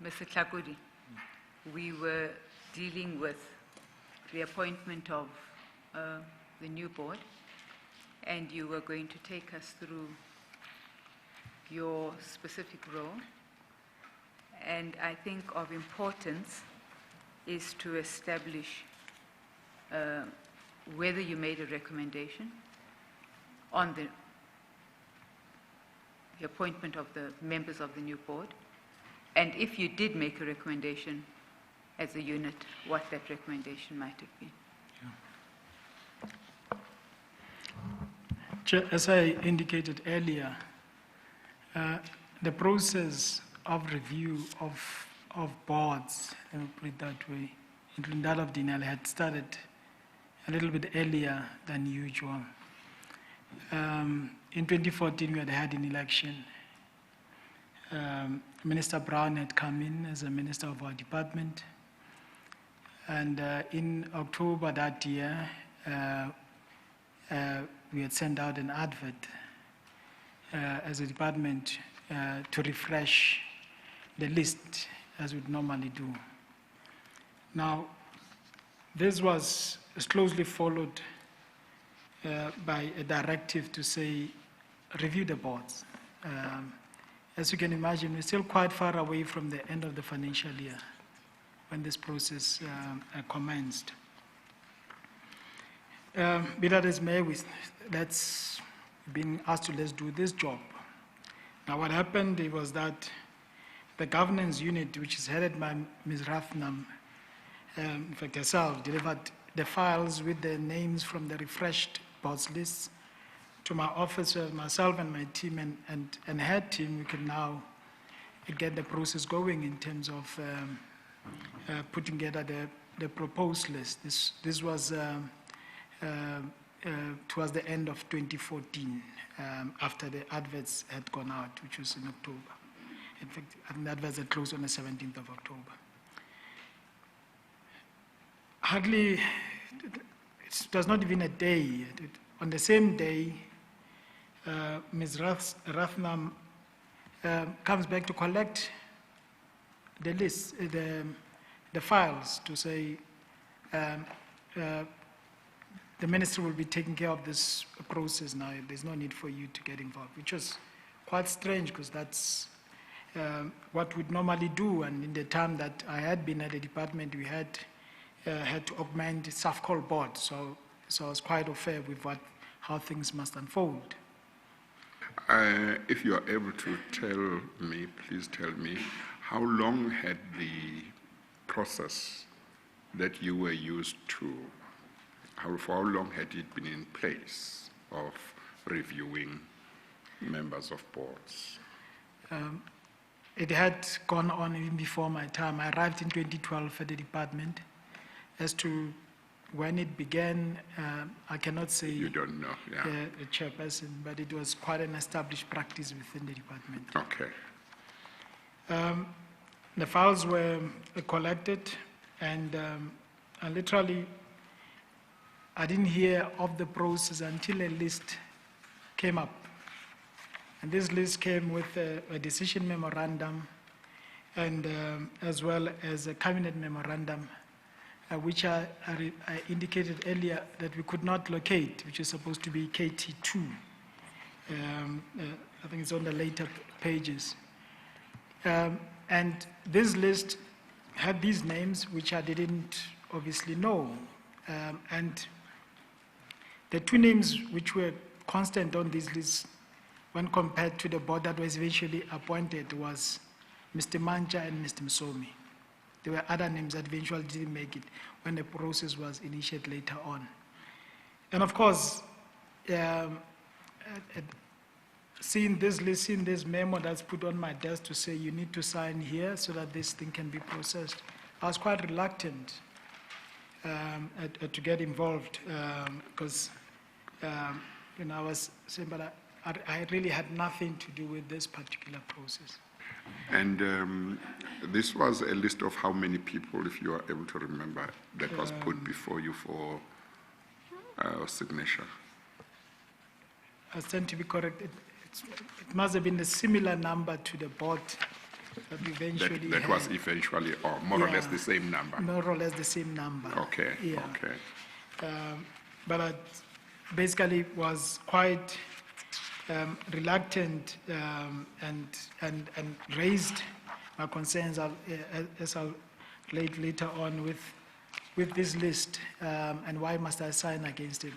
Mr. Tlakudi, we were dealing with the appointment of the new board, and you were going to take us through your specific role. And I think of importance is to establish whether you made a recommendation on the appointment of the members of the new board, and if you did make a recommendation as a unit, what that recommendation might have been. Chair, as I indicated earlier, the process of review of boards, let me put it that way, including that of Dinal, had started a little bit earlier than usual. In 2014, we had had an election. Minister Brown had come in as a minister of our department. And in October that year, we had sent out an advert as a department to refresh the list as we'd normally do. Now, this was closely followed by a directive to say, review the boards. As you can imagine, we're still quite far away from the end of the financial year when this process commenced. Be that as may, that's been asked to let's do this job. Now what happened was that the governance unit, which is headed by Ms. Rathnam, in fact herself, delivered the files with the names from the refreshed boards lists to my office, myself and my team and her team. We can now get the process going in terms of putting together the proposed list. This was towards the end of 2014, after the adverts had gone out, which was in October. In fact, I think the adverts had closed on the 17th of October. Hardly, it was not even a day. On the same day, Ms. Rathnam comes back to collect the list, the files, to say the minister will be taking care of this process now. There's no need for you to get involved, which was quite strange because that's what we'd normally do. And in the time that I had been at the department, we had to augment the SAFCOL board. So I was quite au fait with how things must unfold. If you are able to tell me, please tell me, how long had the process that you were used to, for how long had it been in place of reviewing members of boards? It had gone on even before my time. I arrived in 2012 at the department. As to when it began, I cannot say. You don't know, yeah. The chairperson, but it was quite an established practice within the department. Okay. The files were collected, and literally, I didn't hear of the process until a list came up. And this list came with a decision memorandum and as well as a cabinet memorandum, which I indicated earlier that we could not locate, which is supposed to be KT2. I think it's on the later pages. And this list had these names, which I didn't obviously know. And the two names which were constant on this list when compared to the board that was eventually appointed was Mr. Manja and Mr. Msomi. There were other names that eventually didn't make it when the process was initiated later on. And of course, seeing this list, seeing this memo that's put on my desk to say you need to sign here so that this thing can be processed, I was quite reluctant to get involved because I was saying, but I really had nothing to do with this particular process. And this was a list of how many people, if you are able to remember, that was put before you for signature? I stand to be correct. It must have been a similar number to the board that we eventually That was had. eventually, or more or less Yeah. the same number. More or less the same number. Okay, Yeah. okay. But I basically was quite reluctant and raised my concerns as I'll relate later on with this list and why must I sign against it.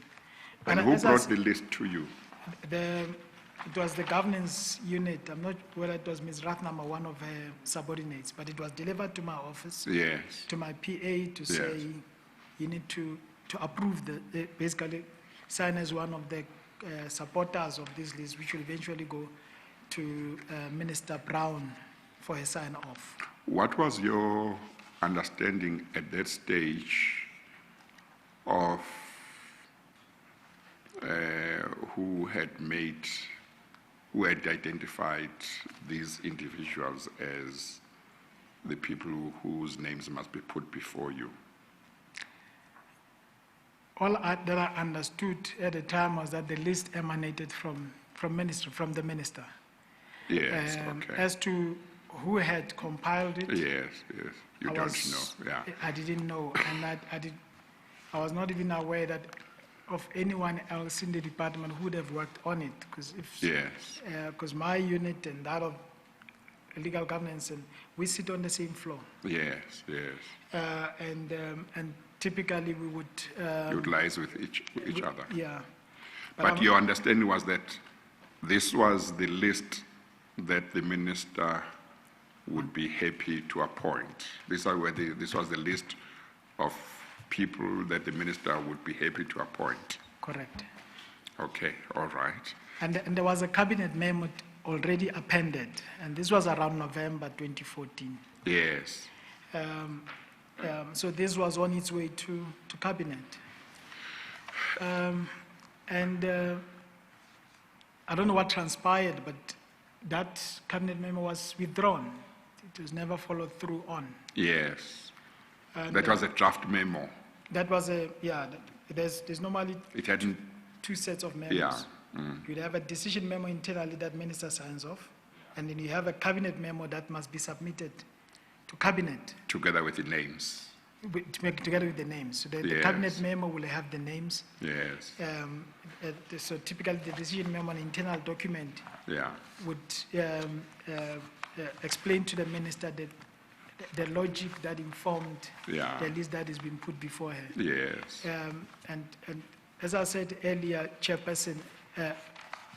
And who brought the list to you? It was the governance unit. I'm not whether it was Ms. Rathnam or one of her subordinates, but it was delivered to my office, Yes, to my PA to say you need to approve basically sign as one of the supporters of this list, which will eventually go to Minister Brown for a sign off. what was your understanding at that stage of who had identified these individuals as the people whose names must be put before you? That I understood at the time was that the list emanated from the minister. Yes, okay. As to who had compiled it, Yes, yes. You don't know, yeah. I didn't know, and I was not even aware of anyone else in the department who would have worked on it, Yes. because my unit and that of legal governance, and we sit on the same floor, Yes, yes. and typically we would You would liaise with each other. yeah. But your understanding was that this was the list that the minister would be happy to appoint. This was the list of people that the minister would be happy to appoint. Correct. Okay, all right. And there was a cabinet memo already appended, and this was around November 2014. Yes. So this was on its way to cabinet. I don't know what transpired, but that cabinet memo was withdrawn. It was never followed through on. Yes. And, That was a draft memo. That was there's normally It hadn't, two sets of memos. yeah. You'd have a decision memo internally that minister signs off, and then you have a cabinet memo that must be submitted to cabinet Together with the names. together with the names. So the Yes. cabinet memo will have the names. Yes. So typically the decision memo, an internal document, Yeah. would explain to the minister the logic that informed Yeah. the list that has been put before her. Yes. And as I said earlier, Chairperson,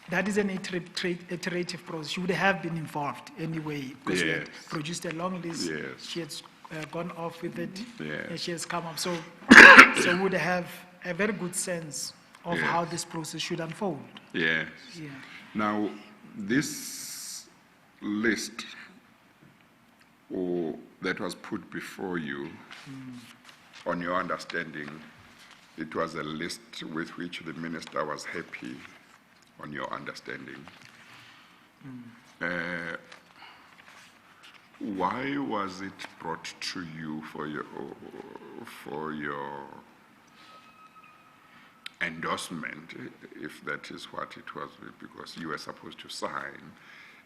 that is an iterative process. She would have been involved anyway, because we had Yes. produced a long list. Yes. She had gone off with it, Yes. and she has come up. So we would have a very good sense of Yes. how this process should unfold. Yes. Yeah. Now, this list that was put before you, on your understanding, it was a list with which the minister was happy, on your understanding. Why was it brought to you for your endorsement, if that is what it was, because you were supposed to sign?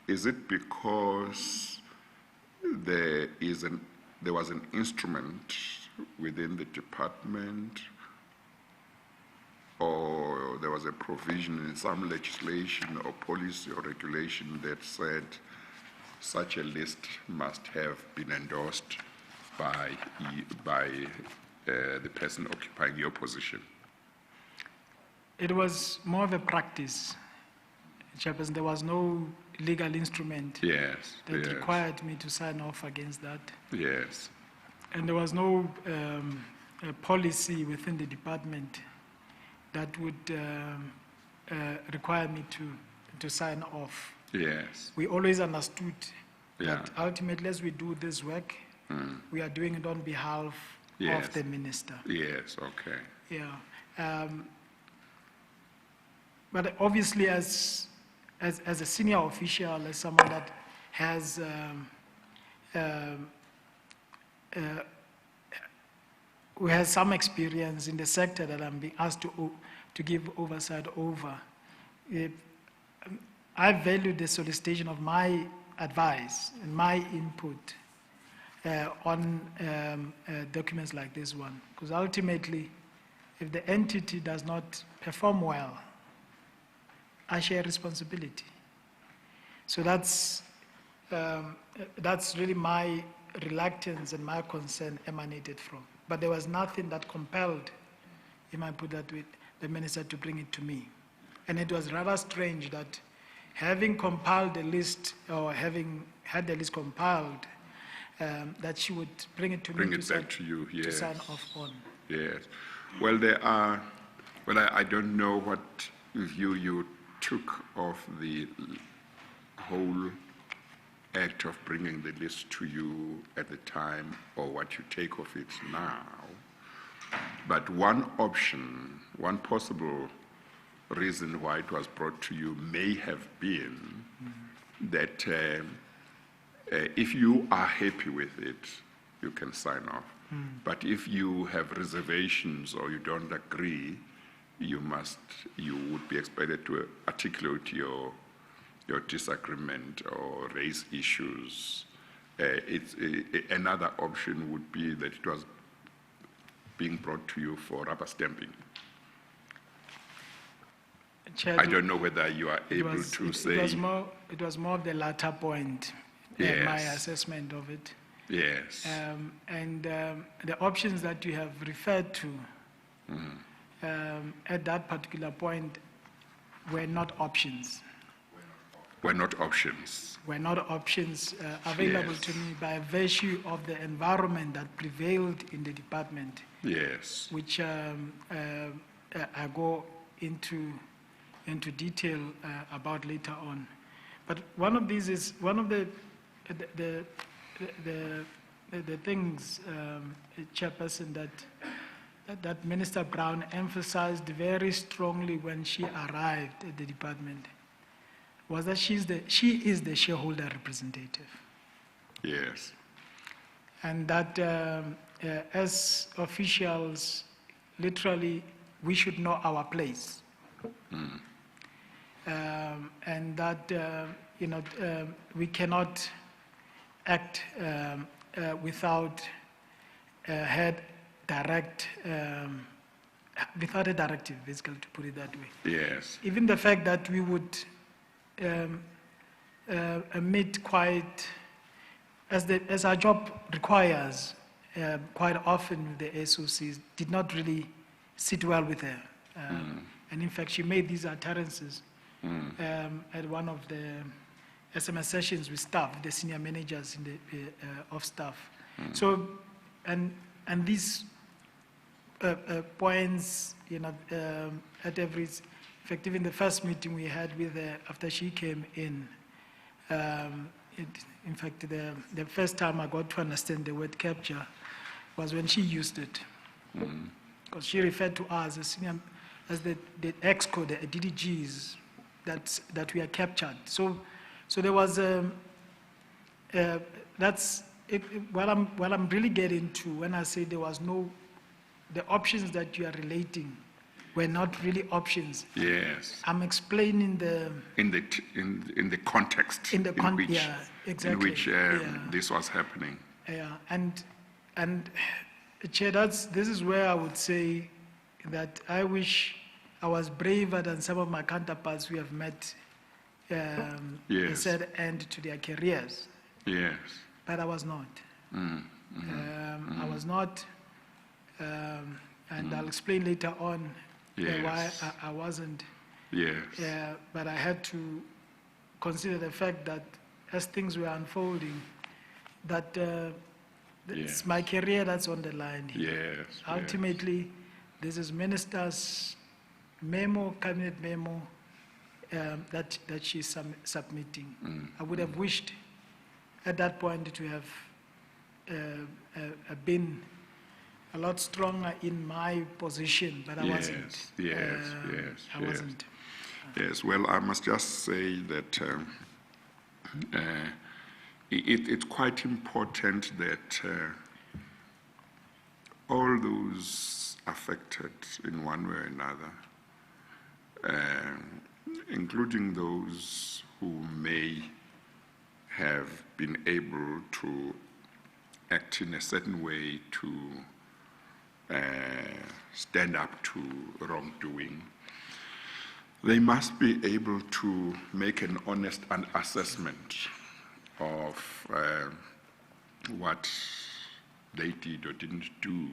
Is it because there was an instrument within the department, or there was a provision in some legislation or policy or regulation that said such a list must have been endorsed by the person occupying your position? It was more of a practice, Chairperson. There was no legal instrument Yes. that Yes. required me to sign off against that. Yes. And there was no policy within the department that would require me to sign off. Yes. We always understood Yeah. that ultimately, as we do this work, we are doing it on behalf Yes. of the minister. Yes. Okay. Yeah. But obviously, as a senior official, as someone that has who has some experience in the sector that I'm being asked to give oversight over, I value the solicitation of my advice and my input on documents like this one. Because ultimately, if the entity does not perform well, I share responsibility. So that's really my reluctance and my concern emanated from. But there was nothing that compelled, if I put that way, the minister to bring it to me. And it was rather strange that having compiled the list, or having had the list compiled, that she would bring it to me Bring it back to you, to yes. sign off on. Yes. Well, I don't know what view you took of the whole act of bringing the list to you at the time, or what you take of it now. But one option, one possible reason why it was brought to you may have been that if you are happy with it, you can sign off. But if you have reservations or you don't agree, you would be expected to articulate your disagreement or raise issues. Another option would be that it was being brought to you for rubber stamping. Chair, I don't know whether you are able to say. It was more of the latter point, Yes. my assessment of it. Yes. The options that you have referred to at that particular point were not options. Were not options. Were not options available Yes. to me by virtue of the environment that prevailed in the department, Yes. which I go into detail about later on. But one of these is one of the things, Chairperson, that Minister Brown emphasized very strongly when she arrived at the department was that she is the shareholder representative. Yes. And that as officials, literally, we should know our place. And that we cannot act without without a directive, basically, to put it that way. Yes. Even the fact that we would meet quite, as our job requires, quite often the SOCs did not really sit well with her. And in fact, she made these utterances at one of the SMS sessions with staff, the senior managers in the, of staff. So, and these points, at every, in fact, even the first meeting we had with her after she came in, in fact, the first time I got to understand the word capture was when she used it. Because she referred to us as senior, as the EXCO, the DDGs, that we are captured. So there was that's it, what I'm really getting to when I say there was no, the options that you are relating were not really options. Yes. I'm explaining the In the context in which, yeah, exactly. In which this was happening. Yeah, and Chair, this is where I would say that I wish I was braver than some of my counterparts who have met a sad end to their careers. Yes. But I was not. I was not, and I'll explain later on why I wasn't. Yes. But I had to consider the fact that as things were unfolding, that it's my career that's on the line here. Yes. Ultimately, this is minister's memo, cabinet memo, that she's submitting. I would have wished at that point to have been a lot stronger in my position, but I wasn't. I wasn't. Yes, well, I must just say that it's quite important that all those affected in one way or another, including those who may have been able to act in a certain way to stand up to wrongdoing, they must be able to make an honest assessment of what they did or didn't do.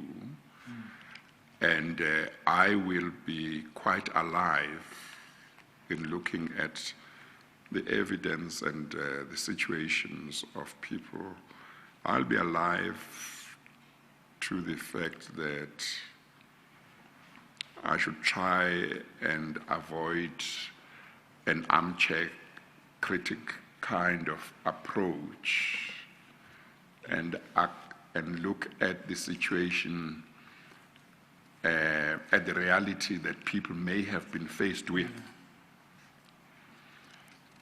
And I will be quite alive in looking at the evidence and the situations of people. I'll be alive to the fact that I should try and avoid an armchair critic kind of approach and look at the situation, at the reality that people may have been faced with.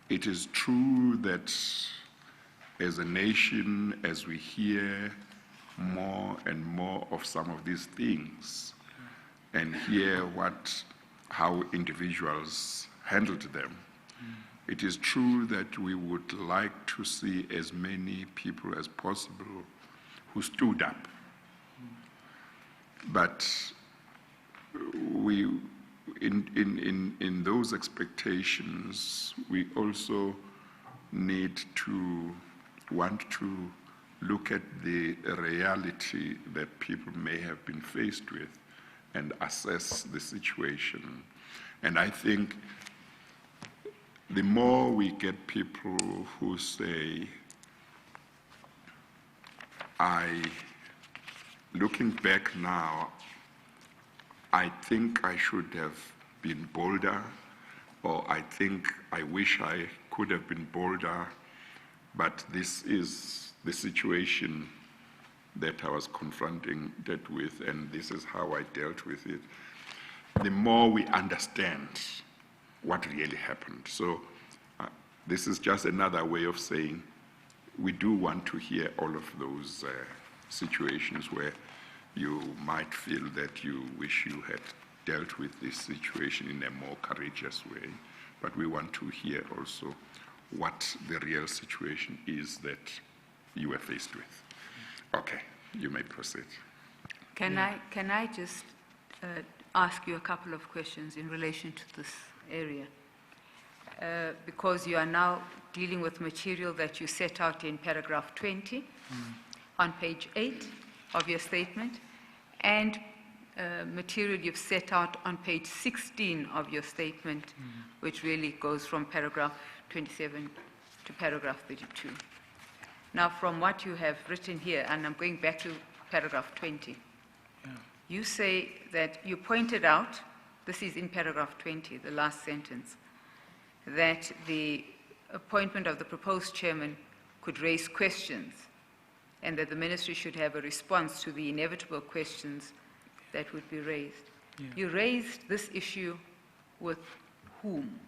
It is true that as a nation, as we hear more and more of some of these things and hear how individuals handled them, it is true that we would like to see as many people as possible who stood up. But in those expectations, we also need to want to look at the reality that people may have been faced with and assess the situation. And I think the more we get people who say, looking back now, I think I should have been bolder, or I think I wish I could have been bolder, but this is the situation that I was confronting that with, and this is how I dealt with it. The more we understand what really happened. So this is just another way of saying we do want to hear all of those situations where you might feel that you wish you had dealt with this situation in a more courageous way, but we want to hear also what the real situation is that you were faced with. Okay, you may proceed. Can I just ask you a couple of questions in relation to this area? Because you are now dealing with material that you set out in paragraph 20 on page 8 of your statement, and material you've set out on page 16 of your statement, which really goes from paragraph 27 to paragraph 32. Now, from what you have written here, and I'm going back to paragraph 20, you say that you pointed out, this is in paragraph 20, the last sentence, that the appointment of the proposed chairman could raise questions and that the ministry should have a response to the inevitable questions that would be raised. Yeah. You raised this issue with whom?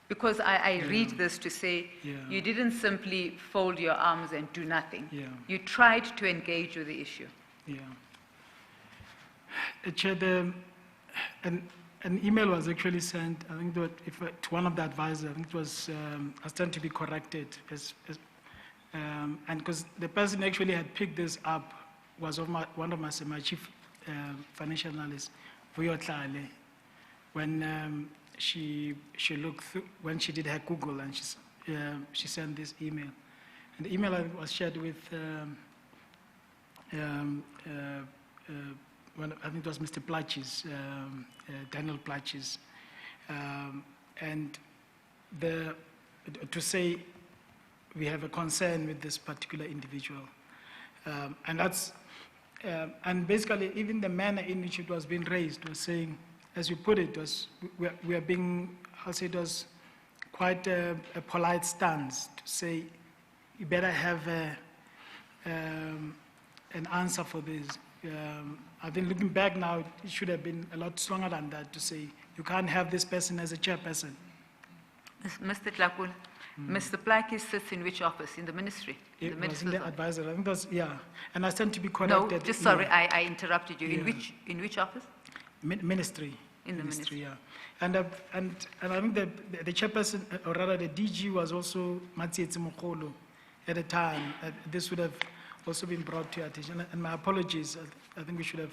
Because I read this to say you didn't simply fold your arms and do nothing. You tried to engage with the issue. Chair, an email was actually sent, I think, to one of the advisors. I think it was asked to be corrected. And because the person actually had picked this up was one of my chief financial analysts, Vuyo Tlale, when she looked through, when she did her Google, and she sent this email. And the email was shared with I think it was Mr. Platches, Daniel Platches, and to say we have a concern with this particular individual, and that's and basically even the manner in which it was being raised was saying, as you put it, we are being, I'll say it was quite a polite stance to say you better have an answer for this. I think looking back now, it should have been a lot stronger than that to say you can't have this person as a chairperson. Mr. Tlakula, Mr. Plakis sits in which office? In the ministry? It was in the advisor. I think it was, and I stand to be corrected. No, just sorry, I interrupted you. Yeah. In which office? Ministry. in the ministry. Yeah. And I think the chairperson, or rather the DG, was also Matsietsi Mokolo at the time. This would have also been brought to your attention. And my apologies, I think we should have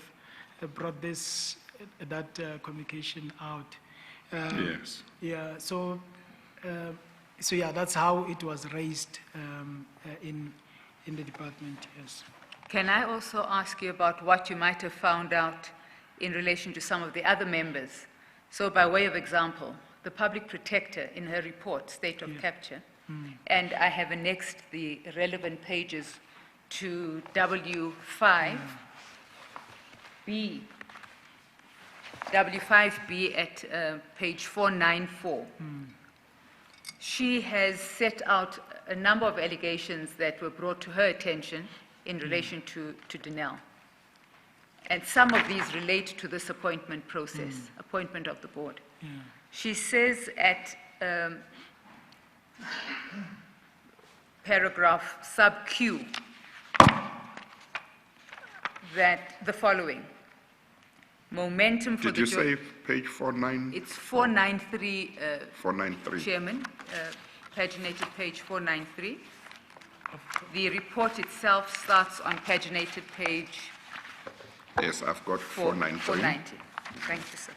brought that communication out. Yes. Yeah, so yeah, that's how it was raised in the department, yes. Can I also ask you about what you might have found out in relation to some of the other members? So by way of example, the public protector in her report, State of Capture, and I have annexed the relevant pages to W5B. W5B at page 494. She has set out a number of allegations that were brought to her attention in relation to Denel. And some of these relate to this appointment process, appointment of the board. Yeah. She says at paragraph sub Q that the following: momentum for Did the you say page 49? It's 493, 493. Chairman, paginated page 493. The report itself starts on paginated page Yes, I've got 493. 490. Thank you, sir.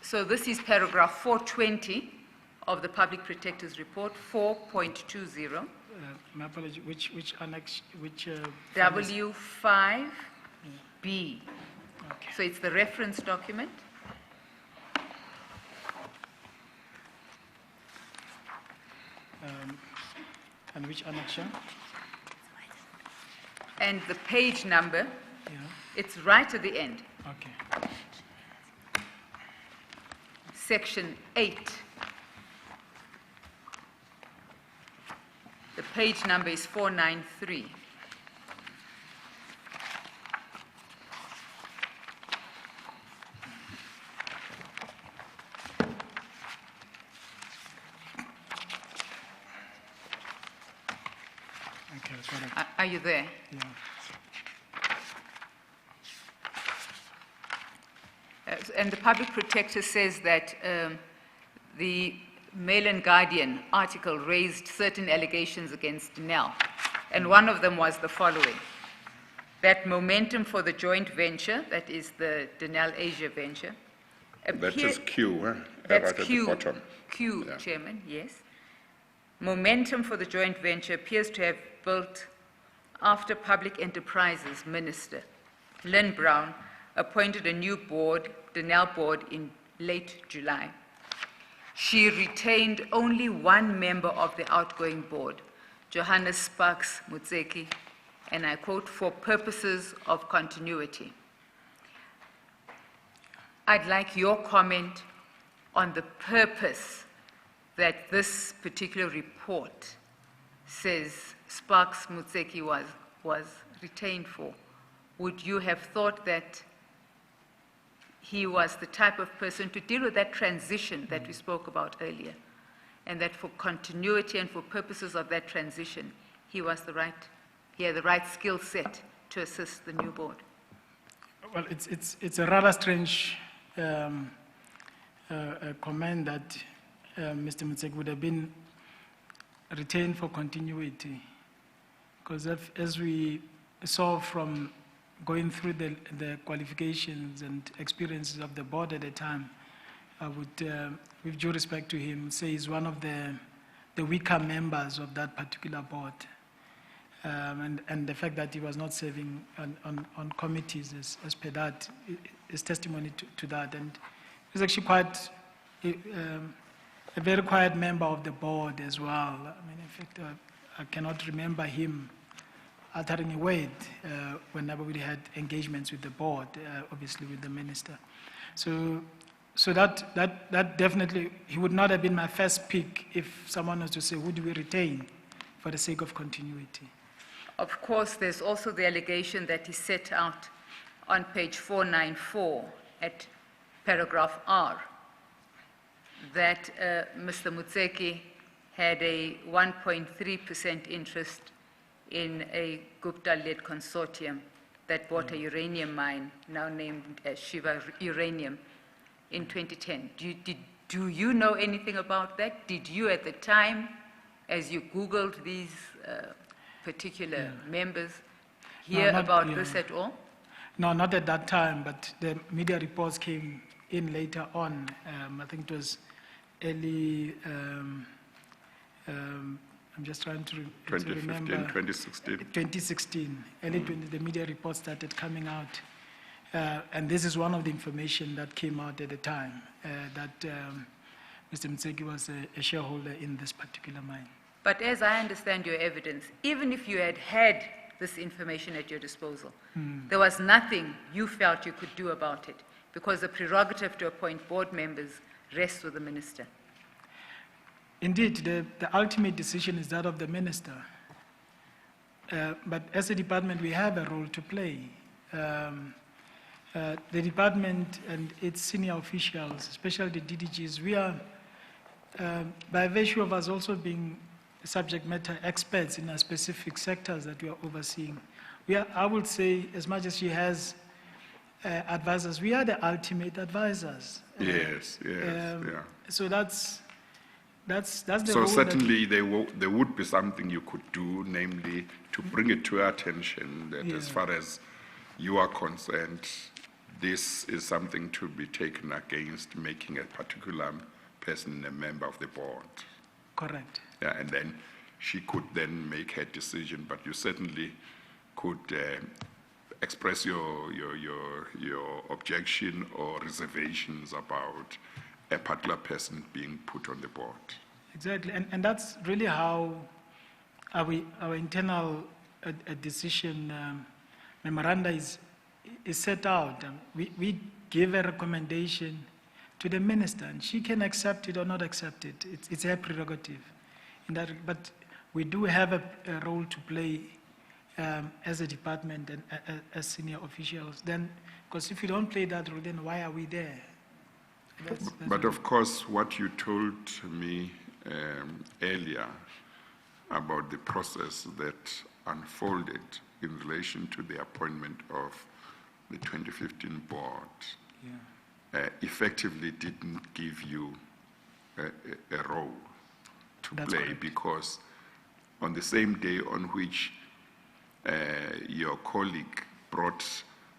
So this is paragraph 420 of the Public Protector's Report, 4.20. My apology, which annex, which? W5B. Okay. So it's the reference document. And which annexure? And the page number, Yeah, it's right at the end, okay. section 8. The page number is 493. Okay, that's what Are you there? yeah. And the Public Protector says that the Mail and Guardian article raised certain allegations against Denel, and one of them was the following: that momentum for the joint venture, that is the Denel Asia venture, That is Q, huh? that's Right at Q, the bottom. Q, Yeah. Chairman, yes. Momentum for the joint venture appears to have built after Public Enterprises Minister Lynn Brown appointed a new board, Denel board, in late July. She retained only one member of the outgoing board, Johannes Sparks Mutseki, and I quote, for purposes of continuity. I'd like your comment on the purpose that this particular report says Sparks Mutseki was retained for. Would you have thought that he was the type of person to deal with that transition that we spoke about earlier, and that for continuity and for purposes of that transition, he had the right skill set to assist the new board? Well, it's a rather strange comment that Mr. Mutseki would have been retained for continuity, because as we saw from going through the qualifications and experiences of the board at the time, I would, with due respect to him, say he's one of the weaker members of that particular board. And the fact that he was not serving on committees as per that is testimony to that. And he's actually quite a very quiet member of the board as well. I mean, in fact, I cannot remember him uttering a word whenever we had engagements with the board, obviously with the minister. So that definitely, he would not have been my first pick if someone was to say, who do we retain for the sake of continuity? Of course, there's also the allegation that is set out on page 494 at paragraph R, that Mr. Mutseki had a 1.3% interest in a Gupta-led consortium that bought a uranium mine, now named as Shiva Uranium, in 2010. Do you know anything about that? Did you at the time, as you Googled these particular members, hear about this at all? No, not at that time, but the media reports came in later on. I think it was early, I'm just trying to remember. 2016. 2016, the media reports started coming out. And this is one of the information that came out at the time, that Mr. Mtseki was a shareholder in this particular mine. But as I understand your evidence, even if you had this information at your disposal, there was nothing you felt you could do about it, because the prerogative to appoint board members rests with the minister. Indeed, the ultimate decision is that of the minister. But as a department, we have a role to play. The department and its senior officials, especially the DDGs, we are, by virtue of us also being subject matter experts in our specific sectors that we are overseeing, we are, I would say, as much as she has advisors, we are the ultimate advisors. Yes, yeah. So that's the So role certainly there would be something you could do, namely to bring it to our attention that as far as you are concerned, this is something to be taken against making a particular person a member of the board. Correct. Yeah, and then she could then make her decision, but you certainly could express your objection or reservations about a particular person being put on the board. Exactly, and that's really how our internal decision memoranda is set out. We give a recommendation to the minister, and she can accept it or not accept it. It's her prerogative. In that, but we do have a role to play as a department and as senior officials. Then, because if you don't play that role, then why are we there? But of course, what you told me earlier about the process that unfolded in relation to the appointment of the 2015 board effectively didn't give you a role to That's play, correct. because on the same day on which your colleague brought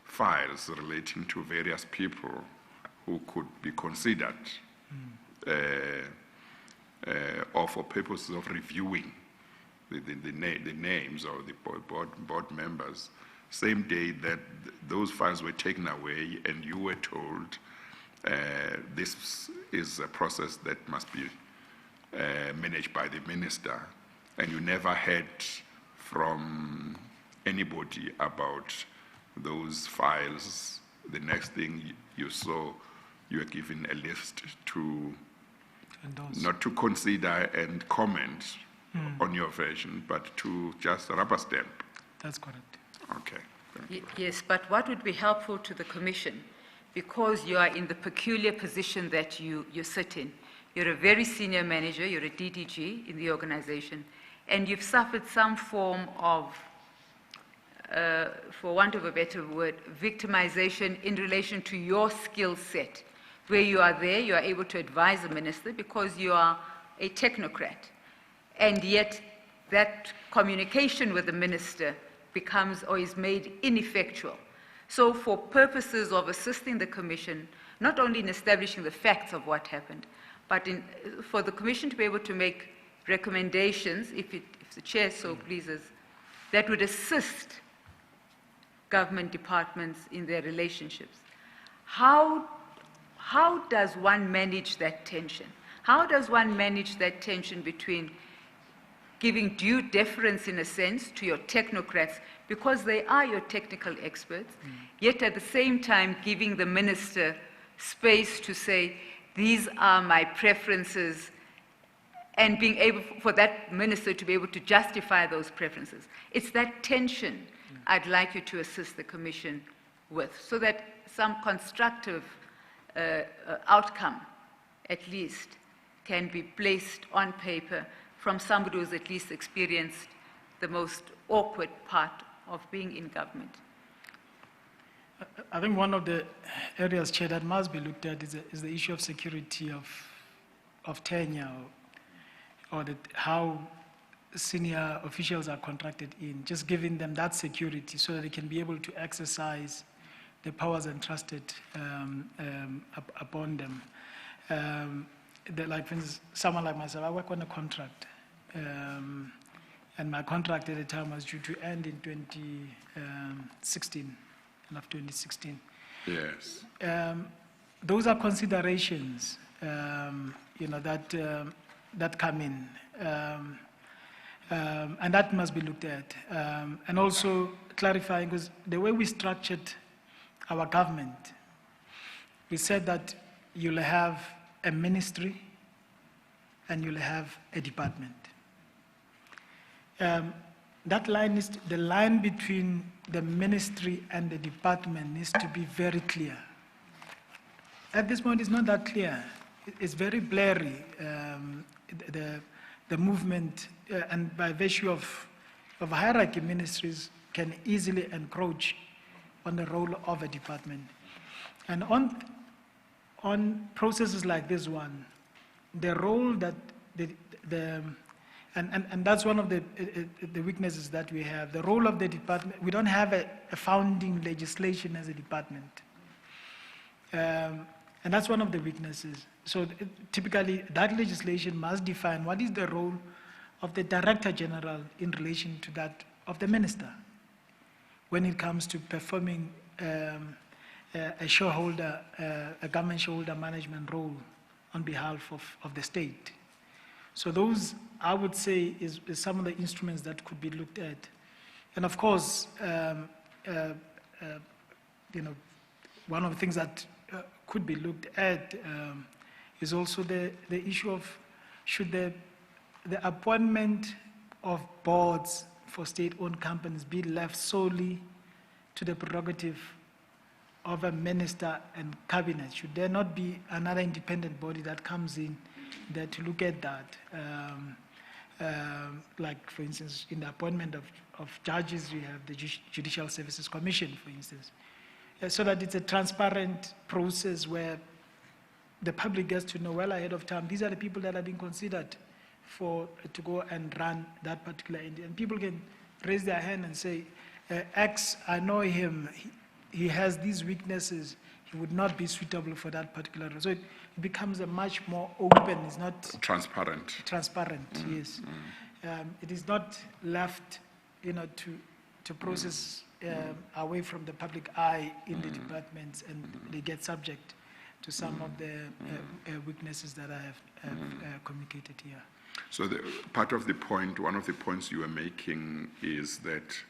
files relating to various people who could be considered or for purposes of reviewing the names of the board members, same day that those files were taken away and you were told this is a process that must be managed by the minister, and you never heard from anybody about those files. The next thing you saw, you were given a list to not to consider and comment on your version, but to just rubber stamp. That's correct. Okay. Yes, but what would be helpful to the Commission, because you are in the peculiar position that you sit in, you're a very senior manager, you're a DDG in the organization, and you've suffered some form of, for want of a better word, victimization in relation to your skill set, where you are there, you are able to advise the minister because you are a technocrat, and yet that communication with the minister becomes or is made ineffectual. So for purposes of assisting the Commission, not only in establishing the facts of what happened, but for the Commission to be able to make recommendations, if the Chair so pleases, that would assist government departments in their relationships. How does one manage that tension? How does one manage that tension between giving due deference, in a sense, to your technocrats, because they are your technical experts, yet at the same time giving the minister space to say, these are my preferences, and being able for that minister to be able to justify those preferences? It's that tension I'd like you to assist the Commission with, so that some constructive outcome, at least, can be placed on paper from somebody who's at least experienced the most awkward part of being in government. I think one of the areas, Chair, that must be looked at is the issue of security of tenure, or how senior officials are contracted in, just giving them that security so that they can be able to exercise the powers entrusted upon them. Like, for instance, someone like myself, I work on a contract, and my contract at the time was due to end in 2016, end of 2016. Yes. Those are considerations, that come in, and that must be looked at, and also clarifying, because the way we structured our government, we said that you'll have a ministry and you'll have a department. That line is, the line between the ministry and the department needs to be very clear. At this point, it's not that clear. It's very blurry, the movement, and by virtue of hierarchy, ministries can easily encroach on the role of a department. And on processes like this one, the role that and that's one of the weaknesses that we have. The role of the department, we don't have a founding legislation as a department. And that's one of the weaknesses. So typically, that legislation must define what is the role of the Director General in relation to that of the Minister when it comes to performing a government shareholder management role on behalf of the state. So those, I would say, is some of the instruments that could be looked at. And of course, one of the things that could be looked at is also the issue of should the appointment of boards for state-owned companies be left solely to the prerogative of a minister and cabinet? Should there not be another independent body that comes in there to look at that? Like, for instance, in the appointment of judges, we have the Judicial Services Commission, for instance, so that it's a transparent process where the public gets to know well ahead of time, these are the people that are being considered to go and run that particular entity. And people can raise their hand and say, X, I know him, he has these weaknesses, he would not be suitable for that particular role. So it becomes a much more open, it's not transparent. Transparent, yes. It is not left, to process away from the public eye in the departments, and they get subject to some of the weaknesses that I have communicated here. So one of the points you are making is that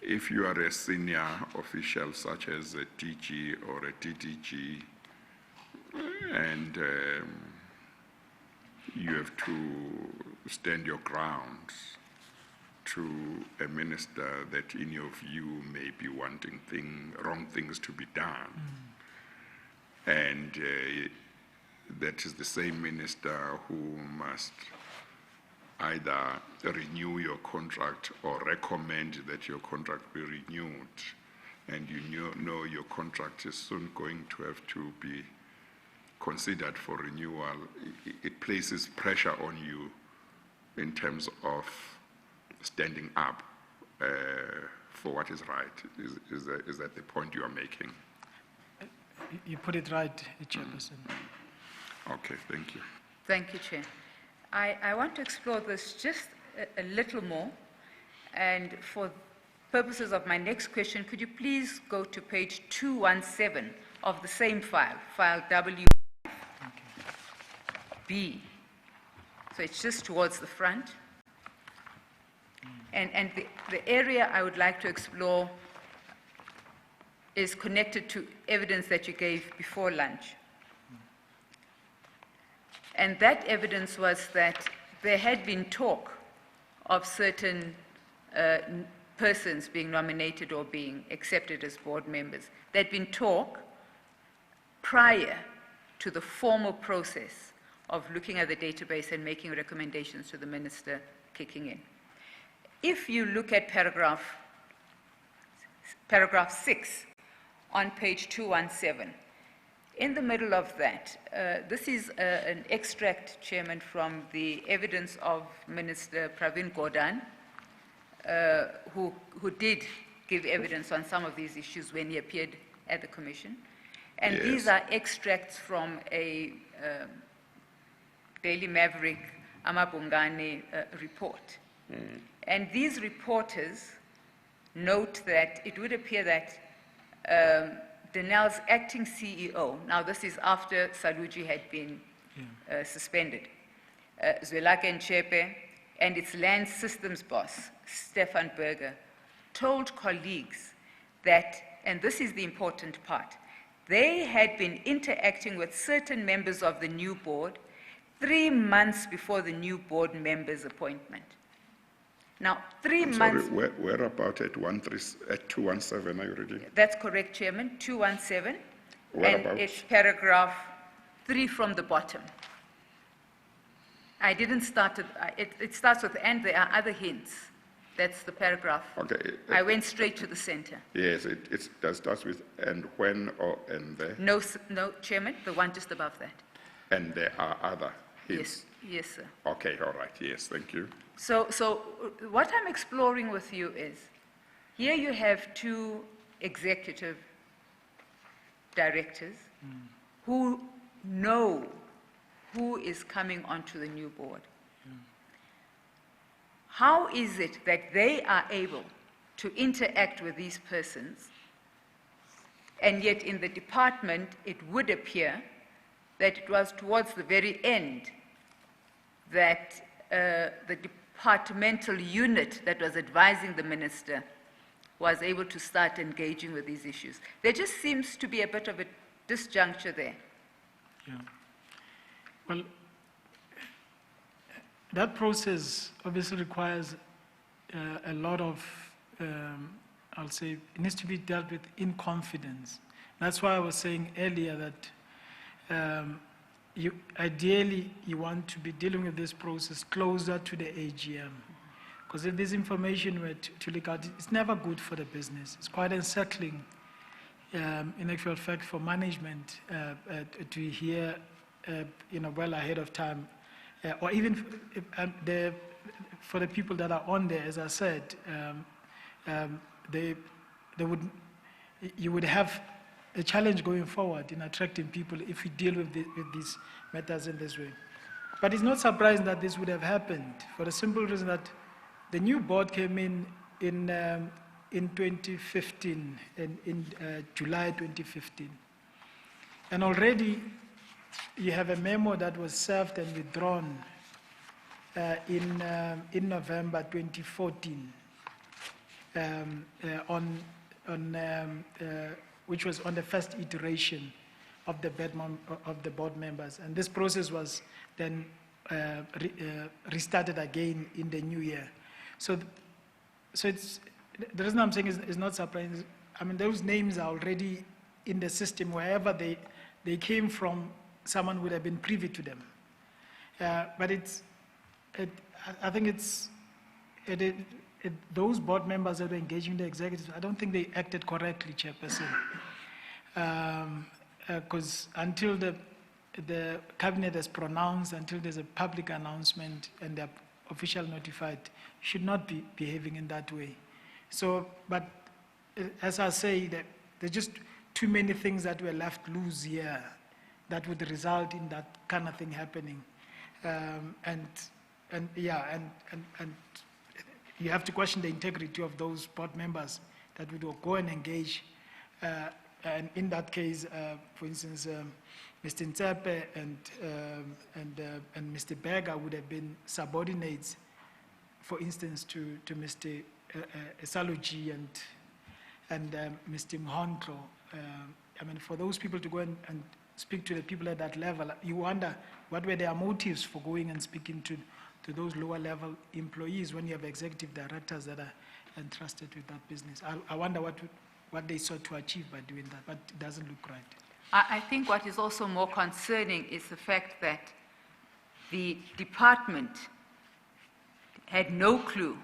if you are a senior official, such as a DG or a DDG, and you have to stand your ground to a minister that, in your view, may be wanting wrong things to be done, and that is the same minister who must either renew your contract or recommend that your contract be renewed, and you know your contract is soon going to have to be considered for renewal, it places pressure on you in terms of standing up for what is right. Is that the point you are making? You put it right, Chairperson. Okay, thank you. Thank you, Chair. I want to explore this just a little more, and for purposes of my next question, could you please go to page 217 of the same file, file WB. So it's just towards the front. And the area I would like to explore is connected to evidence that you gave before lunch. And that evidence was that there had been talk of certain persons being nominated or being accepted as board members. There had been talk prior to the formal process of looking at the database and making recommendations to the minister kicking in. If you look at paragraph 6 on page 217. In the middle of that, this is an extract, Chairman, from the evidence of Minister Pravin Gordhan, who did give evidence on some of these issues when he appeared at the Commission. And Yes. these are extracts from a Daily Maverick Amabungane report. And these reporters note that it would appear that Denel's acting CEO, now this is after Saluji had been suspended, Zwelake Nchepe, and its land systems boss, Stefan Berger, told colleagues that, and this is the important part, they had been interacting with certain members of the new board 3 months before the new board member's appointment. Now, 3 I'm months... sorry, where about at 217 are you reading? That's correct, Chairman, 217. Whereabouts? And it's paragraph 3 from the bottom. I didn't start it, it starts with, and there are other hints. That's the paragraph. Okay. I went straight to the center. Yes, it starts with and when or and there, No, no, Chairman, the one just above that. and there are other hints. Yes, sir. Okay, all right, yes, thank you. So what I'm exploring with you is, here you have 2 executive directors who know who is coming onto the new board. How is it that they are able to interact with these persons, and yet in the department it would appear that it was towards the very end that the departmental unit that was advising the minister was able to start engaging with these issues? There just seems to be a bit of a disjuncture there. Yeah. Well, that process obviously requires a lot of, I'll say, it needs to be dealt with in confidence. That's why I was saying earlier that ideally you want to be dealing with this process closer to the AGM. Because if this information were to leak out, it's never good for the business. It's quite unsettling, in actual fact, for management to hear, well ahead of time, or even for the people that are on there. As I said, you would have a challenge going forward in attracting people if you deal with these matters in this way. But it's not surprising that this would have happened, for the simple reason that the new board came in 2015, in July 2015. And already you have a memo that was served and withdrawn in November 2014, which was on the first iteration of the board members. And this process was then restarted again in the new year. So it's, the reason I'm saying is not surprising. I mean, those names are already in the system. Wherever they came from, someone would have been privy to them. But I think those board members that were engaging the executives, I don't think they acted correctly, Chairperson. Because until the cabinet has pronounced, until there's a public announcement and they're officially notified, should not be behaving in that way. So, but as I say, there's just too many things that were left loose here that would result in that kind of thing happening. And you have to question the integrity of those board members that would go and engage. And in that case, for instance, Mr. Ntepe and Mr. Berger would have been subordinates, for instance, to Mr. Saluji and Mr. Mhontlo. I mean, for those people to go and speak to the people at that level, you wonder what were their motives for going and speaking to those lower level employees when you have executive directors that are entrusted with that business. I wonder what they sought to achieve by doing that, but it doesn't look right. I think what is also more concerning is the fact that the department had no clue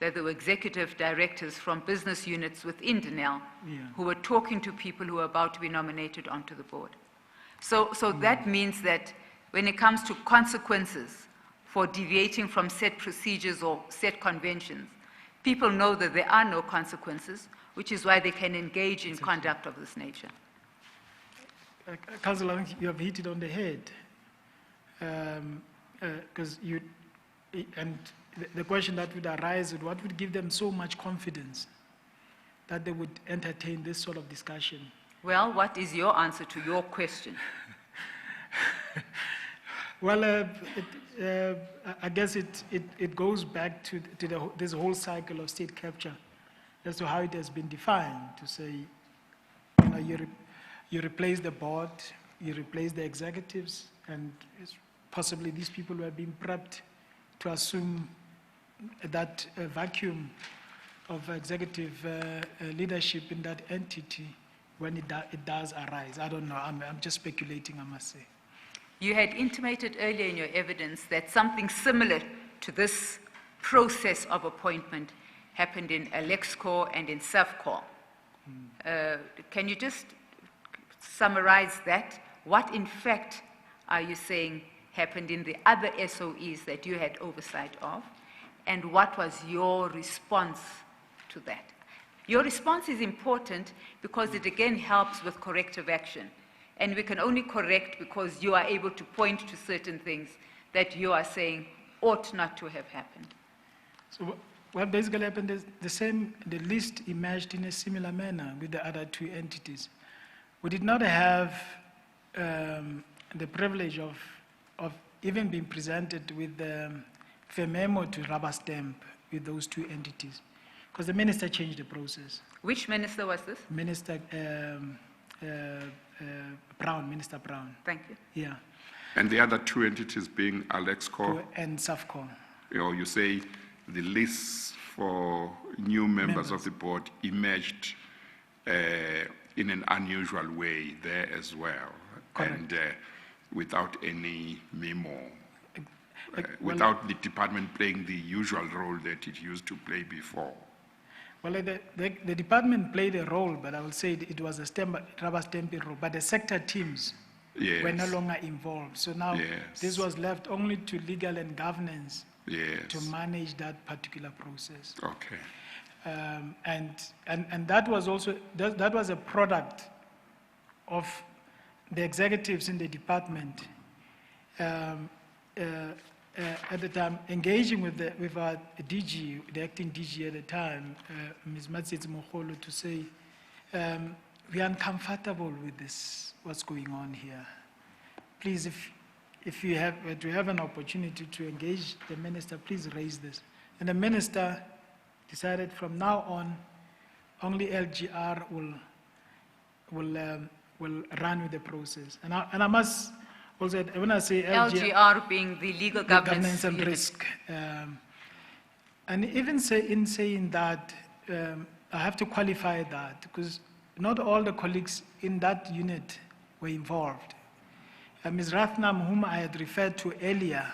that there were executive directors from business units within Denel Yeah. who were talking to people who were about to be nominated onto the board. So that means that when it comes to consequences for deviating from set procedures or set conventions, people know that there are no consequences, which is why they can engage in conduct of this nature. Councillor, I think you have hit it on the head. Because the question that would arise is what would give them so much confidence that they would entertain this sort of discussion? Well, what is your answer to your question? Well, I guess it goes back to this whole cycle of state capture as to how it has been defined, to say, you know, you replace the board, you replace the executives, and possibly these people were being prepped to assume that vacuum of executive leadership in that entity when it does arise. I don't know, I'm just speculating, I must say. You had intimated earlier in your evidence that something similar to this process of appointment happened in Alexcor and in Safcor. Can you just summarize that? What, in fact, are you saying happened in the other SOEs that you had oversight of? And what was your response to that? Your response is important because it again helps with corrective action. And we can only correct because you are able to point to certain things that you are saying ought not to have happened. So what basically happened is the list emerged in a similar manner with the other two entities. We did not have the privilege of even being presented with a memo to rubber stamp with those two entities, because the minister changed the process. Which minister was this? Minister Brown, Minister Brown. Thank you. Yeah. And the other two entities being Alexcor, and Safcor. You say the lists for new members of the board emerged in an unusual way there as well. Correct. And without any memo, well, without the department playing the usual role that it used to play before. Well, the department played a role, but I would say it was a rubber stamping role. But the sector teams were no longer involved. So now this was left only to legal and governance to manage that particular process. Okay. And that was also that was a product of the executives in the department at the time engaging with our DG, the acting DG at the time, Ms. Matsitsi Mogolo, to say we are uncomfortable with this, what's going on here. Please, if you have an opportunity to engage the minister, please raise this. And the minister decided from now on, only LGR will run with the process. And I must also, when I say LGR being the legal governance and unit. risk, and even in saying that, I have to qualify that because not all the colleagues in that unit were involved. Ms. Rathnam, whom I had referred to earlier,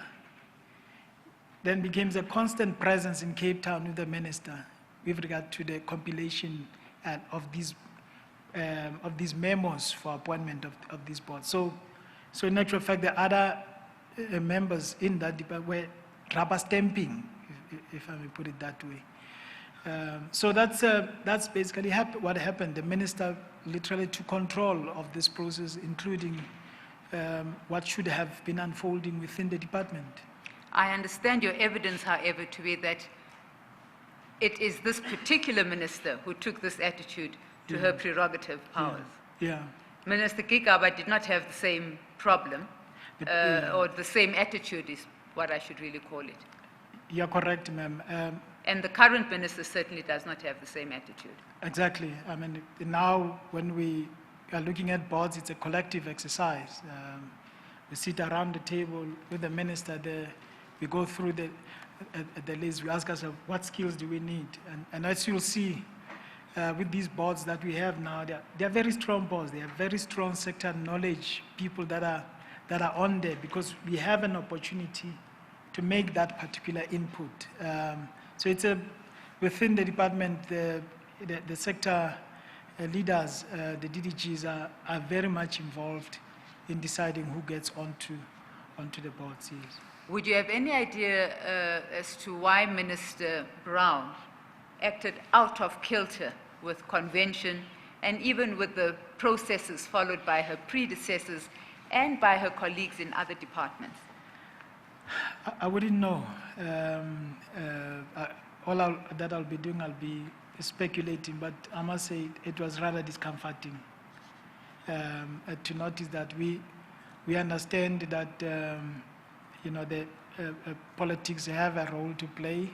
then became a constant presence in Cape Town with the minister with regard to the compilation of these memos for appointment of this board. So in actual fact, the other members in that department were rubber stamping, if I may put it that way. So that's basically what happened. The minister literally took control of this process, including what should have been unfolding within the department. I understand your evidence, however, to be that it is this particular minister who took this attitude to her prerogative powers. Yeah. Minister Gigaba did not have the same problem, or the same attitude is what I should really call it. You're correct, ma'am. And the current minister certainly does not have the same attitude. Exactly. I mean, now when we are looking at boards, it's a collective exercise. We sit around the table with the minister there, we go through the list, we ask ourselves, what skills do we need? And as you'll see, with these boards that we have now, they're very strong boards. They have very strong sector knowledge, people that are on there, because we have an opportunity to make that particular input. So within the department, the sector leaders, the DDGs are very much involved in deciding who gets onto the boards. Yes. Would you have any idea as to why Minister Brown acted out of kilter with convention and even with the processes followed by her predecessors and by her colleagues in other departments? I wouldn't know. That I'll be doing, I'll be speculating, but I must say it was rather discomforting to notice that we understand that the politics have a role to play,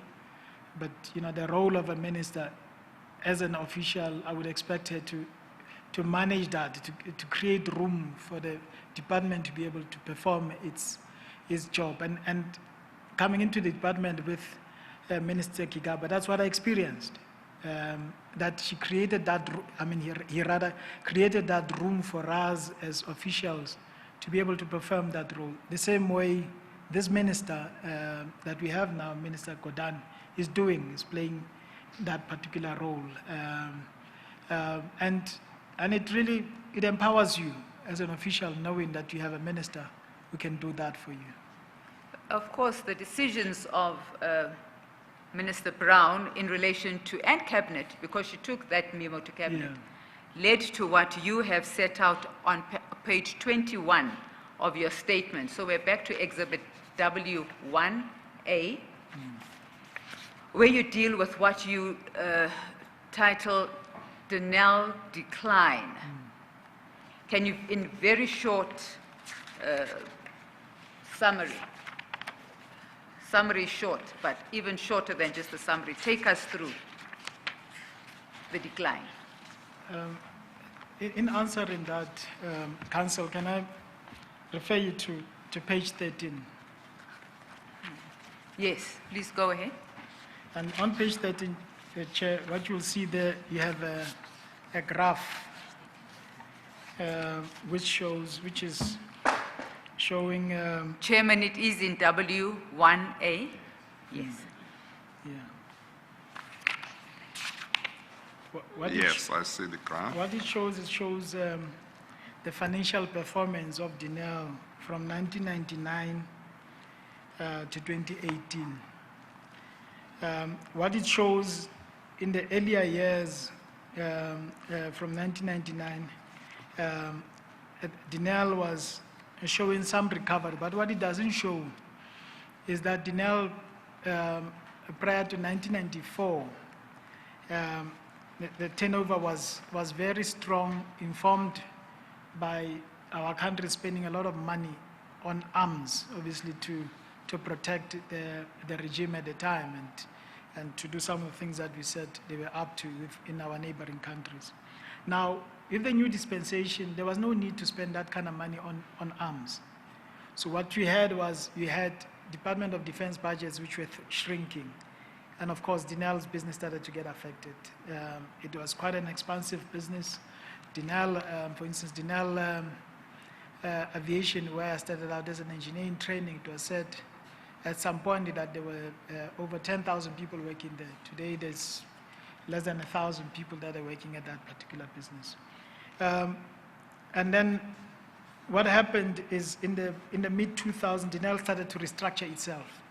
but the role of a minister as an official, I would expect her to manage that, to create room for the department to be able to perform its job. And coming into the department with Minister Kigaba, that's what I experienced. That she created that, he rather created that room for us as officials to be able to perform that role. The same way this minister that we have now, Minister Codons, is playing that particular role. And it empowers you as an official knowing that you have a minister who can do that for you. Of course, the decisions of Minister Brown in relation to, and Cabinet, because she took that memo to Cabinet, led to what you have set out on page 21 of your statement. So we're back to Exhibit W1A, where you deal with what you title Denel Decline. Can you, in very short summary short, but even shorter than just a summary, take us through the decline? In answering that, Council, can I refer you to page 13? Yes, please go ahead. And on page 13, Chair, what you'll see there, you have a graph which is showing... Chairman, it is in W1A. Yes. Yeah. Yes, I see the graph. What it shows the financial performance of Denel from 1999 to 2018. What it shows in the earlier years from 1999, Denel was showing some recovery, but what it doesn't show is that Denel, prior to 1994, the turnover was very strong, informed by our country spending a lot of money on arms, obviously to protect the regime at the time and to do some of the things that we said they were up to in our neighboring countries. Now, with the new dispensation, there was no need to spend that kind of money on arms. So what we had was, we had Department of Defense budgets which were shrinking. And of course, Denel's business started to get affected. It was quite an expansive business. Denel, for instance, Denel Aviation, where I started out as an engineering training, it was said at some point that there were over 10,000 people working there. Today, there's less than 1,000 people that are working at that particular business. And then what happened is in the mid-2000s, Denel started to restructure itself.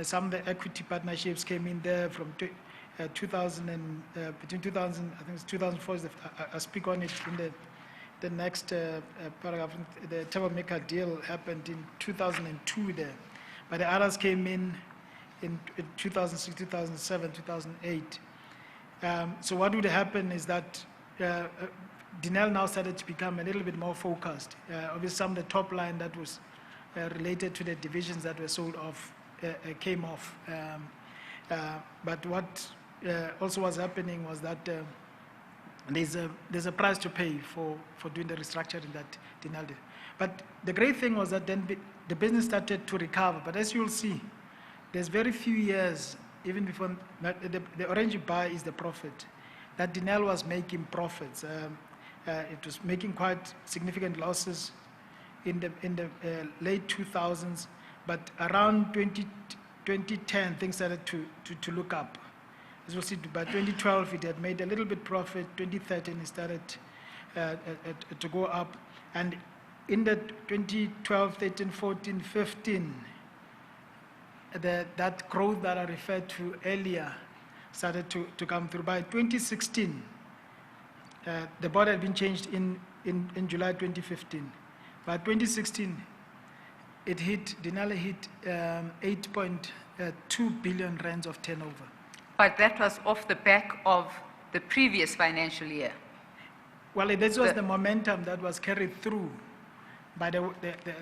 Some of the equity partnerships came in there from 2000 and between 2000, I think it's 2004. I speak on it in the next paragraph. The Table deal happened in 2002 there, but the others came in 2006, 2007, 2008. So what would happen is that Denel now started to become a little bit more focused. Obviously, some of the top line that was related to the divisions that were sold off came off. But what also was happening was that there's a price to pay for doing the restructuring that Denel did. But the great thing was that then the business started to recover. But as you'll see, there's very few years, even before, the orange bar is the profit, that Denel was making profits. It was making quite significant losses in the late 2000s, but around 2010, things started to look up. as we'll see, by 2012 it had made a little bit profit. 2013 it started to go up, and in the 2012, 13, 14, 15, that growth that I referred to earlier started to come through. By 2016, the board had been changed in July 2015. By 2016, Denali hit 8.2 billion rands of turnover. But that was off the back of the previous financial year. Well, this was the momentum that was carried through by the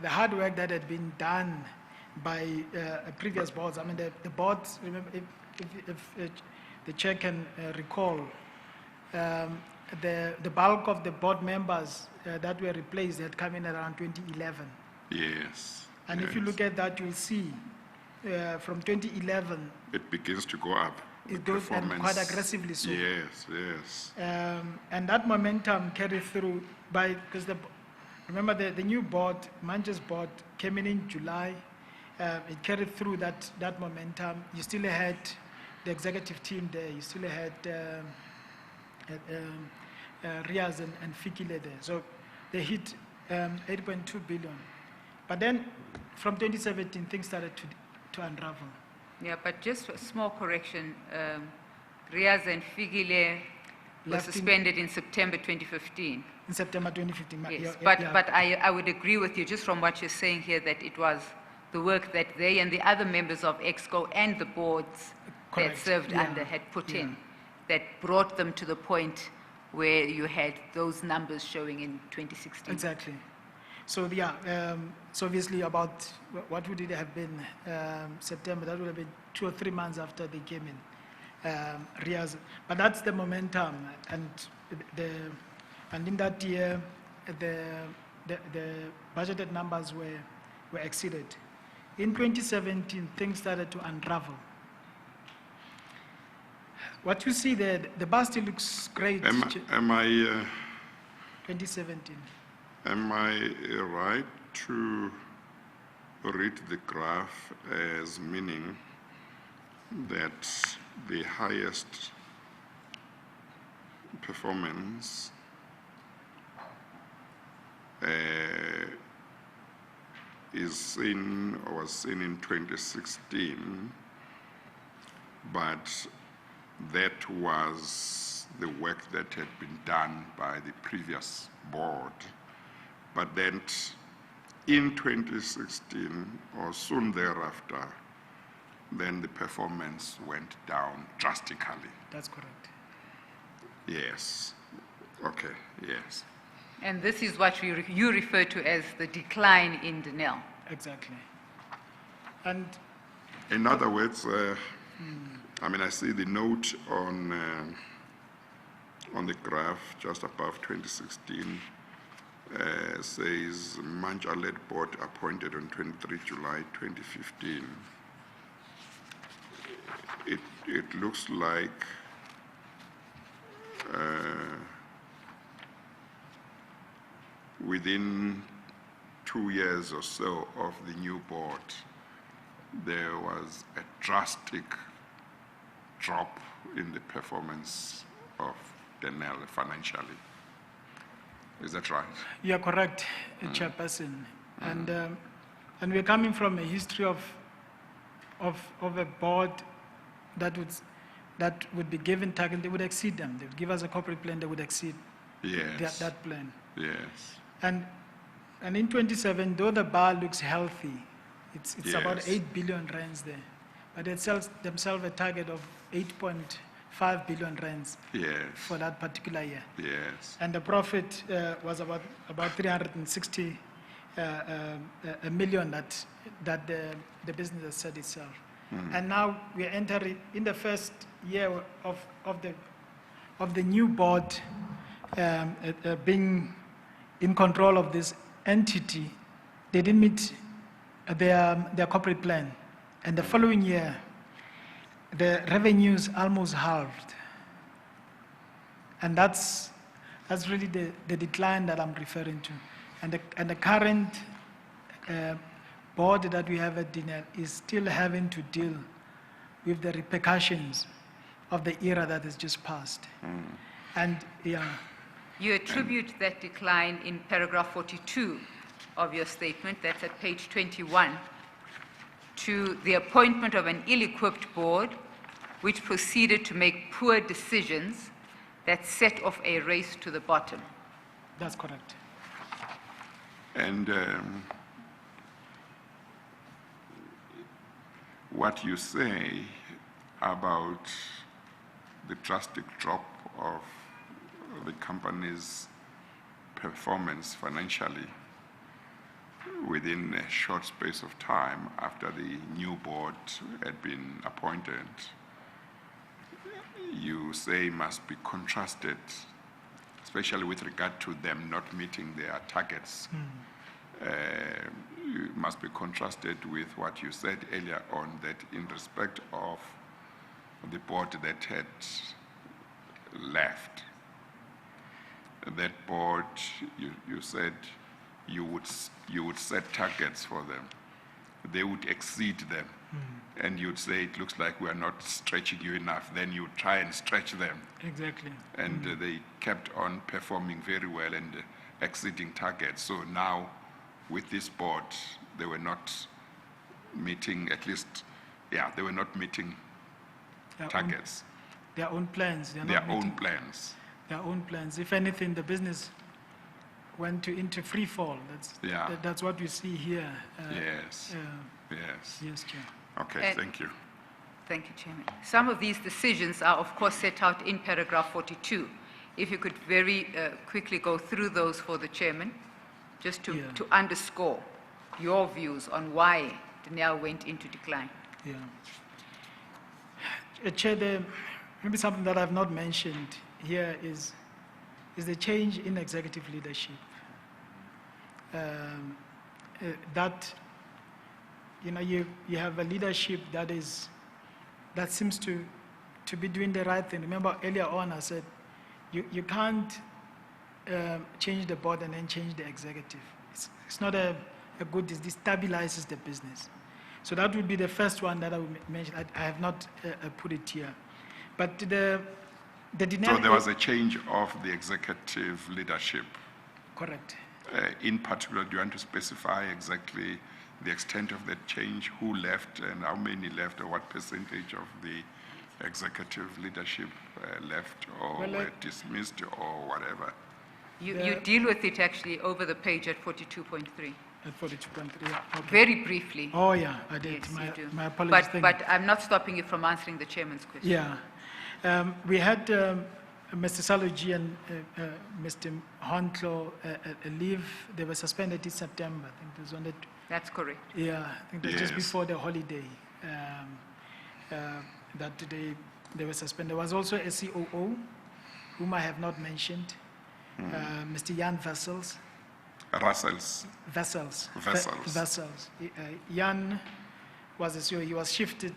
hard work that had been done by previous boards. I mean, the boards, remember, if the chair can recall, the bulk of the board members that were replaced had come in around 2011. Yes. And if you look at that, you'll see from 2011, it begins to go up. it goes and quite aggressively so. Yes, yes. And that momentum carried through because remember the new board, Manchester's board, came in July. It carried through that momentum. You still had the executive team there. You still had Riaz and Fikile there. So they hit 8.2 billion. But then from 2017, things started to unravel. Yeah, but just a small correction, Riaz and Figile were Left in- suspended in September 2015. In September 2015. Yes, Yeah, but I would agree with you just from what you're saying here that it was the work that they and the other members of EXCO and the boards Correct, that served yeah, under had put yeah. in that brought them to the point where you had those numbers showing in 2016. Exactly. So so obviously about what would it have been September? That would have been 2 or 3 months after they came in, Riaz. But that's the momentum, and in that year, the budgeted numbers were exceeded. In 2017, things started to unravel. What you see there, the bar still looks great. Am I 2017. am I right to read the graph as meaning that the highest performance was seen in 2016, but that was the work that had been done by the previous board. But then in 2016 or soon thereafter, then the performance went down drastically. That's correct. Yes. Okay, yes. And this is what you refer to as the decline in Denel. Exactly. And In other words, I mean, I see the note on the graph just above 2016 says Manja-led board appointed on 23 July 2015. It looks like within 2 years or so of the new board, there was a drastic drop in the performance of Denel financially. Is that right? you're correct, Chairperson. And we're coming from a history of a board that would be given target, they would exceed them. They would give us a corporate plan, they would exceed Yes. that plan. Yes. And in 27, though the bar looks healthy, it's about Yes. 8 billion rands there. But they set themselves a target of 8.5 billion rands Yes. for that particular year. Yes. And the profit was about 360 a million that the business has set itself. And now we are entering in the first year of the new board being in control of this entity. They didn't meet their corporate plan, and the following year the revenues almost halved, and that's really the decline that I'm referring to. And the current board that we have at Denel is still having to deal with the repercussions of the era that has just passed. And yeah, You attribute that decline in paragraph 42 of your statement, that's at page 21, to the appointment of an ill-equipped board which proceeded to make poor decisions that set off a race to the bottom. that's correct. And what you say about the drastic drop of the company's performance financially within a short space of time after the new board had been appointed, you say must be contrasted, especially with regard to them not meeting their targets. It must be contrasted with what you said earlier on, that in respect of the board that had left, that board, you said you would set targets for them. They would exceed them. And you'd say, it looks like we are not stretching you enough. Then you try and stretch them. Exactly. And they kept on performing very well and exceeding targets. So now, with this board, they were not meeting, at least, they were not meeting targets. Their own plans. They're Their not own meeting plans. Their own plans. If anything, the business went into free fall. That's what we see here. Yes. Yes. Yes, Chair. Okay, And- thank you. Thank you, Chairman. Some of these decisions are, of course, set out in paragraph 42. If you could very quickly go through those for the Chairman, just to, Yeah. to underscore your views on why Danielle went into decline. Yeah. Chair, maybe something that I've not mentioned here is the change in executive leadership. That, you have a leadership that seems to be doing the right thing. Remember earlier on I said, you can't change the board and then change the executive. It's not a good, it destabilizes the business. So that would be the first one that I would mention. I have not put it here. But the So denial... there was a change of the executive leadership. Correct. In particular, do you want to specify exactly the extent of that change, who left and how many left, or what percentage of the executive leadership left or Well, were dismissed or whatever? You deal with it actually over the page at 42.3, At 42.3, yeah. Okay. very briefly. Oh, yeah, I did. Yes, my, you do. my apologies. Thank you. But I'm not stopping you from answering the Chairman's question. Yeah. We had Mr. Saloji and Mr. Hontlo leave. They were suspended in September. I think it was on the... That's correct. Yeah, I think it was just Yes. before the holiday that they were suspended. There was also a COO, whom I have not mentioned, Mr. Jan Vessels. Russells. Vessels. Vessels. Vessels. Jan was the CEO. He was shifted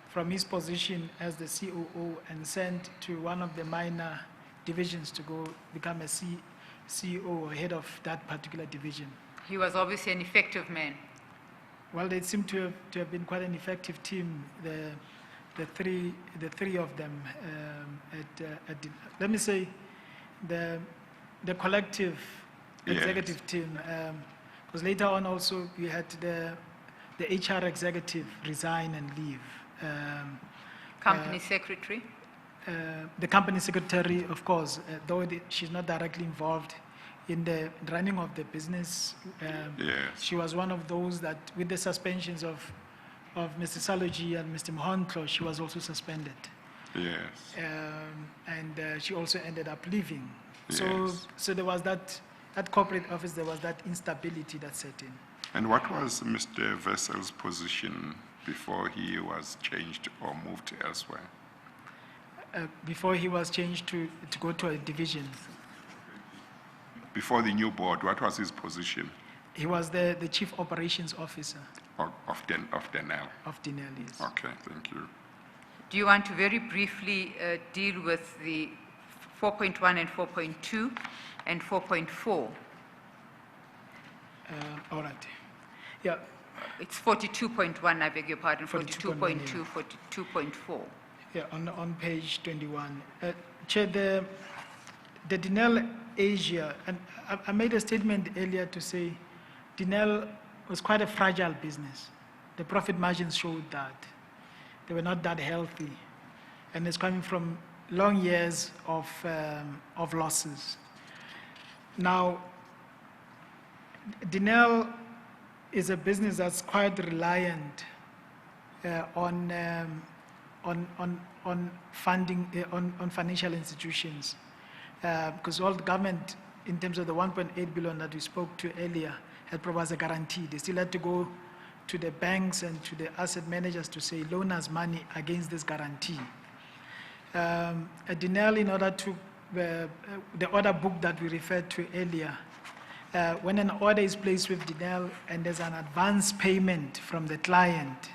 from his position as the COO and sent to one of the minor divisions to go become a CEO or head of that particular division. He was obviously an effective man. Well, they seem to have been quite an effective team. The three of them. Let me say, the collective executive team. Because later on also we had the HR executive resign and leave. Company secretary. The company secretary, of course, though she's not directly involved in the running of the business, Yes. she was one of those that, with the suspensions of Mr. Saloji and Mr. Mhontlo, she was also suspended. Yes. And she also ended up leaving. Yes. So there was that corporate office, there was that instability that set in. And what was Mr. Vessel's position before he was changed or moved elsewhere? Before he was changed to go to a division. Before the new board, what was his position He was the chief operations officer of Denel? of Denel, yes. Okay, thank you. Do you want to very briefly deal with the 4.1 and 4.2 and 4.4? All right. Yeah. It's 42.1, I beg your pardon, 42.1, 42.2, 42.4. Yeah, on page 21. Chair, the Denel Asia, and I made a statement earlier to say Denel was quite a fragile business. The profit margins showed that. They were not that healthy. And it's coming from long years of losses. Now, Denel is a business that's quite reliant on funding, on financial institutions. Because all the government, in terms of the 1.8 billion that we spoke to earlier, had provided a guarantee. They still had to go to the banks and to the asset managers to say, loan us money against this guarantee. Denel, in order to, the order book that we referred to earlier, when an order is placed with Denel and there's an advance payment from the client,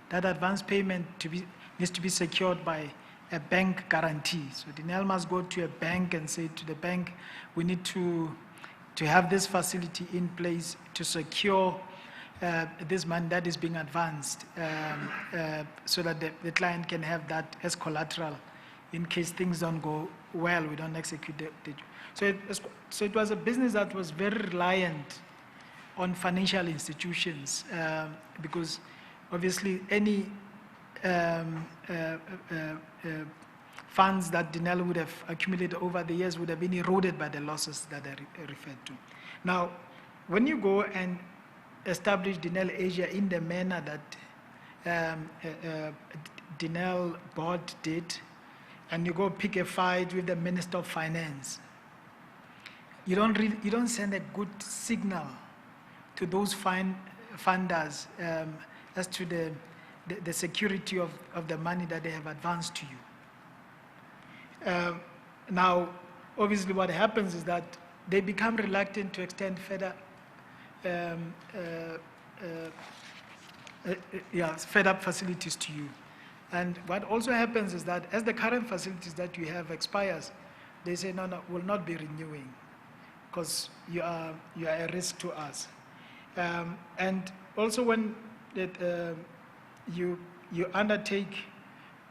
that advance payment needs to be secured by a bank guarantee. So Denel must go to a bank and say to the bank, we need to have this facility in place to secure this money that is being advanced so that the client can have that as collateral in case things don't go well, we don't execute the so it was a business that was very reliant on financial institutions because obviously any funds that Denel would have accumulated over the years would have been eroded by the losses that I referred to. Now, when you go and establish Denel Asia in the manner that Denel board did, and you go pick a fight with the Minister of Finance, you don't send a good signal to those funders as to the security of the money that they have advanced to you. Now, obviously what happens is that they become reluctant to extend further fed-up facilities to you. And what also happens is that as the current facilities that you have expires, they say, no, we'll not be renewing because you are a risk to us. And also when you undertake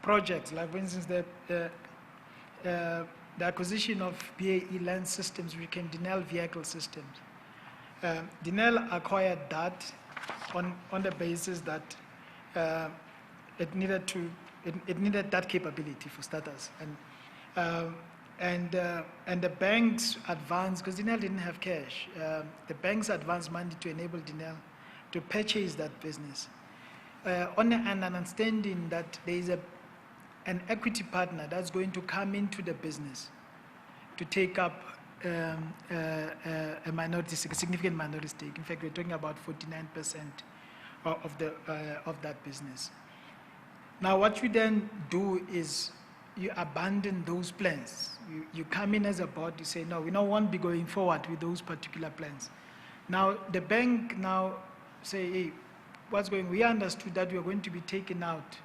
projects, like for instance, the acquisition of BAE land systems, we can Denel vehicle systems. Denel acquired that on the basis that it needed that capability for starters, and the banks advanced because Denel didn't have cash. The banks advanced money to enable Denel to purchase that business on an understanding that there is an equity partner that's going to come into the business to take up a significant minority stake. In fact, we're talking about 49% of that business. Now, what you then do is you abandon those plans. You come in as a board, you say, no, we don't want to be going forward with those particular plans. Now, the bank now say, hey, what's going on? We understood that we are going to be taken out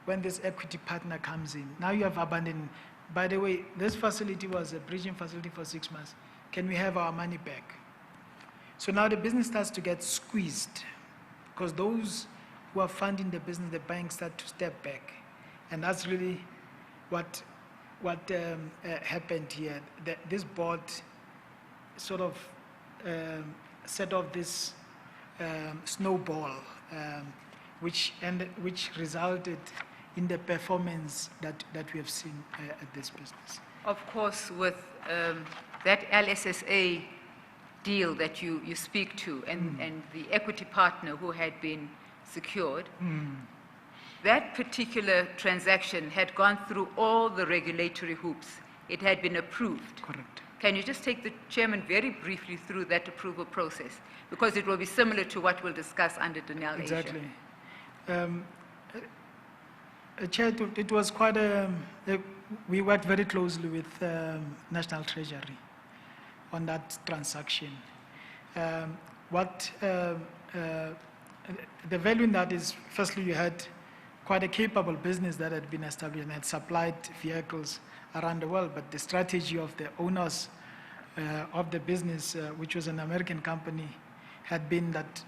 when this equity partner comes in. Now you have abandoned. By the way, this facility was a bridging facility for 6 months. Can we have our money back? So now the business starts to get squeezed because those who are funding the business, the banks start to step back. And that's really what happened here. This board sort of set off this snowball, which resulted in the performance that we have seen at this business. Of course, with that LSSA deal that you speak to and the equity partner who had been secured, that particular transaction had gone through all the regulatory hoops. It had been approved. Correct. Can you just take the chairman very briefly through that approval process? Because it will be similar to what we'll discuss under Denel Asia. Exactly. Chair, it was quite we worked very closely with National Treasury on that transaction. The value in that is, firstly, you had quite a capable business that had been established and had supplied vehicles around the world, but the strategy of the owners of the business, which was an American company, had been that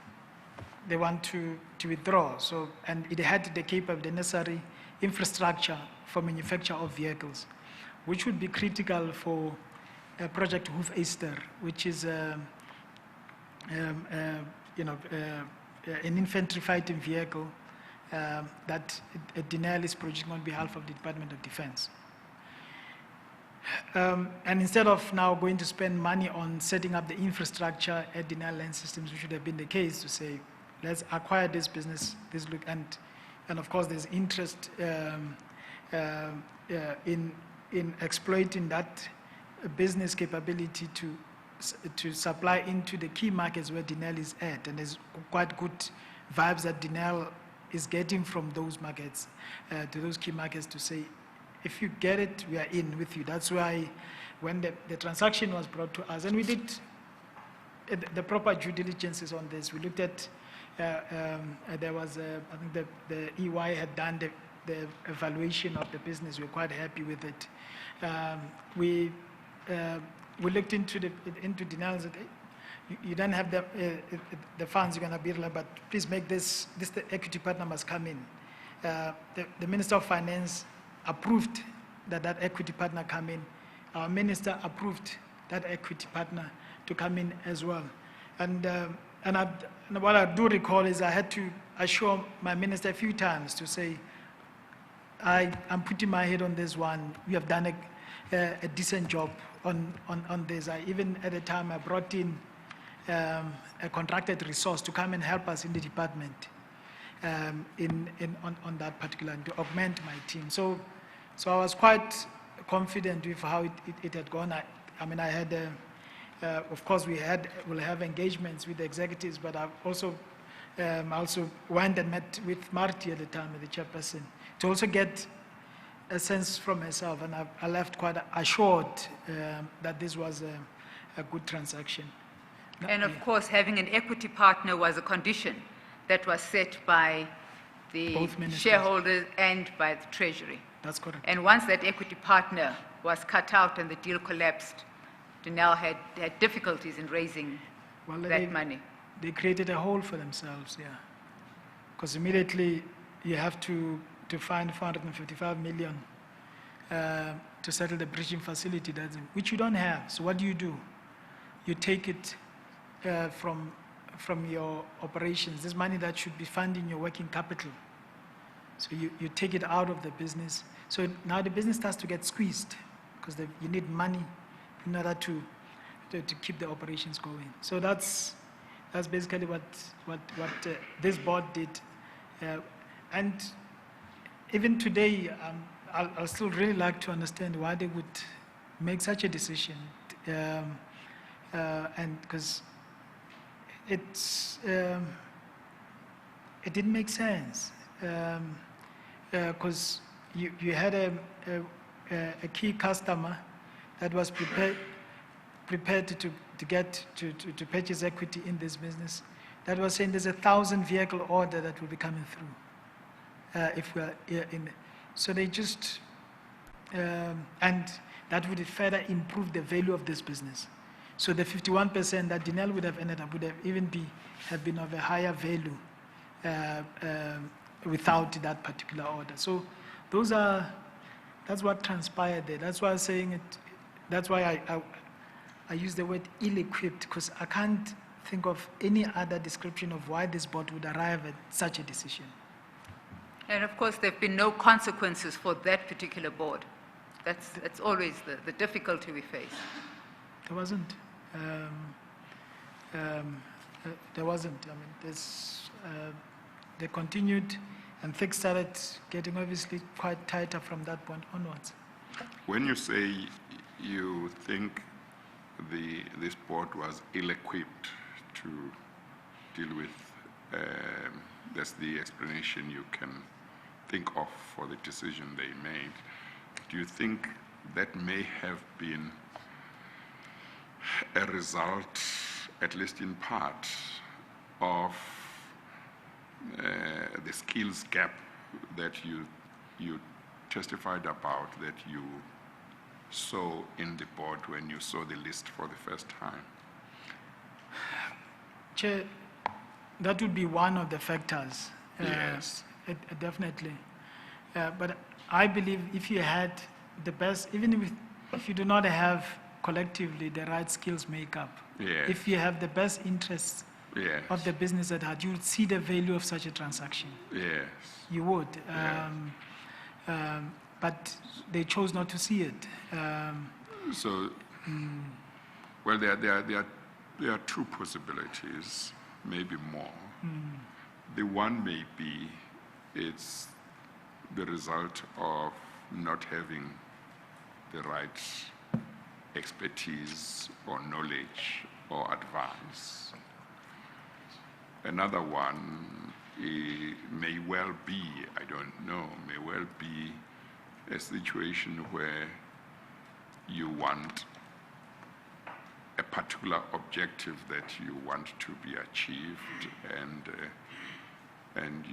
they want to withdraw. So, and it had the necessary infrastructure for manufacture of vehicles, which would be critical for Project Hoof Easter, which is an infantry fighting vehicle that Denel is producing on behalf of the Department of Defense. And instead of now going to spend money on setting up the infrastructure at Denel Land Systems, which should have been the case, to say, let's acquire this business, and of course there's interest in exploiting that business capability to supply into the key markets where Denel is at, and there's quite good vibes that Denel is getting from those markets to those key markets to say, if you get it, we are in with you. That's why when the transaction was brought to us, and we did the proper due diligences on this, we looked at, there was, I think the EY had done the evaluation of the business. We were quite happy with it. We looked into Denel and said, hey, you don't have the funds, you're going to be reliable, but please make this the equity partner must come in. The Minister of Finance approved that equity partner come in. Our minister approved that equity partner to come in as well. And what I do recall is I had to assure my minister a few times to say, I'm putting my head on this one. We have done a decent job on this. Even at the time I brought in a contracted resource to come and help us in the department on that particular, and to augment my team. So I was quite confident with how it had gone. I mean, I had, of course, we'll have engagements with the executives, but I also went and met with Marty at the time, the chairperson, to also get a sense from myself, and I left quite assured that this was a good transaction. And of course, having an equity partner was a condition that was set by the Both ministers. shareholders and by the Treasury. That's correct. And once that equity partner was cut out and the deal collapsed, Denel had difficulties in raising that money. They created a hole for themselves, yeah. Because immediately you have to find 455 million to settle the bridging facility, which you don't have. So what do? You take it from your operations. This money that should be funding your working capital. So you take it out of the business. So now the business starts to get squeezed because you need money in order to keep the operations going. So that's basically what this board did. And even today, I'll still really like to understand why they would make such a decision. And because it didn't make sense. Because you had a key customer that was prepared to purchase equity in this business, that was saying there's 1,000 vehicle order that will be coming through if we are in. So they just, and that would further improve the value of this business. So the 51% that Denel would have ended up would have been of a higher value without that particular order. So that's what transpired there. That's why I'm saying it. That's why I use the word ill-equipped, because I can't think of any other description of why this board would arrive at such a decision. And of course, there have been no consequences for that particular board. That's always the difficulty we face. There wasn't. There wasn't. I mean, they continued, and things started getting obviously quite tighter from that point onwards. When you say you think this board was ill-equipped to deal with, that's the explanation you can think of for the decision they made. Do you think that may have been a result, at least in part, of the skills gap that you testified about, that you saw in the board when you saw the list for the first time? Chair, that would be one of the factors. Yes. Definitely. But I believe if you had the best, even if you do not have collectively the right skills makeup, Yes. if you have the best interests Yes. of the business at heart, you would see the value of such a transaction. Yes. You would. Yes. But they chose not to see it. So, well, there are two possibilities, maybe more. The one may be it's the result of not having the right expertise or knowledge or advice. Another one may well be, I don't know, may well be a situation where you want a particular objective that you want to be achieved, and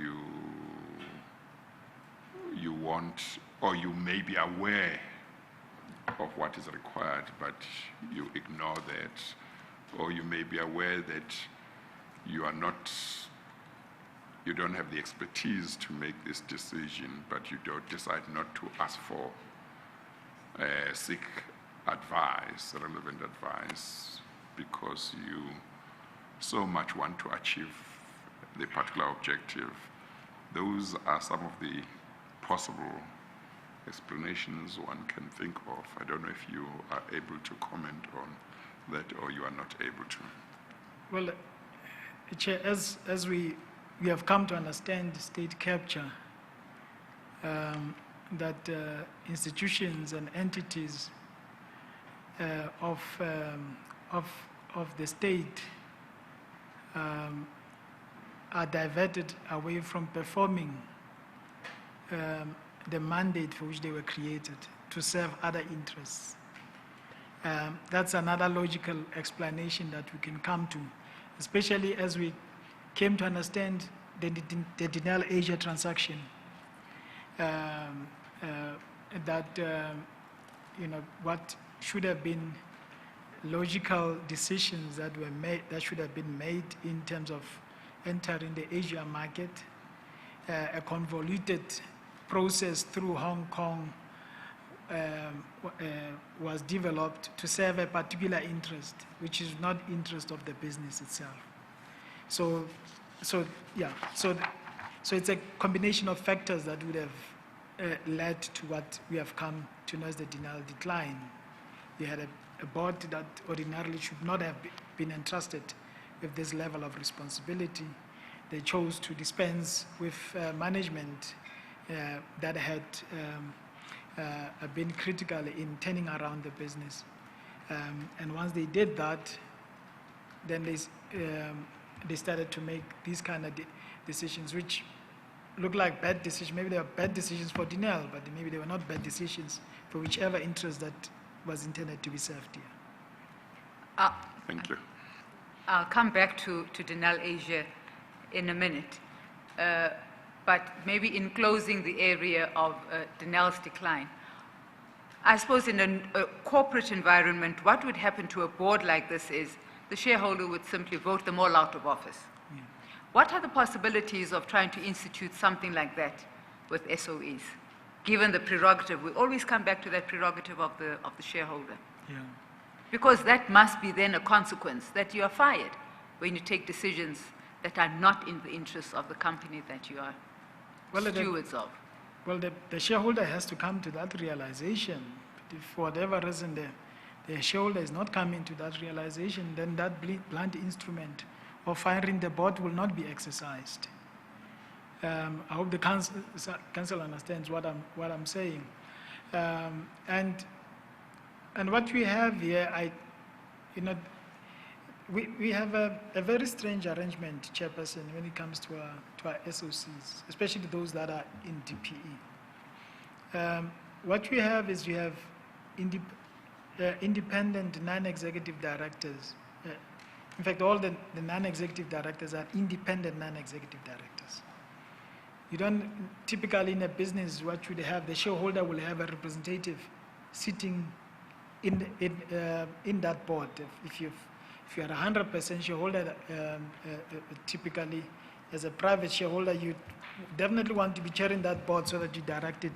you want, or you may be aware of what is required, but you ignore that, or you may be aware that you don't have the expertise to make this decision, but you don't decide not to ask for, seek advice, relevant advice, because you so much want to achieve the particular objective. Those are some of the possible explanations one can think of. I don't know if you are able to comment on that, or you are not able to. Well, Chair, as we have come to understand state capture, that institutions and entities of the state are diverted away from performing the mandate for which they were created, to serve other interests. That's another logical explanation that we can come to, especially as we came to understand the Denel Asia transaction, what should have been logical decisions that were made, that should have been made in terms of entering the Asia market, a convoluted process through Hong Kong was developed to serve a particular interest, which is not interest of the business itself. So it's a combination of factors that would have led to what we have come to know as the Denel decline. You had a board that ordinarily should not have been entrusted with this level of responsibility. They chose to dispense with management that had been critical in turning around the business. And once they did that, then they started to make these kind of decisions, which look like bad decisions. Maybe they were bad decisions for Denel, but maybe they were not bad decisions for whichever interest that was intended to be served here. Thank you. I'll come back to Denel Asia in a minute. But maybe in closing the area of Denel's decline, I suppose in a corporate environment, what would happen to a board like this is the shareholder would simply vote them all out of office. Yeah. What are the possibilities of trying to institute something like that with SOEs, given the prerogative? We always come back to that prerogative of the shareholder. Yeah. Because that must be then a consequence that you are fired when you take decisions that are not in the interests of the company that you are stewards of. Well, the shareholder has to come to that realization. If for whatever reason the shareholder is not coming to that realization, then that blunt instrument of firing the board will not be exercised. I hope the council understands what I'm saying. And what we have here, we have a very strange arrangement, Chairperson, when it comes to our SOCs, especially those that are in DPE. What we have is we have independent non-executive directors. In fact, all the non-executive directors are independent non-executive directors. You don't typically in a business, what should they have? The shareholder will have a representative sitting in that board. If you are 100% shareholder, typically as a private shareholder, you definitely want to be chairing that board so that you direct it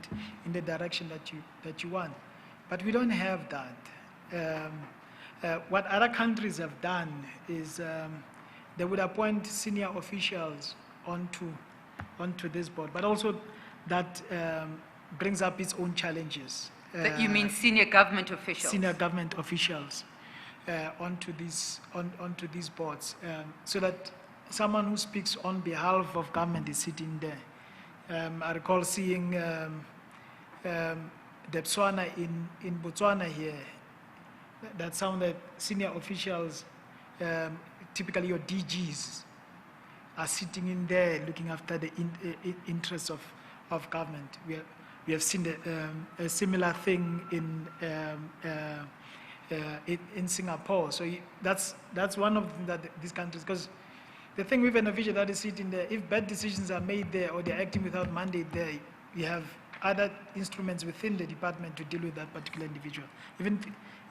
in the direction that you want. But we don't have that. What other countries have done is they would appoint senior officials onto this board, but also that brings up its own challenges. You mean senior government officials? Senior government officials onto these boards, so that someone who speaks on behalf of government is sitting there. I recall seeing the Botswana in Botswana here, that some of the senior officials, typically your DGs, are sitting in there looking after the interests of government. We have seen a similar thing in Singapore. So that's one of these countries, because the thing with an official that is sitting there, if bad decisions are made there or they're acting without mandate there, you have other instruments within the department to deal with that particular individual.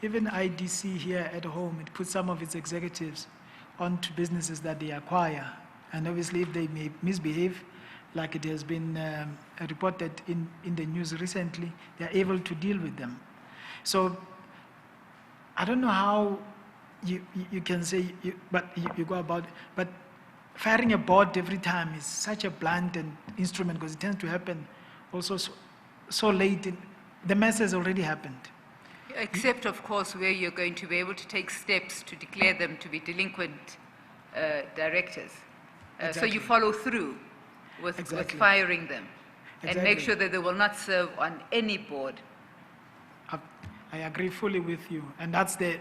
Even IDC here at home, it puts some of its executives onto businesses that they acquire. And obviously, if they may misbehave, like it has been reported in the news recently, they are able to deal with them. So I don't know how you can say, you go about it, but firing a board every time is such a blunt instrument, because it tends to happen also so late. The mess has already happened. Except, of course, where you're going to be able to take steps to declare them to be delinquent directors. So you follow through with firing them and make sure that they will not serve on any board. I agree fully with you. And that's the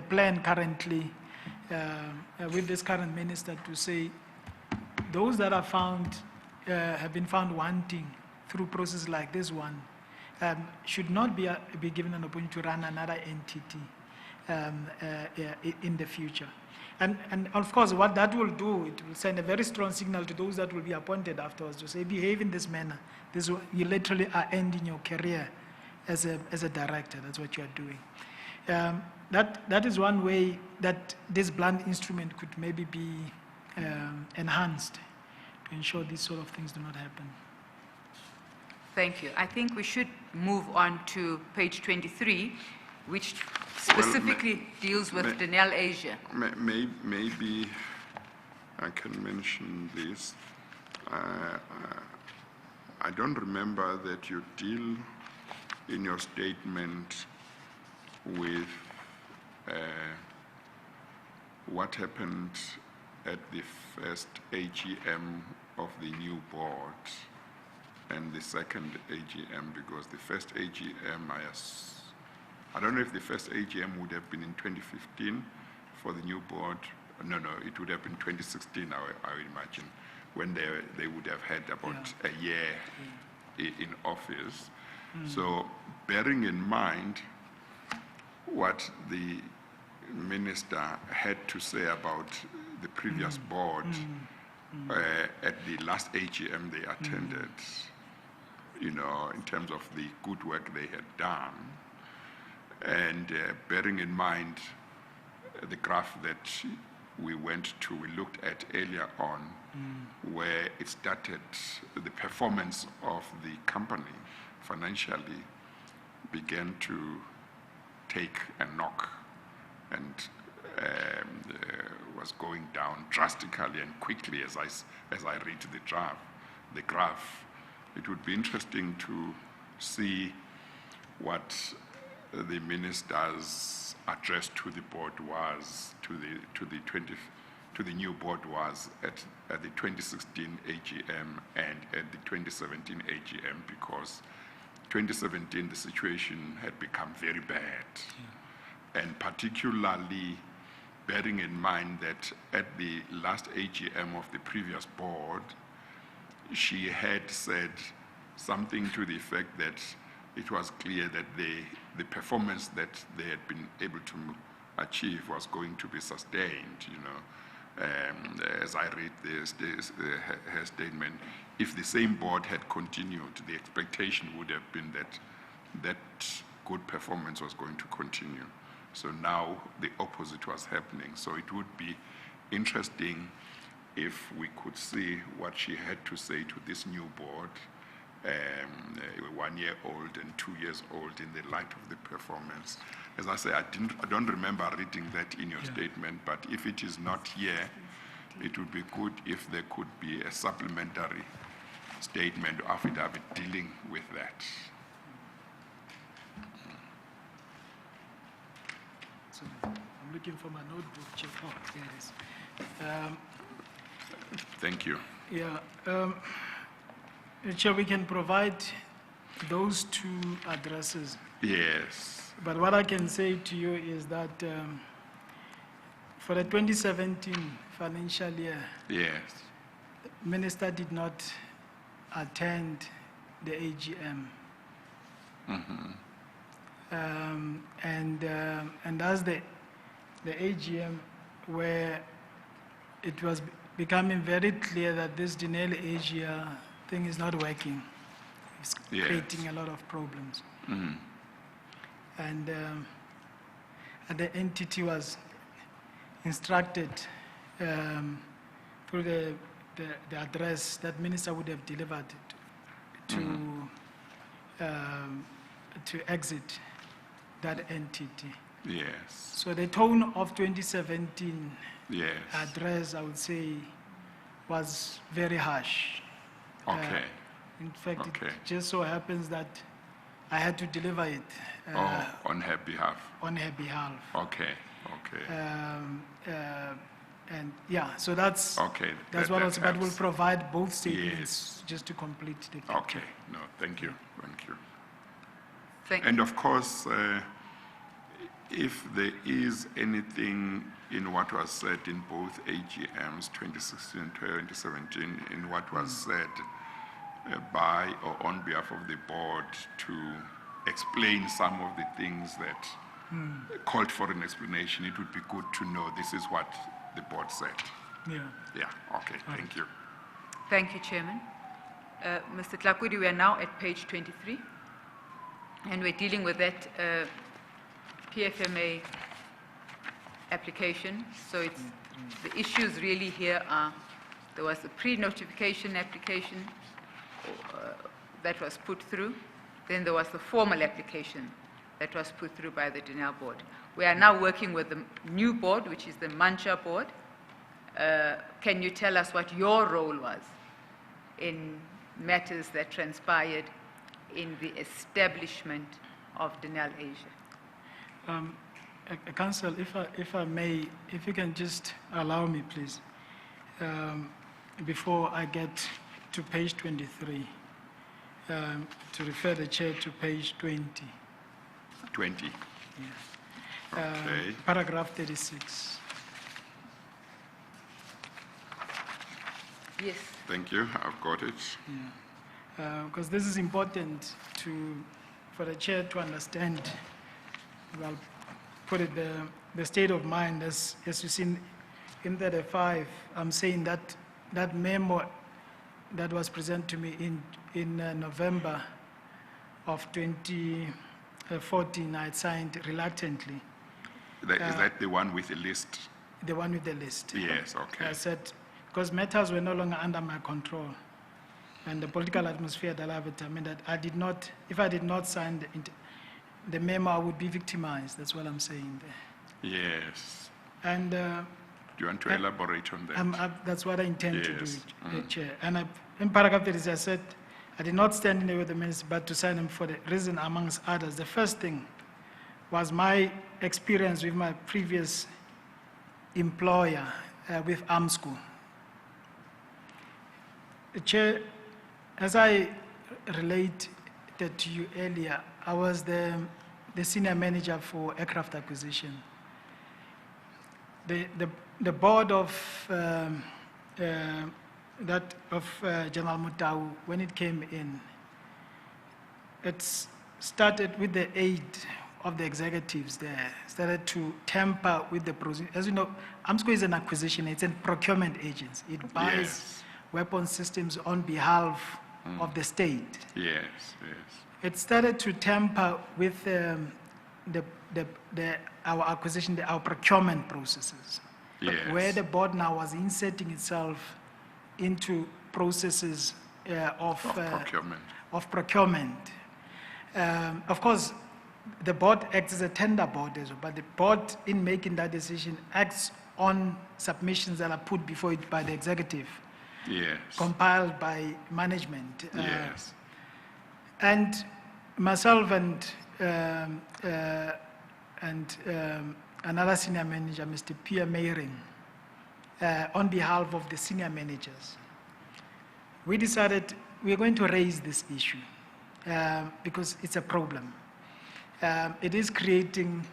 plan currently with this current minister, to say those that are found, have been found wanting through processes like this one, should not be given an opportunity to run another entity in the future. And of course, what that will do, it will send a very strong signal to those that will be appointed afterwards to say, behave in this manner. You literally are ending your career as a director. That's what you are doing. That is one way that this blunt instrument could maybe be enhanced to ensure these sort of things do not happen. Thank you. I think we should move on to page 23, which specifically deals with Denel Asia. Maybe I can mention this. I don't remember that you deal in your statement with what happened at the first AGM of the new board and the second AGM, because the first AGM, I don't know if the first AGM would have been in 2015 for the new board. No, it would have been 2016, I would imagine, when they would have had about a year in office. So bearing in mind what the minister had to say about the previous board at the last AGM they attended, in terms of the good work they had done, and bearing in mind the graph that we looked at earlier on, where it started, the performance of the company financially began to take a knock and was going down drastically and quickly as I read the graph. It would be interesting to see what the minister's address to the board was, to the new board was at the 2016 AGM and at the 2017 AGM, because 2017 the situation had become very bad, and particularly bearing in mind that at the last AGM of the previous board, she had said something to the effect that it was clear that the performance that they had been able to achieve was going to be sustained, as I read her statement. If the same board had continued, the expectation would have been that good performance was going to continue. So now the opposite was happening. So it would be interesting if we could see what she had to say to this new board, 1 year old and 2 years old, in the light of the performance. As I say, I don't remember reading that in your statement, but if it is not here, it would be good if there could be a supplementary statement or affidavit dealing with that. So I'm looking for my notebook. Check. Oh, there it is. Thank you. Yeah. Chair, we can provide those two addresses. Yes. But what I can say to you is that for the 2017 financial year, Yes. the Minister did not attend the AGM. And as the AGM, where it was becoming very clear that this Denali Asia thing is not working, it's creating a lot of problems. And the entity was instructed through the address that Minister would have delivered to exit that entity. Yes. So the tone of 2017 Yes. address, I would say, was very harsh. Okay. In fact, Okay. it just so happens that I had to deliver it On her behalf. on her behalf. Okay. Okay. And yeah, so that's Okay. that's that- what that else. But we'll helps. provide both statements just to complete the picture. Okay. No, thank you. Thank you. Thank And of course, if there is anything in what was said in both AGMs, 2016 and 2017, in what was said by or on behalf of the board to explain some of the things that called for an explanation, it would be good to know this is what the board said. Yeah. Yeah, okay, thank you. Thank you, Chairman. Mr. Tlakudi, we are now at page 23, and we're dealing with that PFMA application. So it's, the issues really here are, there was a pre-notification application that was put through, then there was the formal application that was put through by the Denali board. We are now working with the new board, which is the Mancha board. Can you tell us what your role was in matters that transpired in the establishment of Denali Asia? Council, if I may, if you can just allow me, please, before I get to page 23, to refer the chair to page 20. 20. Okay. Paragraph 36. Yes. Thank you, I've got it. Because this is important for the chair to understand. I'll put it the state of mind as you see in 35. I'm saying that memo that was presented to me in November of 2014, I had signed reluctantly. Is that the one with the list? The one with the list. Yes, okay. I said, because matters were no longer under my control, and the political atmosphere that I determined that if I did not sign the memo, I would be victimized. That's what I'm saying there. Yes. And Do you want to elaborate on that? that's what I intend to do, Yes. Chair. And in paragraph 30, I said, I did not stand in the way of the minister, but to sign them for the reason, amongst others. The first thing was my experience with my previous employer with AMSCO. Chair, as I related to you earlier, I was the senior manager for aircraft acquisition. The board of General Mutau, when it came in, it started with the aid of the executives there, started to tamper with the process. As you know, AMSCO is an acquisition, it's a procurement agency. It buys Yes. weapon systems on behalf of the state. Yes, yes. It started to tamper with our acquisition, our procurement processes. Yes. where the board now was inserting itself into processes of procurement. Of procurement. Of course, the board acts as a tender board as well, but the board, in making that decision, acts on submissions that are put before it by the executive, Yes. compiled by management. Yes. And myself and another senior manager, Mr. Pierre Meyering, on behalf of the senior managers, we decided we're going to raise this issue because it's a problem. It is creating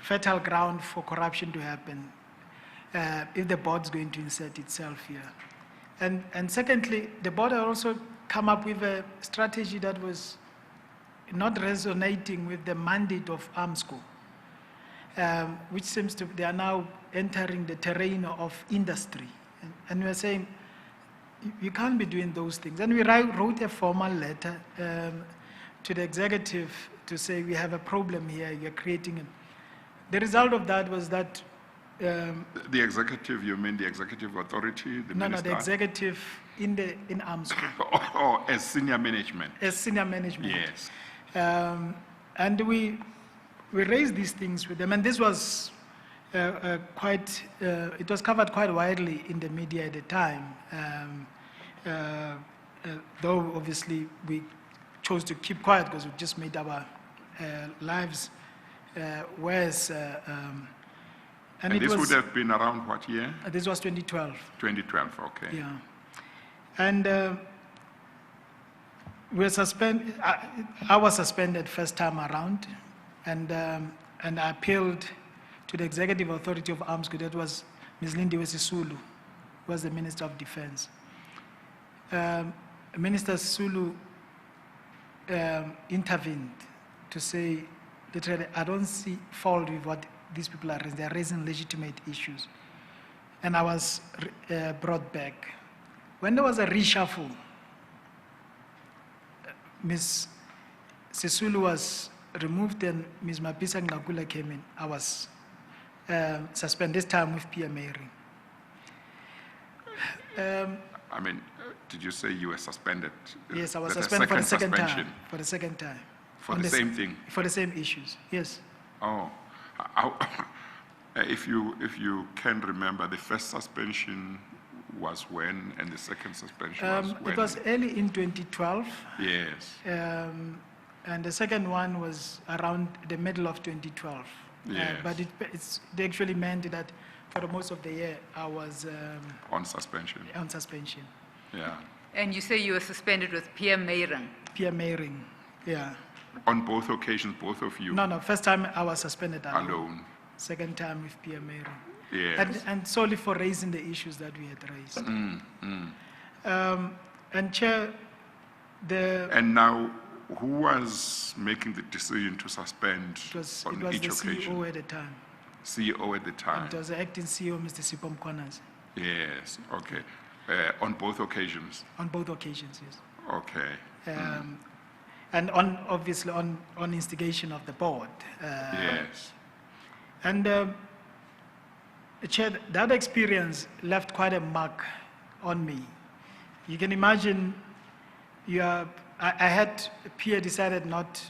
fertile ground for corruption to happen if the board's going to insert itself here. And secondly, the board had also come up with a strategy that was not resonating with the mandate of AMSCO, which seems to, they are now entering the terrain of industry. And we're saying, you can't be doing those things. And we wrote a formal letter to the executive to say, we have a problem here, you're creating it. The result of that was that The executive, you mean the executive authority, the no, minister? the executive in AMSCO, Oh, as senior management. as senior management. Yes. And we raised these things with them, and this was it was covered quite widely in the media at the time, though obviously we chose to keep quiet because we just made our lives worse. And it this was, would have been around what year? this was 2012. 2012, okay. Yeah. And we were suspended. I was suspended first time around, and I appealed to the executive authority of AMSCO. That was Ms. Lindiwe Sisulu, who was the Minister of Defense. Minister Sisulu intervened to say, literally, I don't see fault with what these people are raising. They are raising legitimate issues. And I was brought back. When there was a reshuffle, Ms. Sisulu was removed and Ms. Mapisa Ngakula came in. I was suspended, this time with Pierre Meyering. I mean, did you say you were suspended? Yes, I was That's a suspended for the second suspension. time. For the second time. For On the same thing? For the same issues, yes. Oh, if you can remember, the first suspension was when, and the second suspension was when? It was early in 2012. Yes. And the second one was around the middle of 2012. Yes. But they actually meant that for the most of the year, I was On suspension. on suspension. Yeah. And you say you were suspended with Pierre Meyering. Pierre Meyering, yeah. On both occasions, both of you? No, first time I was suspended alone. Alone. Second time with Pierre Meyering. Yes. And solely for raising the issues that we had raised. And Chair, And now, who was making the decision to suspend it was on the each occasion? CEO at the time. CEO at the time? It was the acting CEO, Mr. Sipho Mkhwanazi, Yes, okay. On both occasions? on both occasions, yes. Okay. And obviously on instigation of the board. Yes. And Chair, that experience left quite a mark on me. You can imagine, I had, Pierre decided not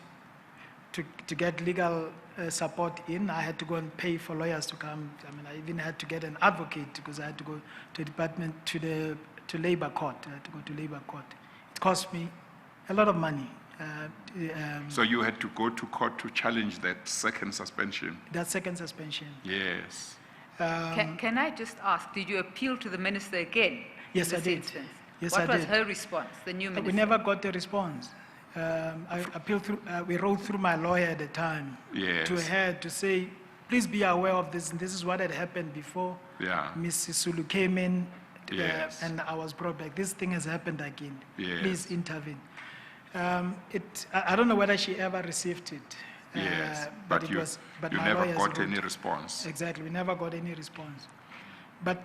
to get legal support in. I had to go and pay for lawyers to come. I mean, I even had to get an advocate because I had to go to the department, to labor court. I had to go to labor court. It cost me a lot of money. So you had to go to court to challenge that second suspension? That second suspension. Yes. Can I just ask, did you appeal to the minister again? Yes, in I this did. instance? Yes, what I was did. her response, the new minister? We never got a response. I appealed through, we wrote through my lawyer at the time Yes. to her to say, please be aware of this. And this is what had happened before Yeah. Ms. Sisulu came in Yes. and I was brought back. This thing has happened again. Yes. Please intervene. I don't know whether she ever received it. Yes. but But it you, was, but you my never lawyers got wrote. any response? Exactly, we never got any response. But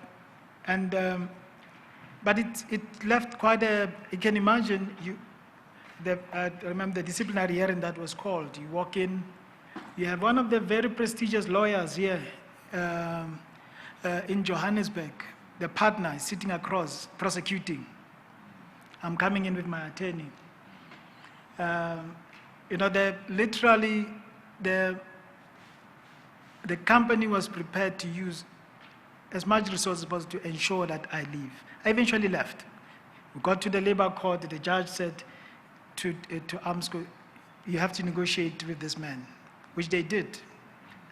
it left quite a, you can imagine, I remember the disciplinary hearing that was called. You walk in, you have one of the very prestigious lawyers here in Johannesburg, the partner is sitting across, prosecuting. I'm coming in with my attorney. Literally, the company was prepared to use as much resources as possible to ensure that I leave. I eventually left. We got to the labor court. The judge said to Armsco, you have to negotiate with this man, which they did.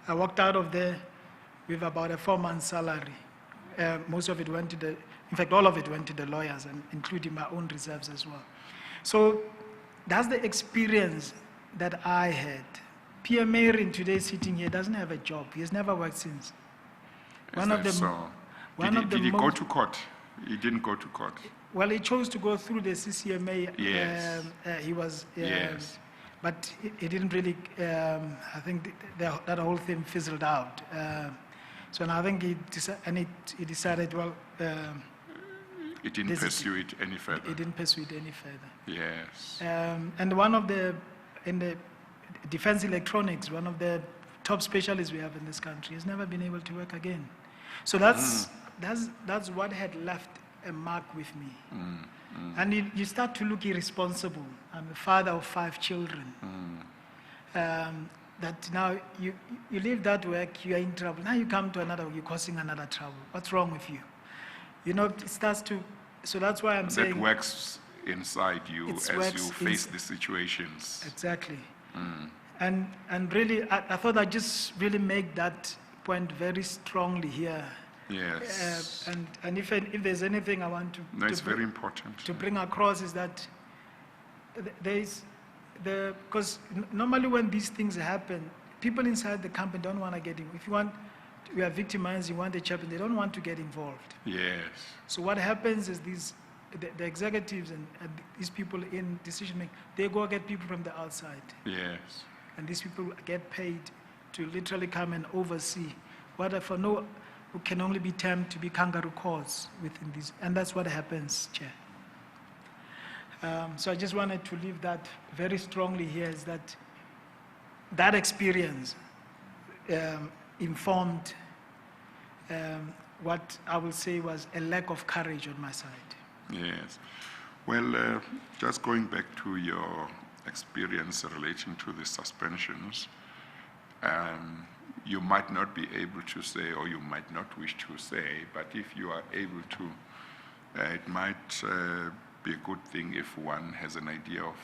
I walked out of there with about a 4-month salary. Most of it went to in fact, all of it went to the lawyers, and including my own reserves as well. So that's the experience that I had. Pierre Mayrin today sitting here doesn't have a job. He has never worked since. Did he go to court? He didn't go to court. Well, he chose to go through the CCMA. Yes. He was, Yes. but he didn't really. I think that whole thing fizzled out. So now I think he decided. Well, It didn't pursue it any further. He didn't pursue it any further. Yes. And in the defense electronics, one of the top specialists we have in this country has never been able to work again. So that's what had left a mark with me. And you start to look irresponsible. I'm a father of 5 children. That now you leave that work, you are in trouble. Now you come to another, you're causing another trouble. What's wrong with you? It starts to, so that's why I'm saying. That works inside you as you face the situations. Exactly. And really, I thought I'd just really make that point very strongly here. Yes. And if there's anything I want to, it's very important. To bring across is that because normally when these things happen, people inside the company don't want to get in. If you are victimized, you want a chaplain, they don't want to get involved. Yes. So what happens is the executives and these people in decision making, they go get people from the outside. Yes. And these people get paid to literally come and oversee what can only be termed to be kangaroo courts within these. And that's what happens, Chair. So I just wanted to leave that very strongly here, is that experience informed what I will say was a lack of courage on my side. Yes. Well, just going back to your experience relating to the suspensions, you might not be able to say, or you might not wish to say, but if you are able to, it might be a good thing if one has an idea of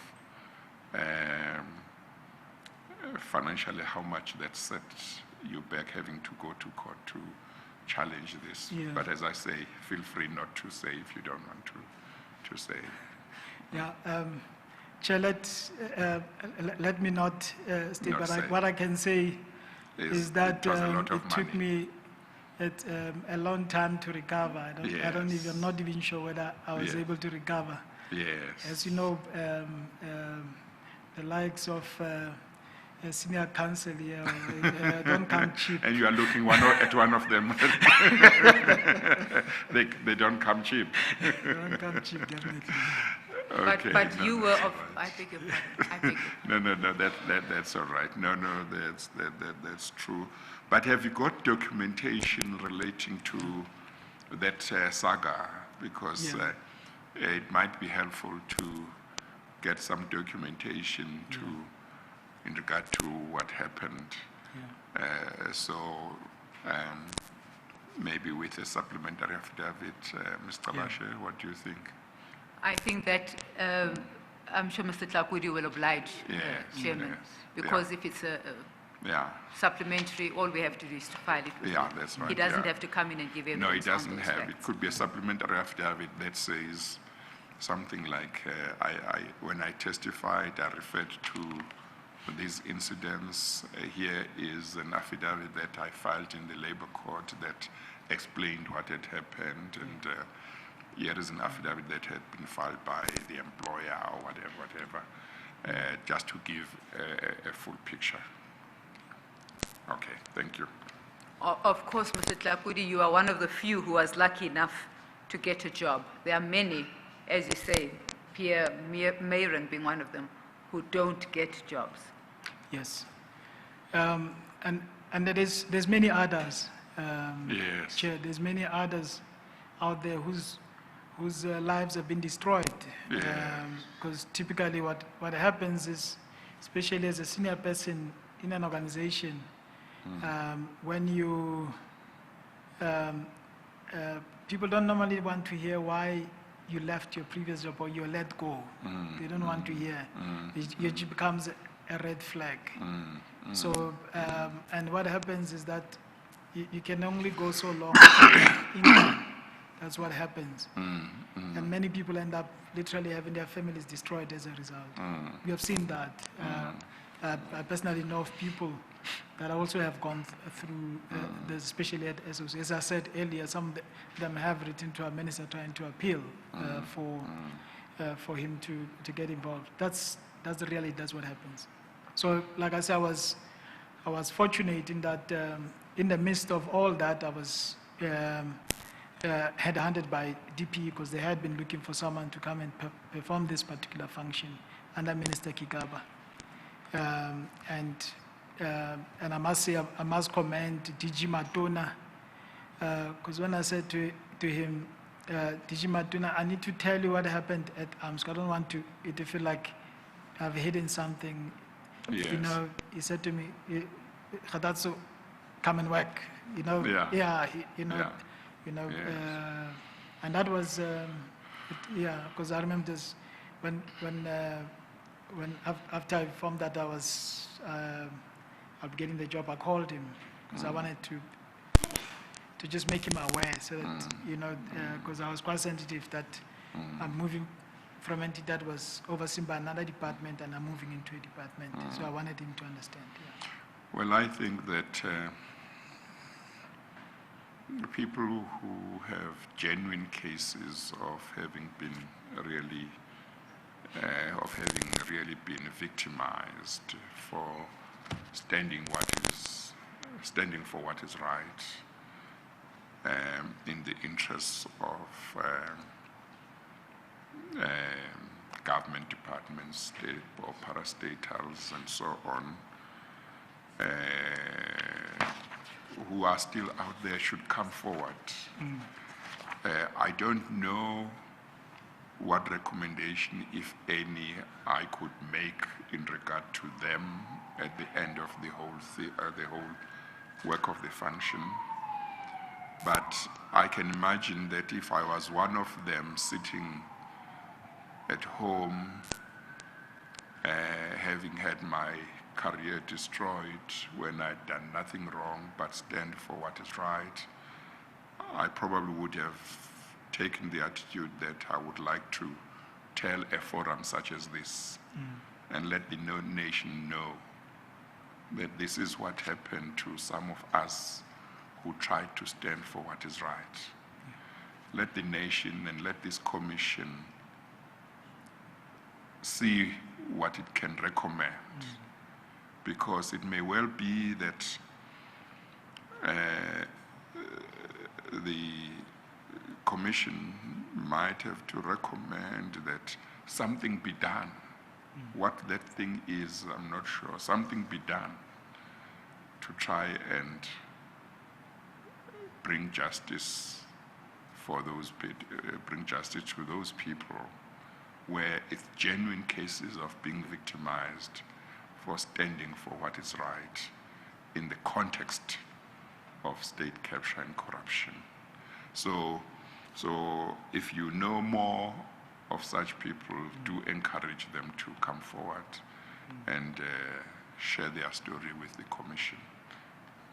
financially how much that sets you back having to go to court to challenge this. Yeah. But as I say, feel free not to say if you don't want to say. Yeah, Chair, let me not state, Not but say. what I can say is that it was a lot of it took money. me a long time to recover. I'm not even sure whether I was Yeah. able to recover. Yes. As you know, the likes of senior counsel here don't come cheap. And you are looking at one of them. they don't come cheap. They don't come cheap, definitely. Okay, But no, you no, were it's of, all right. I beg your pardon. No, that's all right. No, that's true. But have you got documentation relating to that saga? Because Yeah. it might be helpful to get some documentation in regard to what happened. Yeah. Maybe with a supplementary affidavit, Mr. Bashe, what do you think? I think that I'm sure Mr. Tlakudi will oblige, Yes, Chairman, yes, because if it's a Yeah. supplementary, all we have to do is to file it with Yeah, him. that's right, He doesn't yeah. have to come in and give evidence No, it on doesn't those have. facts. It could be a supplementary affidavit that says something like, when I testified, I referred to these incidents. Here is an affidavit that I filed in the labor court that explained what had happened, and here is an affidavit that had been filed by the employer or whatever, just to give a full picture. Okay, thank you. Of course, Mr. Tlakudi, you are one of the few who was lucky enough to get a job. There are many, as you say, Pierre Mayron being one of them, who don't get jobs. Yes. And there's many others. Yes. Chair. There's many others out there whose lives have been destroyed. Yes. Because typically what happens is, especially as a senior person in an organization, when you, people don't normally want to hear why you left your previous job or you let go. They don't want to hear. It becomes a red flag. So, and what happens is that you can only go so long. That's what happens. And many people end up literally having their families destroyed as a result. We have seen that. I personally know of people that also have gone through the especially at SOC. As I said earlier, some of them have written to our minister trying to appeal for him to get involved. That's the reality. That's what happens. So, like I said, I was fortunate in that in the midst of all that, I was headhunted by DP because they had been looking for someone to come and perform this particular function under Minister Kigaba. And I must say, I must commend DG Matona, because when I said to him, DG Matona, I need to tell you what happened at AMSC. I don't want it to feel like I've hidden something. Yes. You know, he said to me, Khadatsu, come and work. You know, Yeah. Yes. And that was, because I remember this when after I informed that I was getting the job, I called him because I wanted to just make him aware, so that because I was quite sensitive that I'm moving from an entity that was overseen by another department and I'm moving into a department. So I wanted him to understand. Yeah. Well, I think that people who have genuine cases of having really been victimized for standing for what is right in the interests of government departments, state or parastatals, and so on, who are still out there should come forward. I don't know what recommendation, if any, I could make in regard to them at the end of the whole work of the function. But I can imagine that if I was one of them sitting at home, having had my career destroyed when I'd done nothing wrong but stand for what is right, I probably would have taken the attitude that I would like to tell a forum such as this and let the nation know that this is what happened to some of us who tried to stand for what is right. Let the nation and let this commission see what it can recommend, because it may well be that the commission might have to recommend that something be done. What that thing is, I'm not sure. Something be done to try and bring justice for those, bring justice to those people where it's genuine cases of being victimized for standing for what is right in the context of state capture and corruption. So if you know more of such people, do encourage them to come forward and share their story with the commission.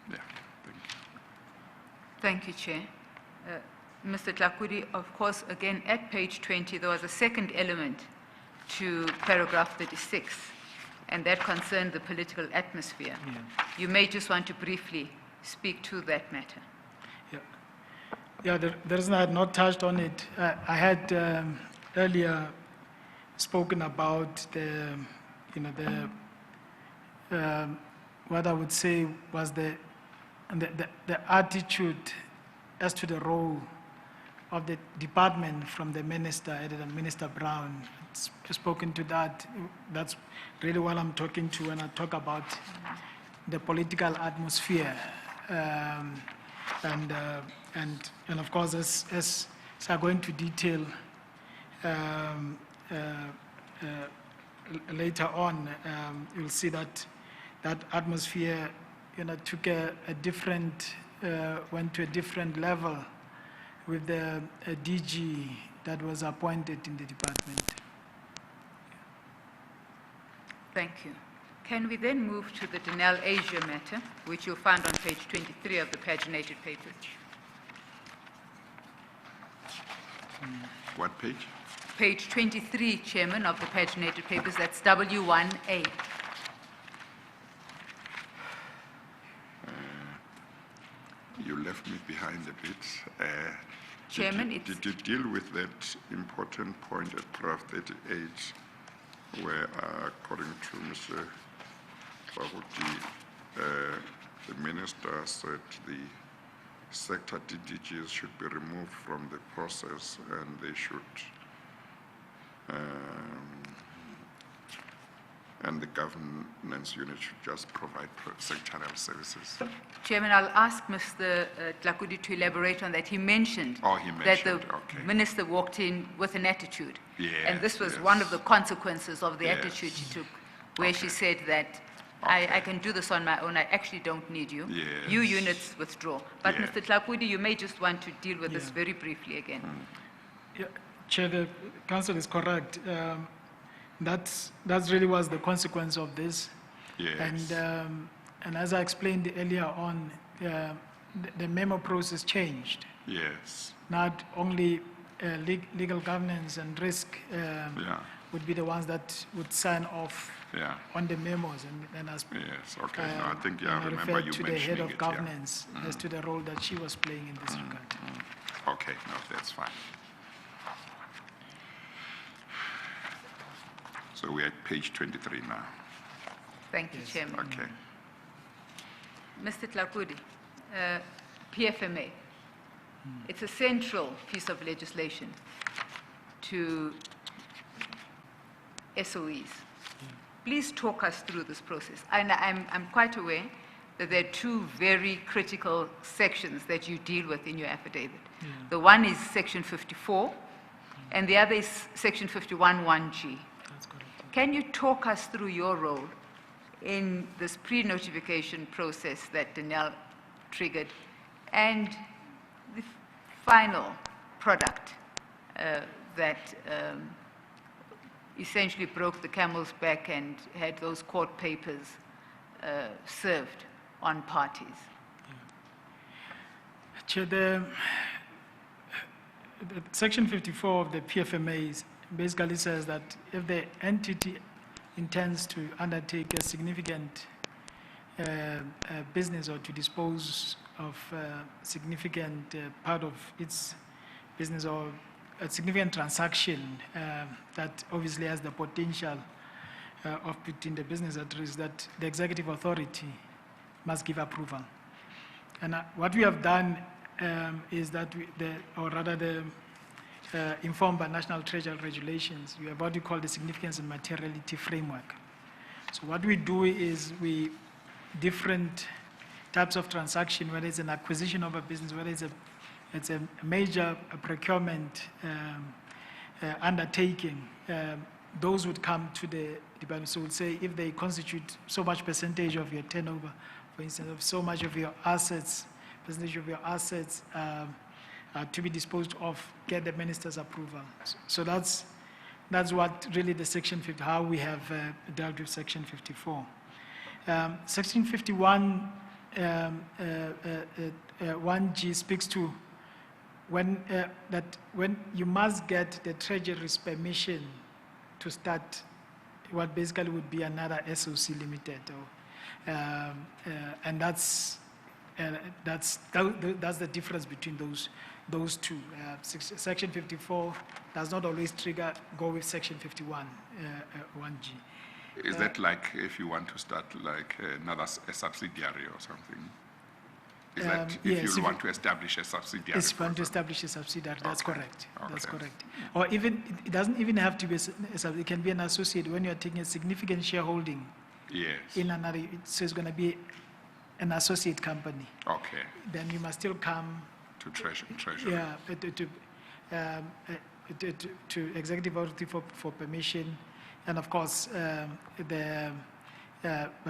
Yeah, thank you. Thank you, Chair. Mr. Tlakudi, of course, again, at page 20, there was a second element to paragraph 36, and that concerned the political atmosphere. Yeah. You may just want to briefly speak to that matter. Yeah, the reason I had not touched on it, I had earlier spoken about what I would say was the attitude as to the role of the department from the minister, Minister Brown. I've spoken to that. That's really what I'm talking to when I talk about the political atmosphere. And of course, as I'm going to detail later on, you'll see that that atmosphere, took a different, went to a different level with the DG that was appointed in the department. Thank you. Can we then move to the Denel Asia matter, which you'll find on page 23 of the paginated papers? What page? Page 23, Chairman, of the paginated papers, that's W1A. You left me behind a bit. Chairman, did you deal with that important point at paragraph 38, where, according to Mr. Bahuti, the minister said the sector DDGs should be removed from the process and they should, and the governance unit should just provide sectorial services. Chairman, I'll ask Mr. Tlakudi to elaborate on that. He mentioned, that the minister walked in with an attitude. Yes, and this was yes. one of the consequences of the Yes. attitude she took, where Okay. she said that I can do this on my own, I actually don't need you. Yes. You units withdraw. But Yeah. Mr. Tlakudi, you may just want to deal with this Yeah. very briefly again. Yeah, Chair, the council is correct. That's really was the consequence of this. Yes. And as I explained earlier on, the memo process changed. Yes. Not only legal governance and risk Yeah. would be the ones that would sign off Yeah. on the memos, and as Yes. Okay. No, I think, yeah, I and remember referred you to the mentioning head of it. governance as to the role that she was playing in this regard. Yeah. Okay. No, that's fine. So we're at page 23 now. Thank you, Yes. Chairman. Okay. Mr. Tlakudi, PFMA, it's a central piece of legislation to SOEs. Please talk us through this process. And I'm quite aware that there are two very critical sections that you deal with in your affidavit. The one is section 54, and the other is section 51(1)(g). That's correct. Can you talk us through your role in this pre-notification process that Denel triggered and the final product that essentially broke the camel's back and had those court papers served on parties? Chair, the Section 54 of the PFMA basically says that if the entity intends to undertake a significant business or to dispose of a significant part of its business or a significant transaction that obviously has the potential of putting the business at risk, that the executive authority must give approval. And what we have done is that informed by National Treasury regulations, we have what we call the significance and materiality framework. So what we do is different types of transaction, whether it's an acquisition of a business, whether it's a major procurement undertaking, those would come to the department. So we'd say if they constitute so much percentage of your turnover, for instance, of so much of your assets, percentage of your assets to be disposed of, get the minister's approval. So that's what really the Section 50, how we have dealt with Section 54. Section 51, 1G speaks to when you must get the Treasury's permission to start what basically would be another SOC limited, and that's the difference between those two. Section 54 does not always go with Section 51, 1G. Is that like if you want to start like a subsidiary or something? Is that if you want to establish a subsidiary? If you want to establish a subsidiary, that's Okay. correct. That's Okay. correct. Or even, it doesn't even have to be, it can be an associate when you're taking a significant shareholding Yes. in another, so it's going to be an associate company, Okay, then you must still come to Treasury. yeah, to executive authority for permission, and of course, but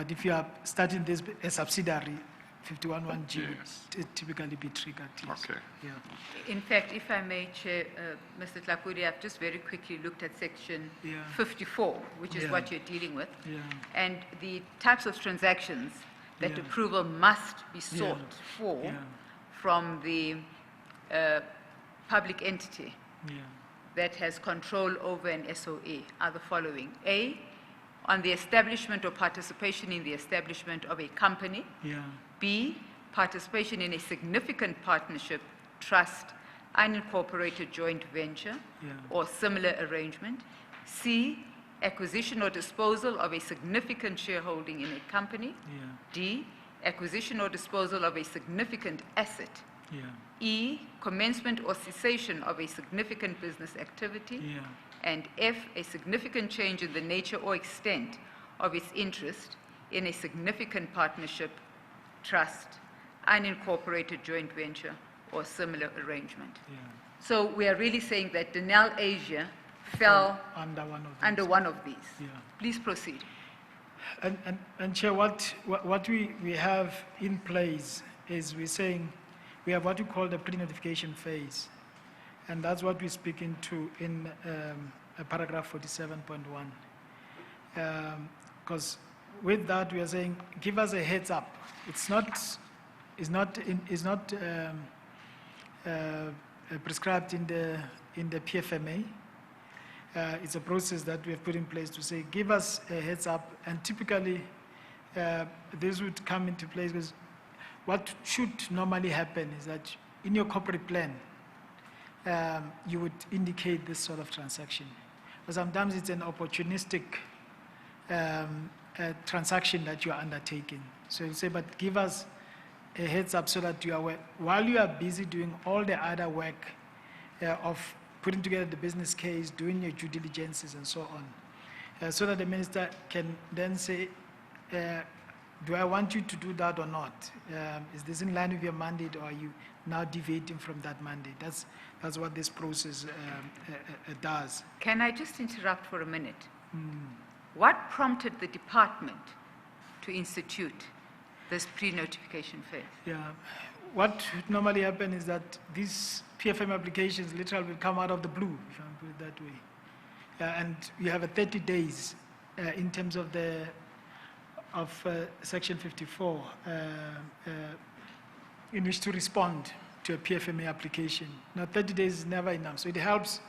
if you are starting this a subsidiary, 51(1)(g Yes. would typically be triggered. Yes. Okay. Yeah. In fact, if I may, Chair, Mr. Tlakuri, I've just very quickly looked at section Yeah. 54, which is Yeah. what you're dealing with. Yeah. And the types of transactions that Yeah. approval must be sought for Yeah. from the public entity Yeah. that has control over an SOA are the following. A, on the establishment or participation in the establishment of a company. Yeah. B, participation in a significant partnership, trust, unincorporated joint venture, Yeah. or similar arrangement. C, acquisition or disposal of a significant shareholding in a company. Yeah. D, acquisition or disposal of a significant asset. Yeah. E, commencement or cessation of a significant business activity. Yeah. And F, a significant change in the nature or extent of its interest in a significant partnership, trust, unincorporated joint venture, or similar arrangement. Yeah. So we are really saying that Denel Asia fell Under one of these. under one of these. Yeah. Please proceed. And Chair, what we have in place is we're saying we have what we call the pre-notification phase. And that's what we're speaking to in paragraph 47.1. Because with that, we are saying, give us a heads up. It's not prescribed in the PFMA. It's a process that we have put in place to say, give us a heads up. And typically, this would come into place because what should normally happen is that in your corporate plan, you would indicate this sort of transaction. But sometimes it's an opportunistic transaction that you are undertaking. So you say, but give us a heads up so that you are aware, while you are busy doing all the other work of putting together the business case, doing your due diligences and so on, so that the minister can then say, do I want you to do that or not? Is this in line with your mandate, or are you now deviating from that mandate? That's what this process does. Can I just interrupt for a minute? What prompted the department to institute this pre-notification phase? Yeah. What would normally happen is that these PFM applications literally will come out of the blue, if I put it that way. And you have a 30 days in terms of Section 54 in which to respond to a PFMA application. Now, 30 days is never enough. So it helps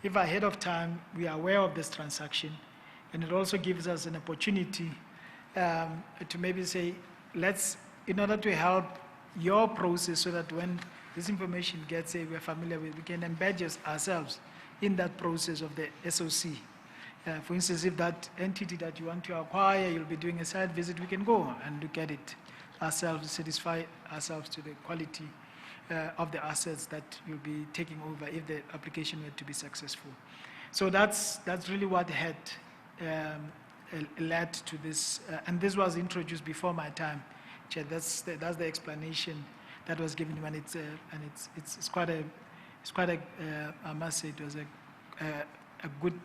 if ahead of time we are aware of this transaction, and it also gives us an opportunity to maybe say, in order to help your process so that when this information gets we're familiar with, we can embed ourselves in that process of the SOC. For instance, if that entity that you want to acquire, you'll be doing a site visit, we can go and look at it ourselves, satisfy ourselves to the quality of the assets that you'll be taking over if the application were to be successful. So that's really what had led to this, and this was introduced before my time, Chair. That's the explanation that was given, and it's quite a I must say it was a good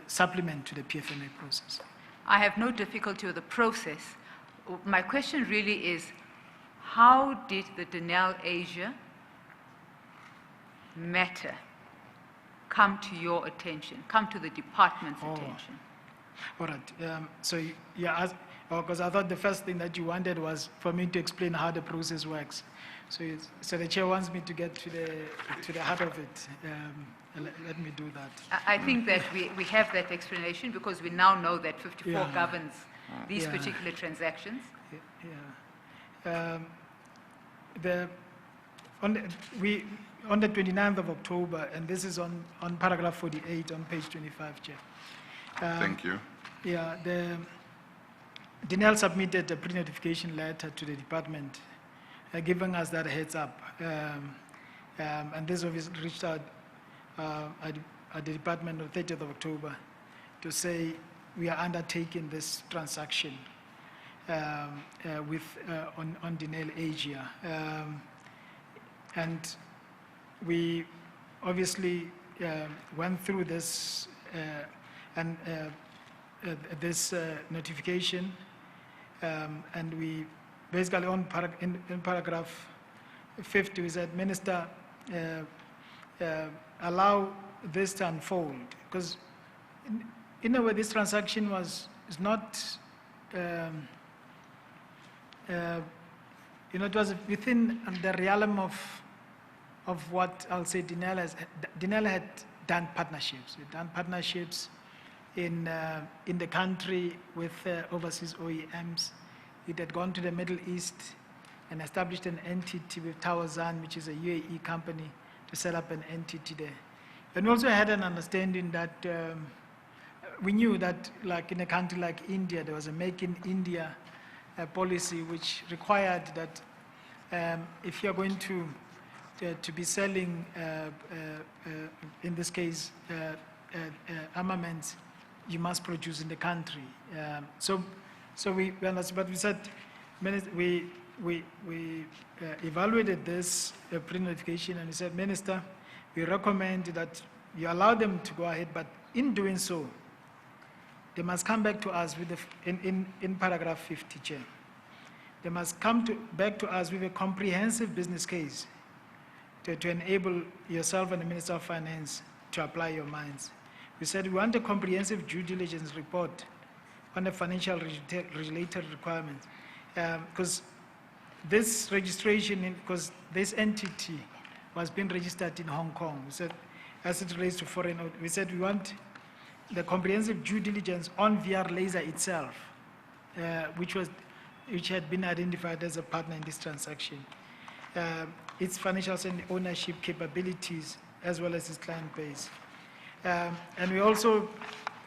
supplement to the PFMA process. I have no difficulty with the process. My question really is, how did the Denel Asia matter come to your attention, come to the department's attention? All right. So you asked, because I thought the first thing that you wanted was for me to explain how the process works. So the chair wants me to get to the heart of it. Let me do that. I think that we have that explanation because we now know that 54 Yeah. governs these Yeah. particular transactions. Yeah. On the 29th of October, and this is on paragraph 48 on page 25, Chair. Thank you. Yeah, Denel submitted a pre-notification letter to the department, giving us that heads up. And this obviously reached out at the department on 30th of October to say we are undertaking this transaction. on Denel Asia. And we obviously went through this this notification, and we basically in paragraph 50 we said, Minister, allow this to unfold, because in a way this transaction is not it was within the realm of what I'll say Denel had done partnerships. We've done partnerships in the country with overseas OEMs. It had gone to the Middle East and established an entity with Tawazan, which is a UAE company, to set up an entity there. And we also had an understanding that we knew that, like in a country like India, there was a Make in India policy which required that if you're going to be selling, in this case, armaments, you must produce in the country. So we understood, but we said, we evaluated this pre-notification, and we said, Minister, we recommend that you allow them to go ahead, but in doing so, they must come back to us with in paragraph 50, Chair. They must come back to us with a comprehensive business case to enable yourself and the Minister of Finance to apply your minds. We said we want a comprehensive due diligence report on the financial related requirements, because this registration, because this entity was being registered in Hong Kong. We said, as it relates to foreign, we said we want the comprehensive due diligence on VR Laser itself, which had been identified as a partner in this transaction, its financial and ownership capabilities, as well as its client base. And we also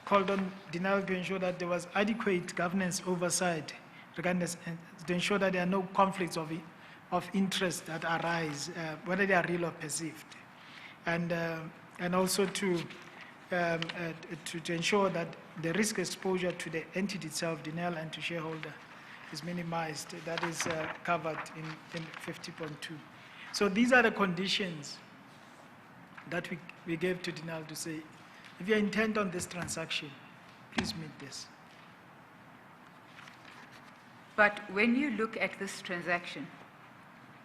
called on Denel to ensure that there was adequate governance oversight regarding this, to ensure that there are no conflicts of interest that arise, whether they are real or perceived, and also to ensure that the risk exposure to the entity itself, Denel, and to shareholder is minimized. That is covered in 50.2. So these are the conditions that we gave to Denel to say, if you're intent on this transaction, please meet this. But when you look at this transaction,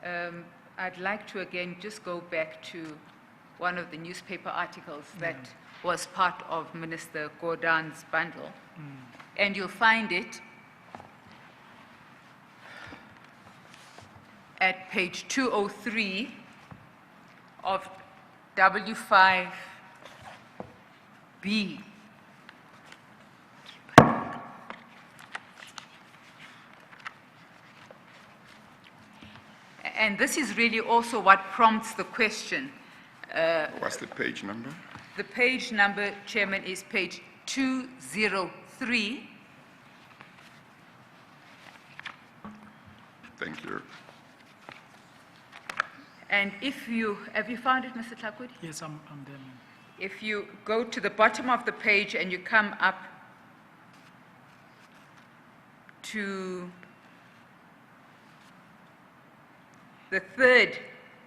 I'd like to again just go back to one of the newspaper articles that was part of Minister Codons' bundle. And you'll find it at page 203 of W5B. And this is really also what prompts the question. What's the page number? The page number, Chairman, is page 203. Thank you. And if you, have you found it, Mr. Tlakwedi? Yes, I'm there, ma'am. If you go to the bottom of the page and you come up to the third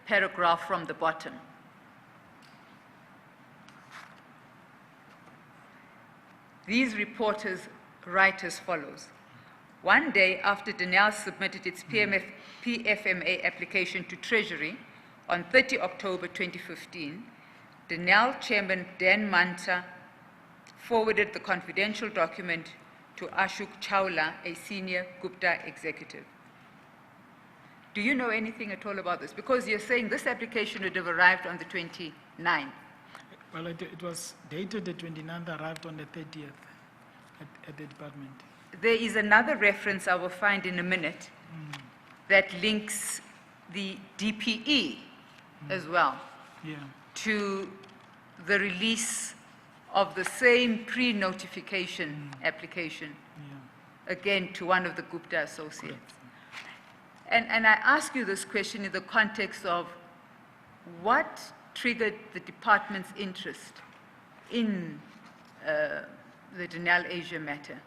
paragraph from the bottom, these reporters write as follows. One day after Denel submitted its PFMA application to Treasury on 30 October 2015, Denel Chairman Dan Manta forwarded the confidential document to Ashok Chawla, a senior Gupta executive. Do you know anything at all about this? Because you're saying this application would have arrived on the 29th. Well, it was dated the 29th, arrived on the 30th at the department. There is another reference I will find in a minute that links the DPE as well to the release of the same pre-notification application, again to one of the Gupta associates. And I ask you this question in the context of what triggered the department's interest in the Denel Asia matter.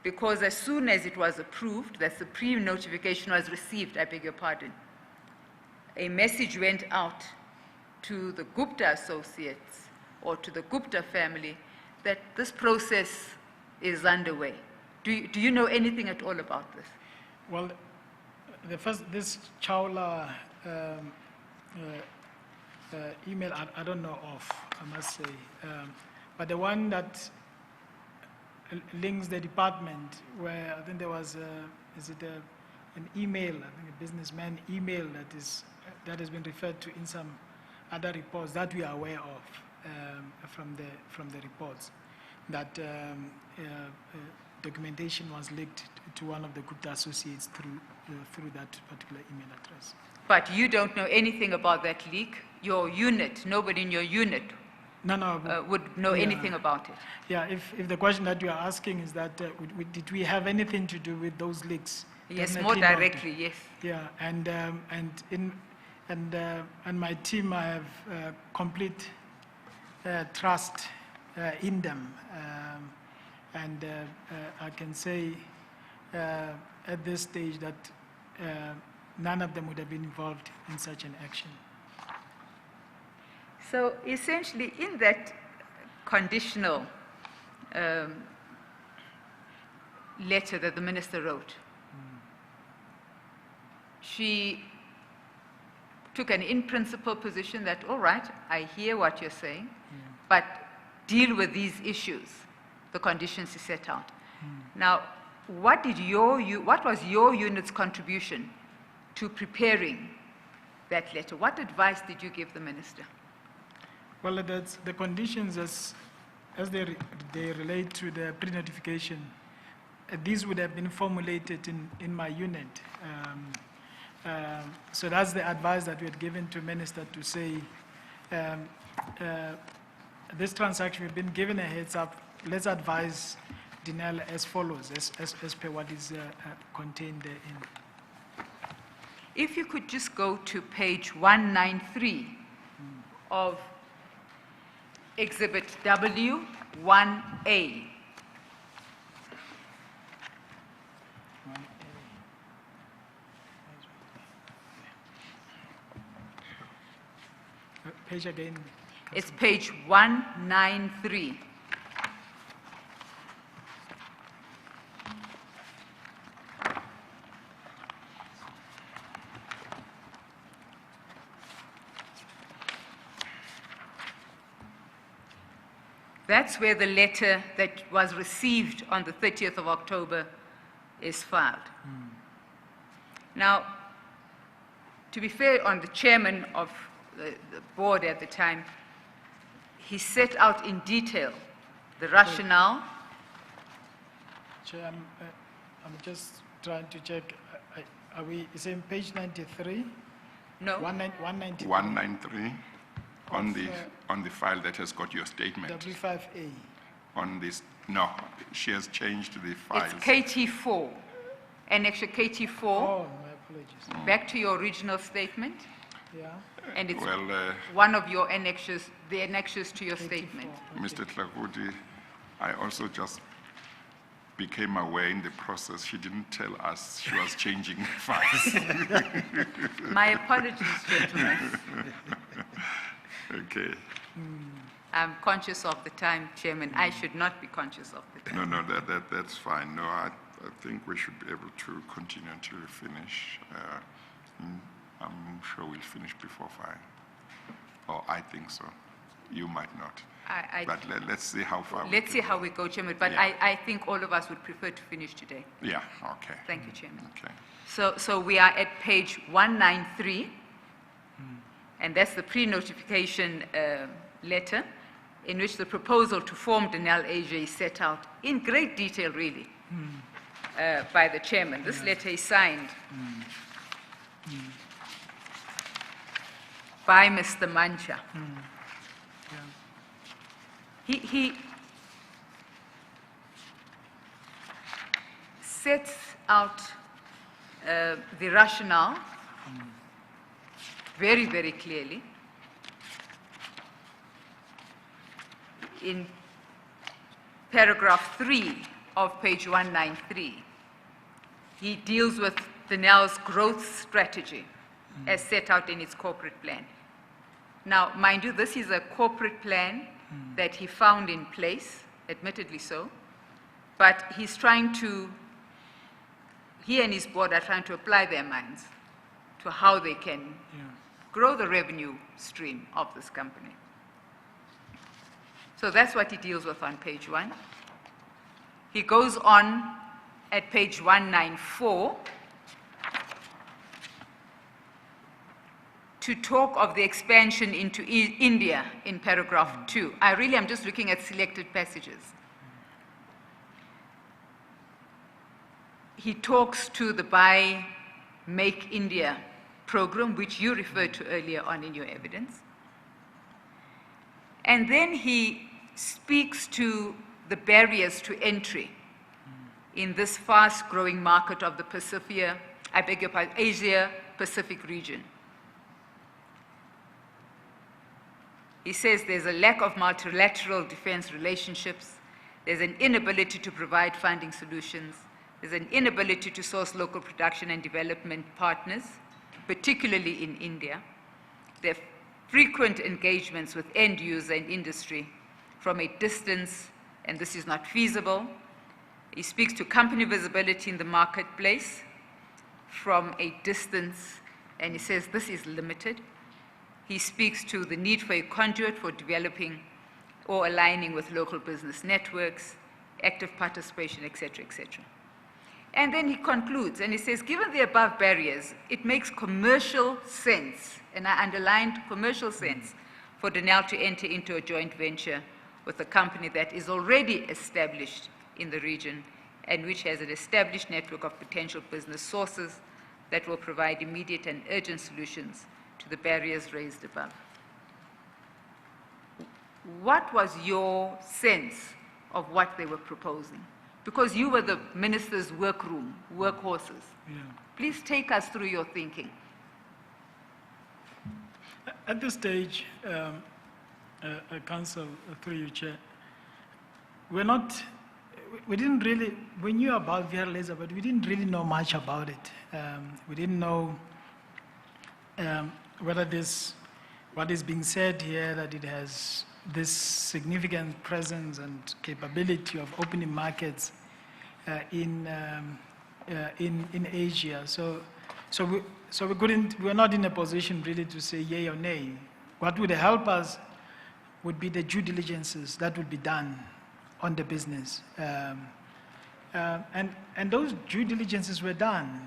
because as soon as it was approved, that the pre-notification was received, I beg your pardon, a message went out to the Gupta associates or to the Gupta family that this process is underway. Do you know anything at all about this? Well, this Chawla email, I don't know of, I must say. But the one that links the department, where I think there was, an email, I think a businessman email that has been referred to in some other reports that we are aware of from the reports, that documentation was leaked to one of the Gupta associates through that particular email address. But you don't know anything about that leak? Your unit, nobody in your unit would know anything about it? Yeah, if the question that you are asking is that, did we have anything to do with those leaks? Yes, Definitely more not. directly, yes. Yeah, and my team, I have complete trust in them, and I can say at this stage that none of them would have been involved in such an action. So essentially, in that conditional letter that the minister wrote, she took an in-principle position that, all right, I hear what you're saying, but deal with these issues, the conditions you set out. Now, what was your unit's contribution to preparing that letter? What advice did you give the minister? Well, that's the conditions as they relate to the pre-notification. These would have been formulated in my unit. So that's the advice that we had given to minister to say, this transaction, we've been given a heads up, let's advise Dinel as follows, as per what is contained therein. If you could just go to page 193 of Exhibit W1A. Page again. It's page 193. That's where the letter that was received on the 30th of October is filed. Now, to be fair on the chairman of the board at the time, he set out in detail the rationale. Chair, I'm just trying to check. Are we, is it in page 93? No. 193. 193 on the file that has got your statement. W5A. On this, no, she has changed the files. It's KT4, Annexure KT4, Oh, my apologies. back to your original statement, Yeah. and it's Well, one of your annexures, the annexures to your statement. 84. Mr. Tlakudi, I also just became aware in the process. She didn't tell us she was changing files. My apologies, gentlemen. Okay. I'm conscious of the time, Chairman. I should not be conscious of the time. No, that's fine. No, I think we should be able to continue until we finish. I'm sure we'll finish before 5. Or I think so. You might not. But let's see how far we Let's can see how go. we go, Chairman. But Yeah. I think all of us would prefer to finish today. Yeah, okay. Thank you, Chairman. Okay. So we are at page 193, and that's the pre-notification letter in which the proposal to form Denel Asia is set out in great detail, really, by the chairman. This letter is signed by Mr. Mancha. He sets out the rationale very, very clearly in paragraph 3 of page 193, he deals with Denel's growth strategy as set out in its corporate plan. Now, mind you, this is a corporate plan that he found in place, admittedly so, but he's trying to, he and his board are trying to apply their minds to how they can grow the revenue stream of this company. So that's what he deals with on page 1. He goes on at page 194 to talk of the expansion into India in paragraph 2. I really am just looking at selected passages. He talks to the Buy, Make India program, which you referred to earlier on in your evidence. And then he speaks to the barriers to entry in this fast-growing market of the Asia-Pacific region. He says there's a lack of multilateral defense relationships, there's an inability to provide funding solutions, there's an inability to source local production and development partners, particularly in India. There are frequent engagements with end user and industry from a distance, and this is not feasible. He speaks to company visibility in the marketplace from a distance, and he says this is limited. He speaks to the need for a conduit for developing or aligning with local business networks, active participation, et cetera, et cetera. And then he concludes, and he says, given the above barriers, it makes commercial sense, and I underlined commercial sense, for Denel to enter into a joint venture with a company that is already established in the region and which has an established network of potential business sources that will provide immediate and urgent solutions to the barriers raised above. What was your sense of what they were proposing? Because you were the minister's workroom, workhorses. Yeah. Please take us through your thinking. At this stage, Council, through you, Chair, we didn't really, we knew about VR laser, but we didn't really know much about it. We didn't know whether what is being said here, that it has this significant presence and capability of opening markets in Asia. So we're not in a position really to say yay or nay. What would help us would be the due diligences that would be done on the business. And those due diligences were done.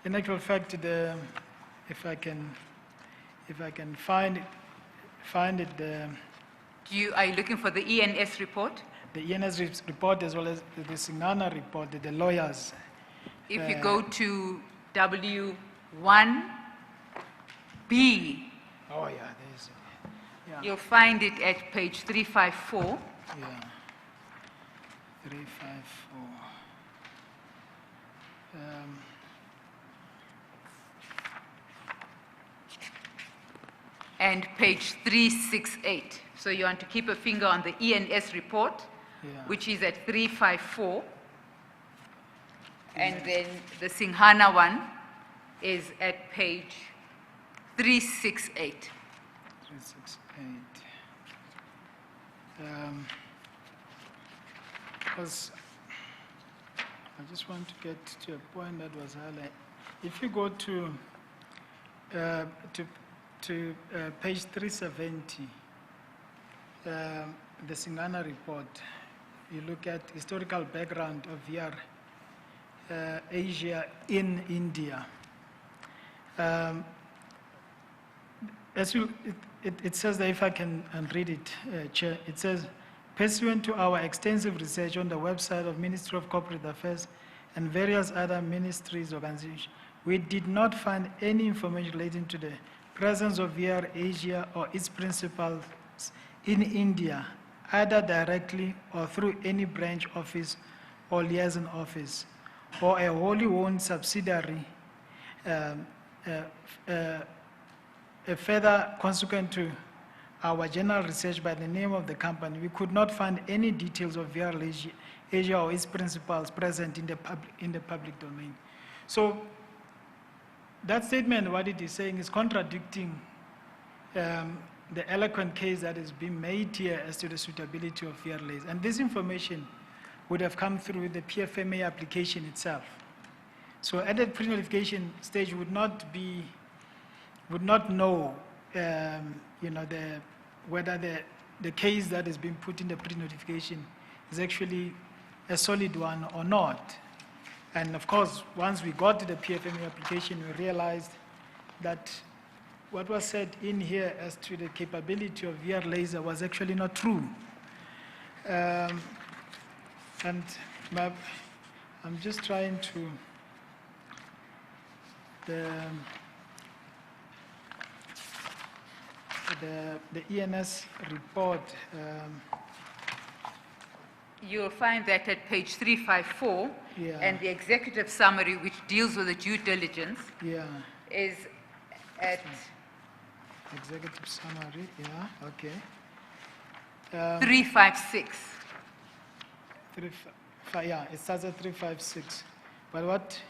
In actual fact, if I can find it, are you looking for the ENS report? The ENS report as well as the Singana report, the lawyers. If you go to W1B, Oh yeah, there's. Yeah. you'll find it at page 354. Yeah. 354. And page 368. So you want to keep a finger on the ENS report, Yeah. which is at 354. And then the Singhana one is at page 368. 368. Because I just want to get to a point that was highlighted. If you go to page 370, the Singana report, you look at historical background of VR Asia in India. It says that, if I can read it, Chair, it says, pursuant to our extensive research on the website of Ministry of Corporate Affairs and various other ministries' organizations, we did not find any information relating to the presence of VR Asia or its principals in India, either directly or through any branch office or liaison office, or a wholly owned subsidiary. Further, consequent to our general research by the name of the company, we could not find any details of VR Asia or its principles present in the public domain. So that statement, what it is saying, is contradicting the eloquent case that is being made here as to the suitability of VRLAs. And this information would have come through the PFMA application itself. So at the pre-notification stage, would not know, whether the case that is being put in the pre-notification is actually a solid one or not. And of course, once we got to the PFMA application, we realized that what was said in here as to the capability of VR laser was actually not true. And I'm just trying to, the ENS report. You'll find that at page 354, Yeah. and the executive summary, which deals with the due diligence, Yeah, is at executive summary, yeah, okay. 356. Yeah, it starts at 356. But what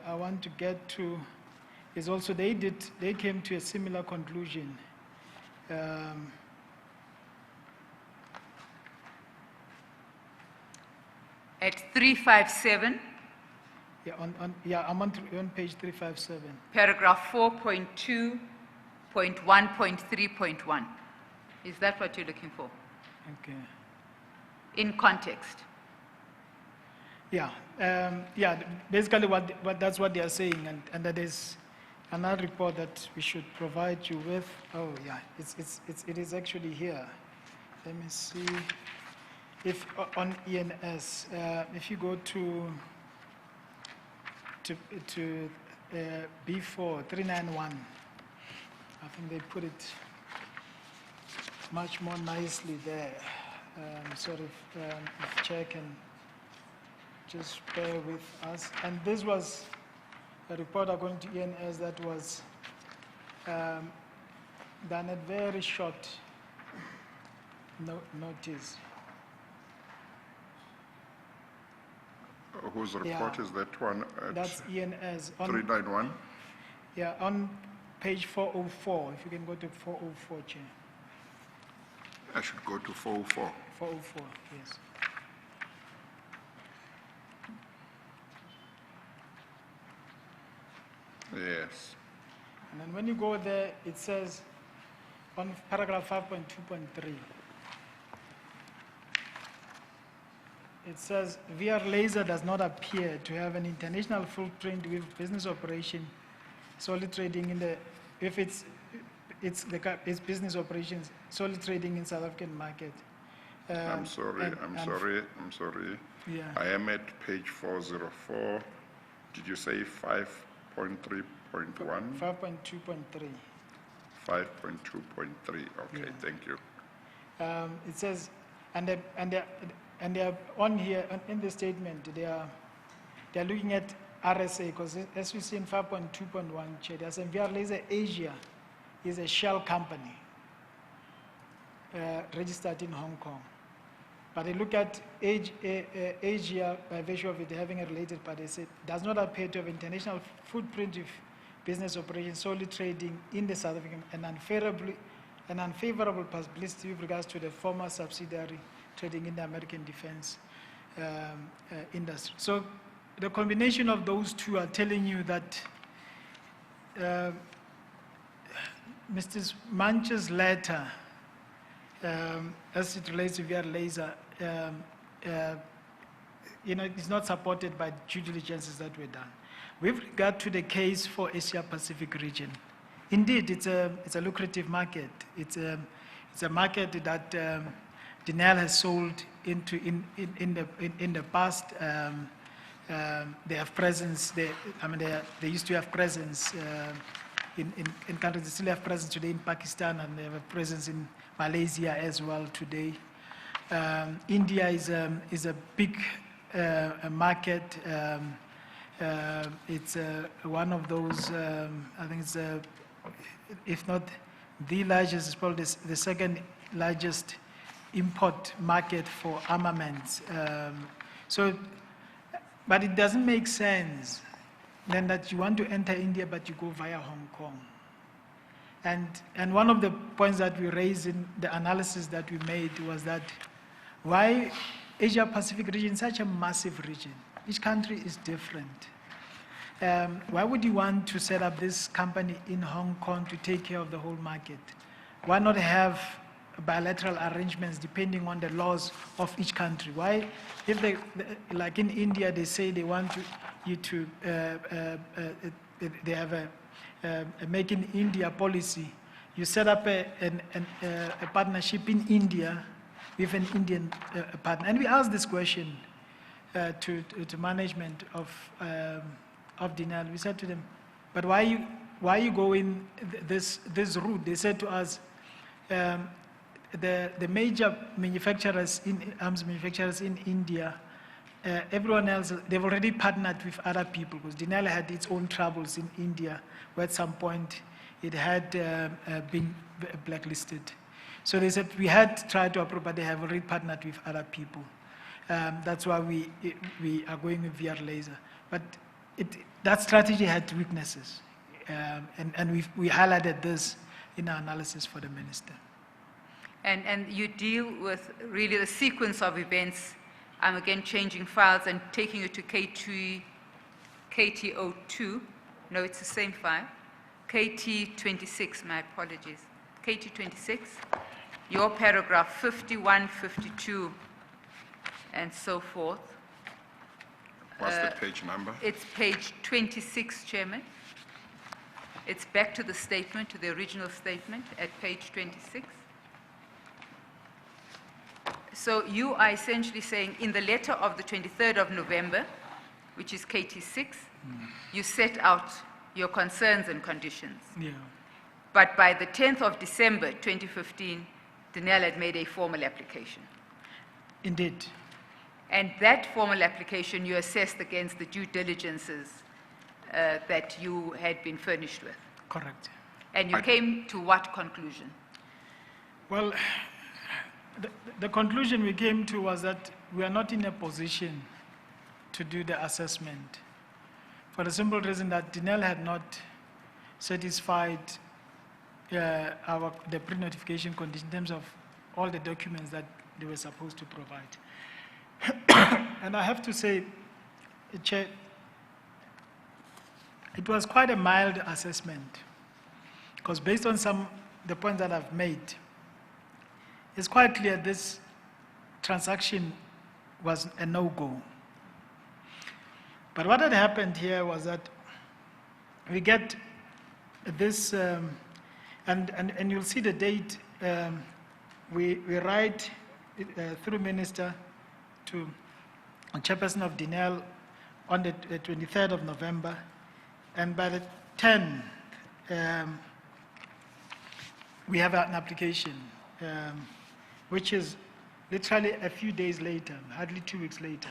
I want to get to is also they came to a similar conclusion. At 357, I'm on page 357. paragraph 4.2.1.3.1. Is that what you're looking for? Okay. In context. Yeah, basically that's what they are saying, and that is another report that we should provide you with. Oh yeah, it is actually here. Let me see. If on ENS, if you go to B4 391, I think they put it much more nicely there. Sort of, if Chair can just bear with us. And this was a report according to ENS that was done at very short notice. Whose report Yeah. is that one? At That's ENS. 391? Yeah, on page 404, if you can go to 404, Chair. I should go to 404. 404, yes. Yes. And then when you go there, it says on paragraph 5.2.3, it says VR laser does not appear to have an international footprint with business operation solely trading in the, if it's business operations solely trading in South African market. I'm sorry. Yeah. I am at page 404. Did you say 5.3.1? 5.2.3. 5.2.3. Okay, Yeah. thank you. It says, and they are on here in the statement. They are looking at RSA because as we see in 5.2.1, they are saying VR Laser Asia is a shell company registered in Hong Kong. But they look at Asia by virtue of it having a related party. They say does not appear to have international footprint of business operations solely trading in the South African and unfavorable publicity with regards to the former subsidiary trading in the American defense industry. So the combination of those two are telling you that Mr. Manch's letter, as it relates to VR laser, is not supported by due diligences that were done. With regard to the case for Asia Pacific region, indeed it's a lucrative market. It's a market that Denel has sold into in the past. They have presence. They used to have presence in countries. They still have presence today in Pakistan, and they have a presence in Malaysia as well today. India is a big market. It's one of those. I think it's if not the largest, it's probably the second largest import market for armaments. But it doesn't make sense then that you want to enter India, but you go via Hong Kong. And one of the points that we raised in the analysis that we made was that why Asia Pacific region, such a massive region, each country is different. Why would you want to set up this company in Hong Kong to take care of the whole market? Why not have bilateral arrangements depending on the laws of each country? Why, if they, like in India, they say they want you to, they have a Make in India policy. You set up a partnership in India with an Indian partner. And we asked this question to management of Denel. We said to them, but why you going this route? They said to us, the major manufacturers, arms manufacturers in India, everyone else, they've already partnered with other people, because Denel had its own troubles in India, where at some point it had been blacklisted. So they said we had tried to approve, but they have already partnered with other people. That's why we are going with VR laser. But that strategy had weaknesses, and we highlighted this in our analysis for the minister. And you deal with really the sequence of events. I'm again changing files and taking you to KT02. No, it's the same file. KT26, my apologies. KT26, your paragraph 51, 52, and so forth. What's the page number? It's page 26, Chairman. It's back to the statement, to the original statement at page 26. So you are essentially saying in the letter of the 23rd of November, which is KT6, you set out your concerns and conditions. Yeah. But by the 10th of December 2015, Denel had made a formal application. Indeed. And that formal application you assessed against the due diligences that you had been furnished with. Correct. And you came to what conclusion? Well, the conclusion we came to was that we are not in a position to do the assessment, for the simple reason that Denel had not satisfied the pre-notification condition in terms of all the documents that they were supposed to provide. And I have to say, Chair, it was quite a mild assessment, because based on the points that I've made, it's quite clear this transaction was a no-go. But what had happened here was that we get this, and you'll see the date, we write through Minister to Chairperson of Denel on the 23rd of November, and by the 10th, we have an application, which is literally a few days later, hardly 2 weeks later,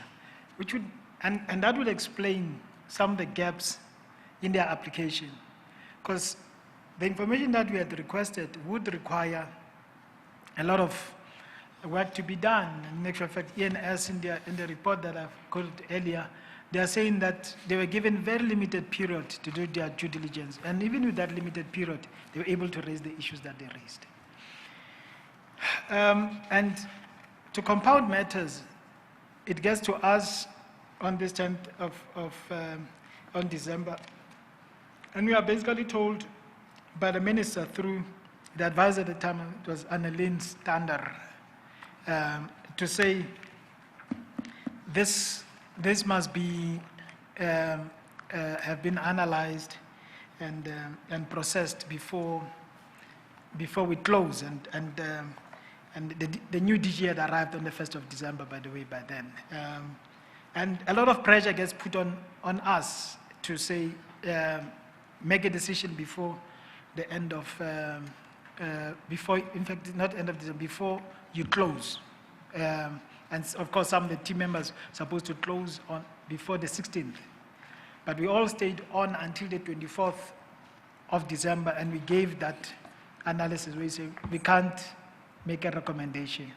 which would, and that would explain some of the gaps in their application, because the information that we had requested would require a lot of work to be done. In actual fact, ENS in the report that I've quoted earlier, they are saying that they were given very limited period to do their due diligence, and even with that limited period, they were able to raise the issues that they raised. And to compound matters, it gets to us on this 10th on December, and we are basically told by the minister through the advisor at the time, it was Annelien Stander, to say this must be have been analyzed and processed before we close, and the new DG had arrived on the 1st of December, by the way, by then. And a lot of pressure gets put on us to say, make a decision before the end of, in fact, not end of December, before you close. And of course, some of the team members are supposed to close before the 16th. But we all stayed on until the 24th of December, and we gave that analysis where we say we can't make a recommendation.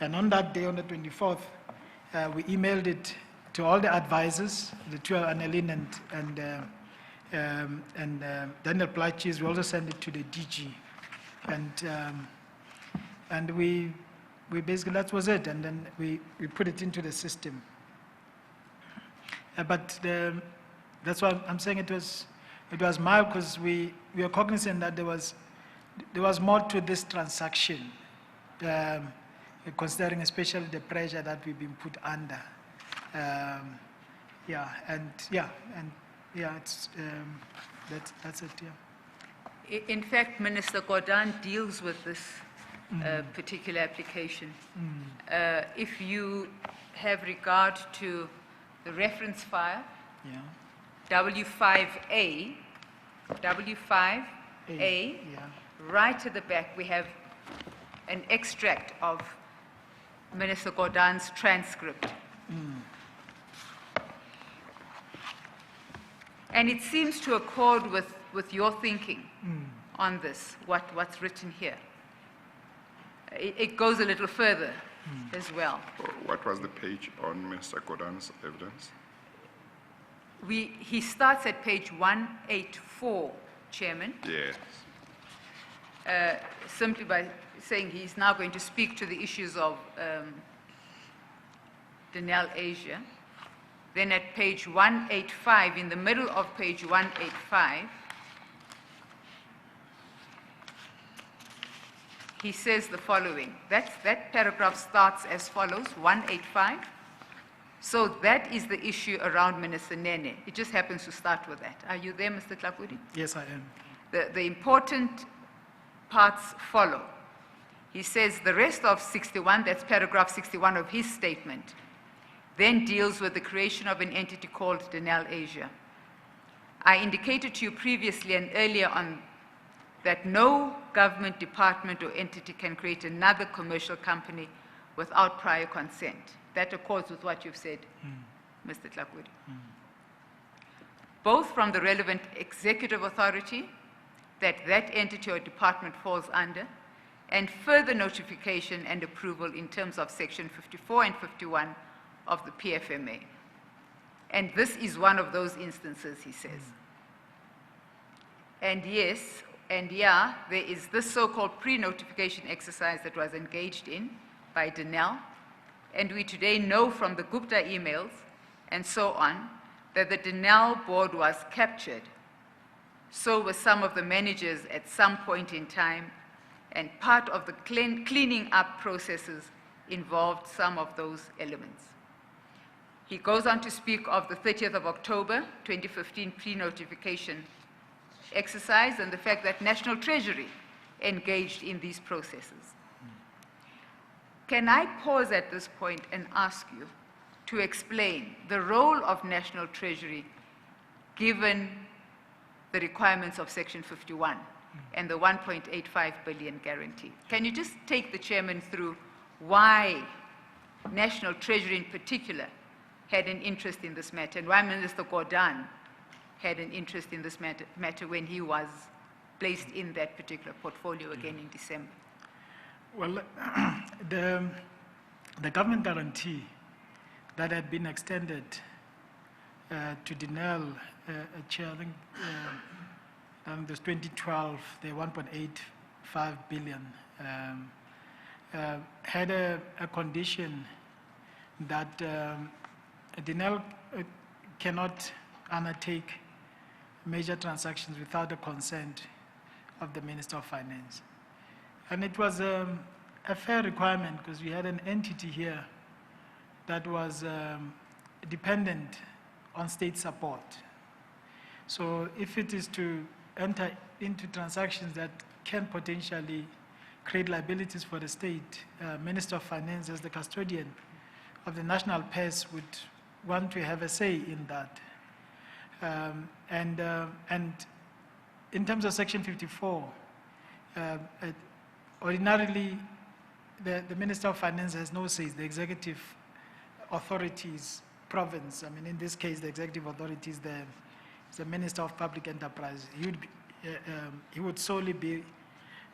And on that day, on the 24th, we emailed it to all the advisors, the two, Annelien and Daniel Plachis. We also sent it to the DG. And we basically, that was it. And then we put it into the system. That's why I'm saying it was mild, because we are cognizant that there was more to this transaction, considering especially the pressure that we've been put under. That's it. Yeah. In fact, Minister Codons deals with this particular application. If you have regard to the reference file, Yeah. W5A, Yeah. right at the back, we have an extract of Minister Codons' transcript. And it seems to accord with your thinking on this, what's written here. It goes a little further as well. What was the page on Mr. Codons' evidence? He starts at page 184, Chairman, Yes. simply by saying he's now going to speak to the issues of Denel Asia. Then at page 185, in the middle of page 185, he says the following. That paragraph starts as follows, 185. So that is the issue around Minister Nene. It just happens to start with that. Are you there, Mr. Tlakudi? Yes, I am. The important parts follow. He says the rest of 61, that's paragraph 61 of his statement, then deals with the creation of an entity called Denel Asia. I indicated to you previously and earlier on that no government department or entity can create another commercial company without prior consent. That accords with what you've said, Mr. Tlakudi. Both from the relevant executive authority that entity or department falls under, and further notification and approval in terms of section 54 and 51 of the PFMA. And this is one of those instances, he says. And yes, and yeah, there is this so-called pre-notification exercise that was engaged in by Denel, and we today know from the Gupta emails and so on that the Denel board was captured. So were some of the managers at some point in time, and part of the cleaning up processes involved some of those elements. He goes on to speak of the 30th of October, 2015 pre-notification exercise and the fact that National Treasury engaged in these processes. Can I pause at this point and ask you to explain the role of National Treasury given the requirements of Section 51 and the 1.85 billion guarantee? Can you just take the chairman through why National Treasury in particular had an interest in this matter, and why Minister Codons had an interest in this matter when he was placed in that particular portfolio again in December? Well, the government guarantee that had been extended to Denel, Chair, I think it was 2012, the 1.85 billion, had a condition that Denel cannot undertake major transactions without the consent of the Minister of Finance. And it was a fair requirement because we had an entity here that was dependent on state support. So if it is to enter into transactions that can potentially create liabilities for the state, Minister of Finance as the custodian of the national purse would want to have a say in that. And in terms of Section 54, ordinarily, the Minister of Finance has no say. The executive authority's province. I mean, in this case, the executive authority is the Minister of Public Enterprise. He would solely be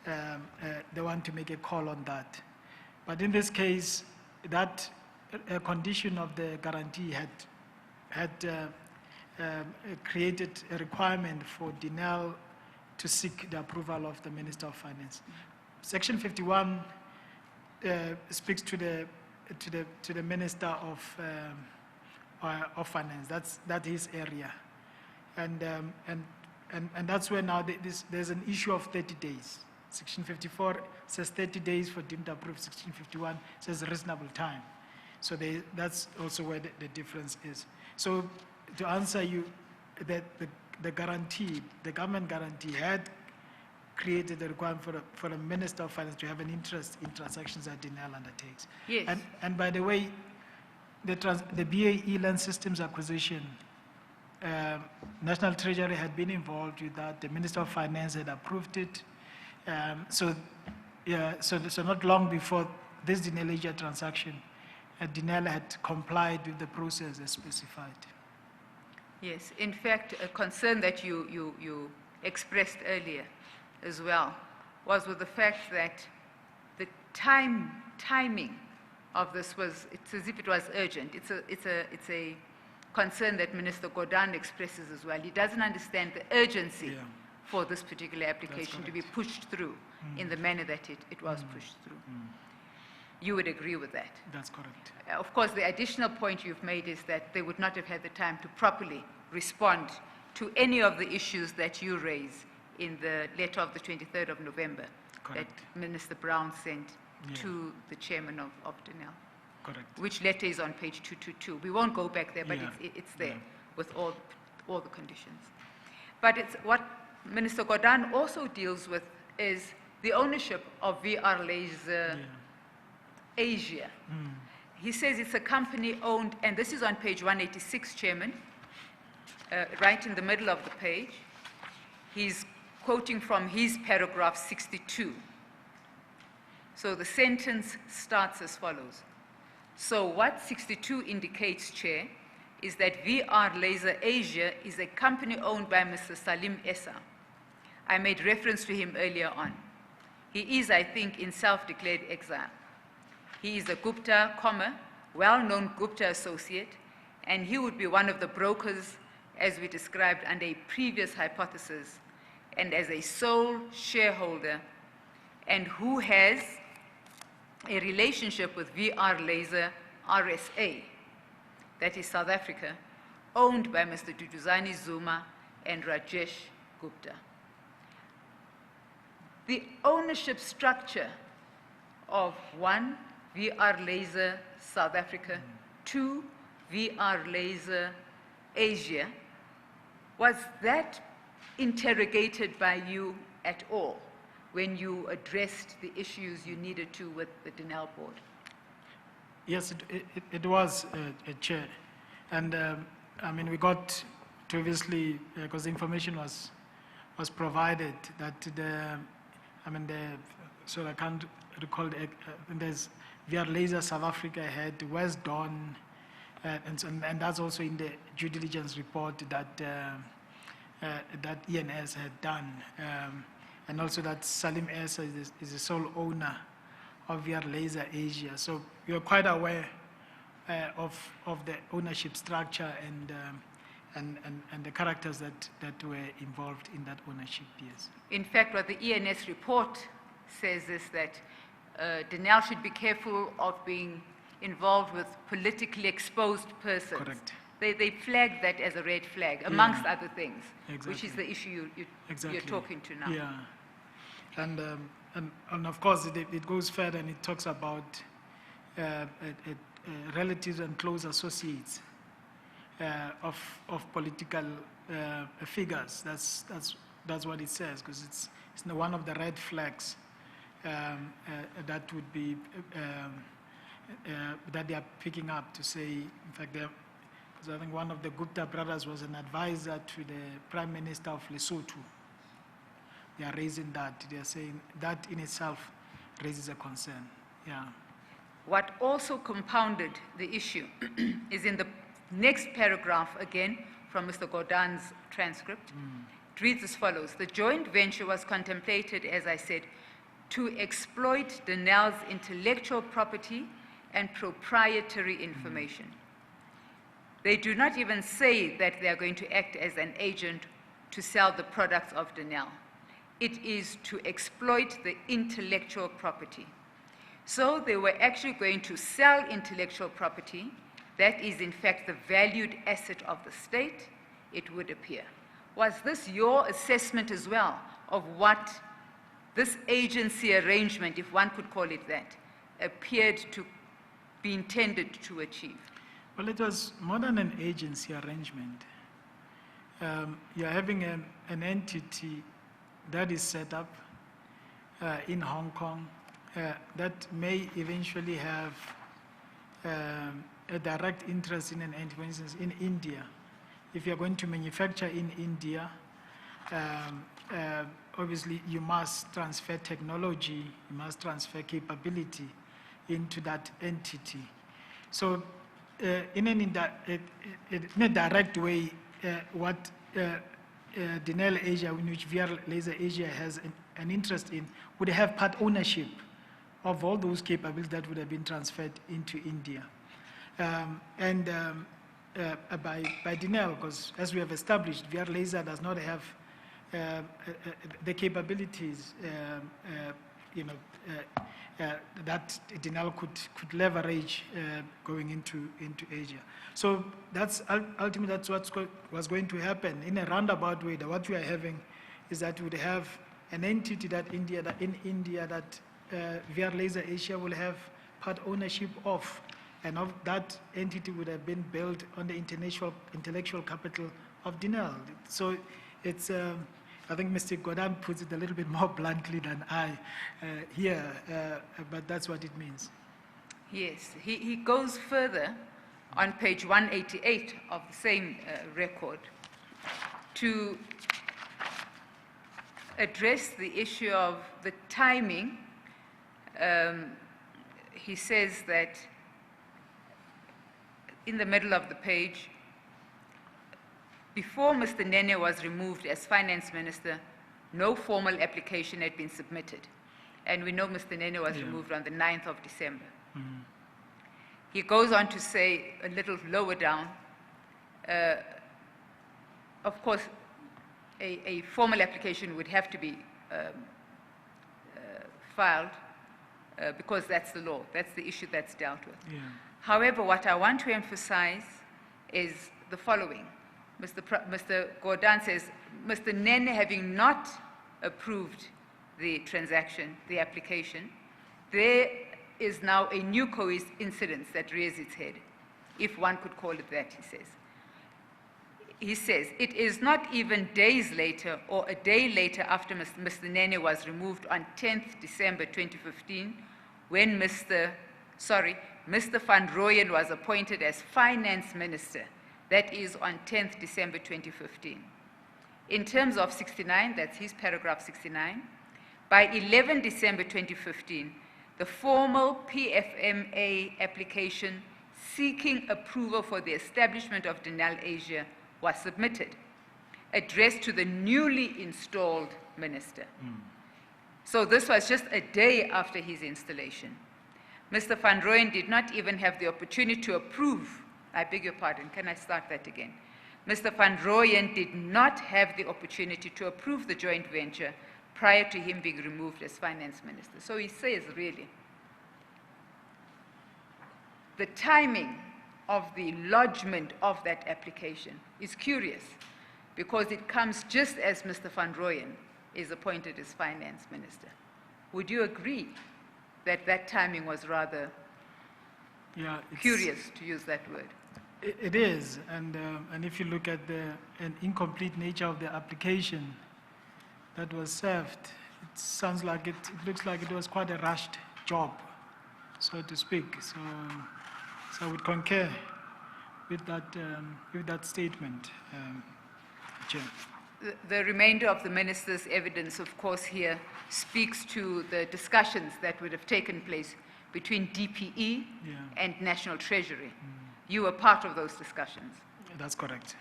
the one to make a call on that. But in this case, that condition of the guarantee had created a requirement for Dinel to seek the approval of the Minister of Finance. Section 51 speaks to the Minister of Finance. That's his area, and that's where now there's an issue of 30 days. Section 54 says 30 days for deemed approved. Section 51 says reasonable time. So that's also where the difference is. So to answer you, that the guarantee, the government guarantee had created the requirement for the Minister of Finance to have an interest in transactions that Dinel undertakes. Yes. And by the way, the BAE Land Systems acquisition, National Treasury had been involved with that. The Minister of Finance had approved it. So not long before this Dinel Asia transaction, Dinel had complied with the process as specified. Yes, in fact, a concern that you expressed earlier as well was with the fact that the timing of this was, it's as if it was urgent. It's a concern that Minister Codons expresses as well. He doesn't understand the urgency for this particular application to be pushed through in the manner that it was pushed through. You would agree with that? That's correct. Of course, the additional point you've made is that they would not have had the time to properly respond to any of the issues that you raise in the letter of the 23rd of November Correct. that Minister Brown sent to the chairman of Dinel. Correct. Which letter is on page 222. We won't go back there, but it's there with all the conditions. But it's what Minister Codons also deals with is the ownership of VR Laser Asia. He says it's a company owned, and this is on page 186, Chairman, right in the middle of the page. He's quoting from his paragraph 62. So the sentence starts as follows. So what 62 indicates, Chair, is that VR Laser Asia is a company owned by Mr. Salim Essa. I made reference to him earlier on. He is, I think, in self-declared exile. He is a Gupta, well-known Gupta associate, and he would be one of the brokers, as we described under a previous hypothesis, and as a sole shareholder, and who has a relationship with VR Laser RSA, that is South Africa, owned by Mr. Duduzane Zuma and Rajesh Gupta. The ownership structure of 1, VR Laser South Africa, 2, VR Laser Asia, was that interrogated by you at all when you addressed the issues you needed to with the Dinel board? Yes, it was, Chair. And I mean, we got to obviously, because the information was provided that so I can't recall, there's VR Laser South Africa had West Dawn, and that's also in the due diligence report that that ENS had done. And also that Salim Essa is the sole owner of VR Laser Asia. So we are quite aware of the ownership structure and the characters that were involved in that ownership, yes. In fact, what the ENS report says is that Dinel should be careful of being involved with politically exposed persons. Correct. They flagged that as a red flag, amongst other things, which is the issue you're talking to now. Yeah. And of course, it goes further and it talks about relatives and close associates of political figures. That's what it says, because it's one of the red flags that would be that they are picking up to say, in fact, because I think one of the Gupta brothers was an advisor to the Prime Minister of Lesotho. They are raising that. They are saying that in itself raises a concern. Yeah. What also compounded the issue is in the next paragraph, again, from Mr. Codons' transcript. It reads as follows. The joint venture was contemplated, as I said, to exploit Denel's intellectual property and proprietary information. They do not even say that they are going to act as an agent to sell the products of Denel. It is to exploit the intellectual property. So they were actually going to sell intellectual property that is in fact the valued asset of the state, it would appear. Was this your assessment as well of what this agency arrangement, if one could call it that, appeared to be intended to achieve? Well, it was more than an agency arrangement. You're having an entity that is set up in Hong Kong that may eventually have a direct interest in an entity, for instance, in India. If you're going to manufacture in India, obviously you must transfer technology, you must transfer capability into that entity. So in a direct way, what Denel Asia, in which VR Laser Asia has an interest in, would have part ownership of all those capabilities that would have been transferred into India. By Denel, because as we have established, VR Laser does not have the capabilities that Denel could leverage going into Asia. So that's ultimately that's what was going to happen in a roundabout way. What we are having is that we would have an entity in India that VR Laser Asia will have part ownership of, and of that entity would have been built on the intellectual capital of Denel. So it's I think Mr. Codons puts it a little bit more bluntly than I here, but that's what it means. Yes, he goes further on page 188 of the same record to address the issue of the timing. He says that in the middle of the page, before Mr. Nene was removed as finance minister, no formal application had been submitted. And we know Mr. Nene was removed on the 9th of December. Mm-hmm. He goes on to say a little lower down, of course, a formal application would have to be filed because that's the law, that's the issue that's dealt with. Yeah. However, what I want to emphasize is the following. Mr. Codons says, Mr. Nene having not approved the transaction, the application, there is now a new coincidence that rears its head, if one could call it that, he says. He says, it is not even days later or a day later after Mr. Nene was removed on 10th December 2015, when Mr. Van Rooyen was appointed as finance minister. That is on 10th December 2015. In terms of 69, that's his paragraph 69, by 11 December 2015, the formal PFMA application seeking approval for the establishment of Denel Asia was submitted, addressed to the newly installed minister. So this was just a day after his installation. Mr. Van Rooyen did not even have the opportunity to approve. I beg your pardon, can I start that again? Mr. Van Rooyen did not have the opportunity to approve the joint venture prior to him being removed as finance minister. So he says, really, the timing of the lodgement of that application is curious because it comes just as Mr. Van Rooyen is appointed as finance minister. Would you agree that that timing was rather curious, to use that word? It is, and if you look at an incomplete nature of the application that was served, it sounds like it looks like it was quite a rushed job, so to speak. So I would concur with that statement, Chair. The remainder of the minister's evidence, of course, here speaks to the discussions that would have taken place between DPE and National Treasury. You were part of those discussions. That's correct.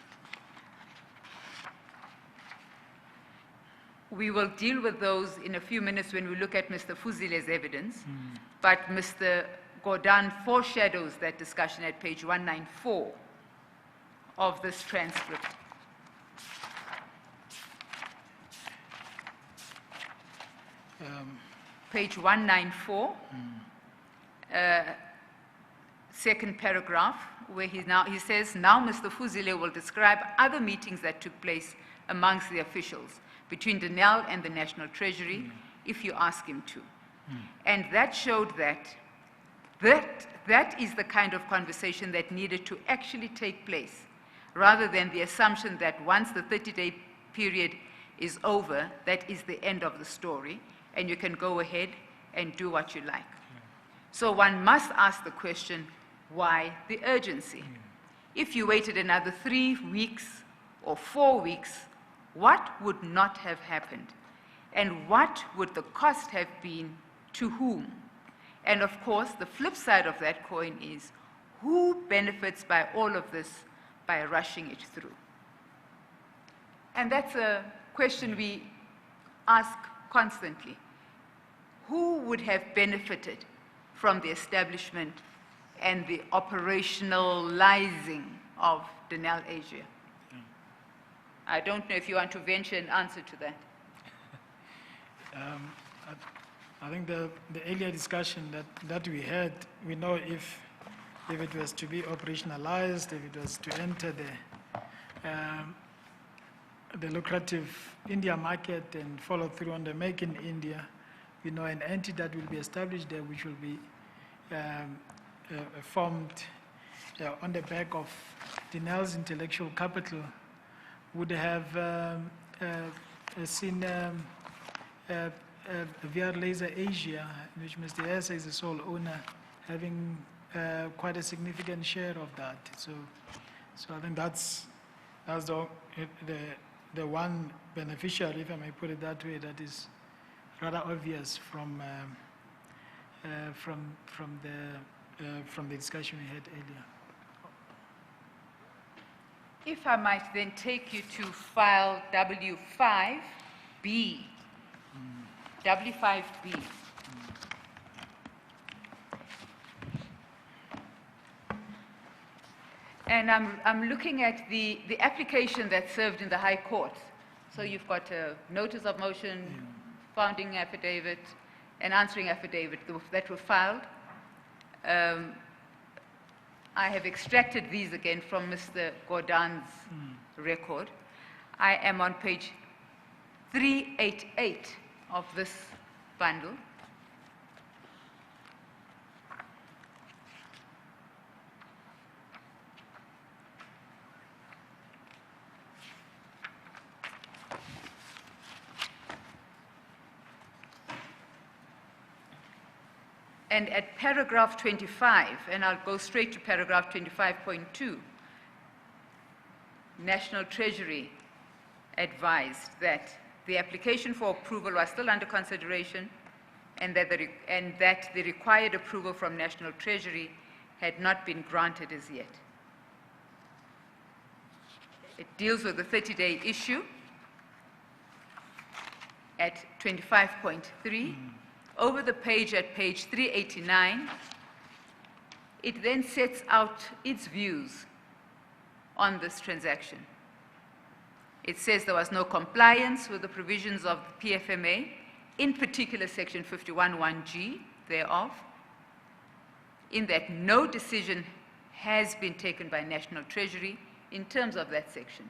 we will deal with those in a few minutes when we look at Mr. Fuzile's evidence, but Mr. Codons foreshadows that discussion at page 194 of this transcript. Page 194, second paragraph, where he says, now Mr. Fuzile will describe other meetings that took place amongst the officials between Denel and the National Treasury, if you ask him to. And that showed that is the kind of conversation that needed to actually take place, rather than the assumption that once the 30-day period is over, that is the end of the story, and you can go ahead and do what you like. So one must ask the question, why the urgency? If you waited another 3 weeks or 4 weeks, what would not have happened? And what would the cost have been to whom? And of course, the flip side of that coin is, who benefits by all of this by rushing it through? And that's a question we ask constantly. Who would have benefited from the establishment and the operationalizing of Denel Asia? I don't know if you want to venture an answer to that. I think the earlier discussion that we had, we know if it was to be operationalized, if it was to enter the lucrative India market and follow through on the Make in India, we know an entity that will be established there, which will be formed on the back of Denel's intellectual capital, would have seen VR Laser Asia, in which Mr. Esa is the sole owner, having quite a significant share of that. So I think that's the one beneficiary, if I may put it that way, that is rather obvious from the discussion we had earlier. If I might then take you to file W5B. W5B. And I'm looking at the application that's served in the High Court. So you've got a notice of motion, founding affidavit, and answering affidavit that were filed. I have extracted these again from Mr. Codons' record. I am on page 388 of this bundle. And at paragraph 25, and I'll go straight to paragraph 25.2, National Treasury advised that the application for approval was still under consideration and that the required approval from National Treasury had not been granted as yet. It deals with the 30-day issue at 25.3. Over the page at page 389, it then sets out its views on this transaction. It says there was no compliance with the provisions of the PFMA, in particular section 51(1)(g) thereof, in that no decision has been taken by National Treasury in terms of that section.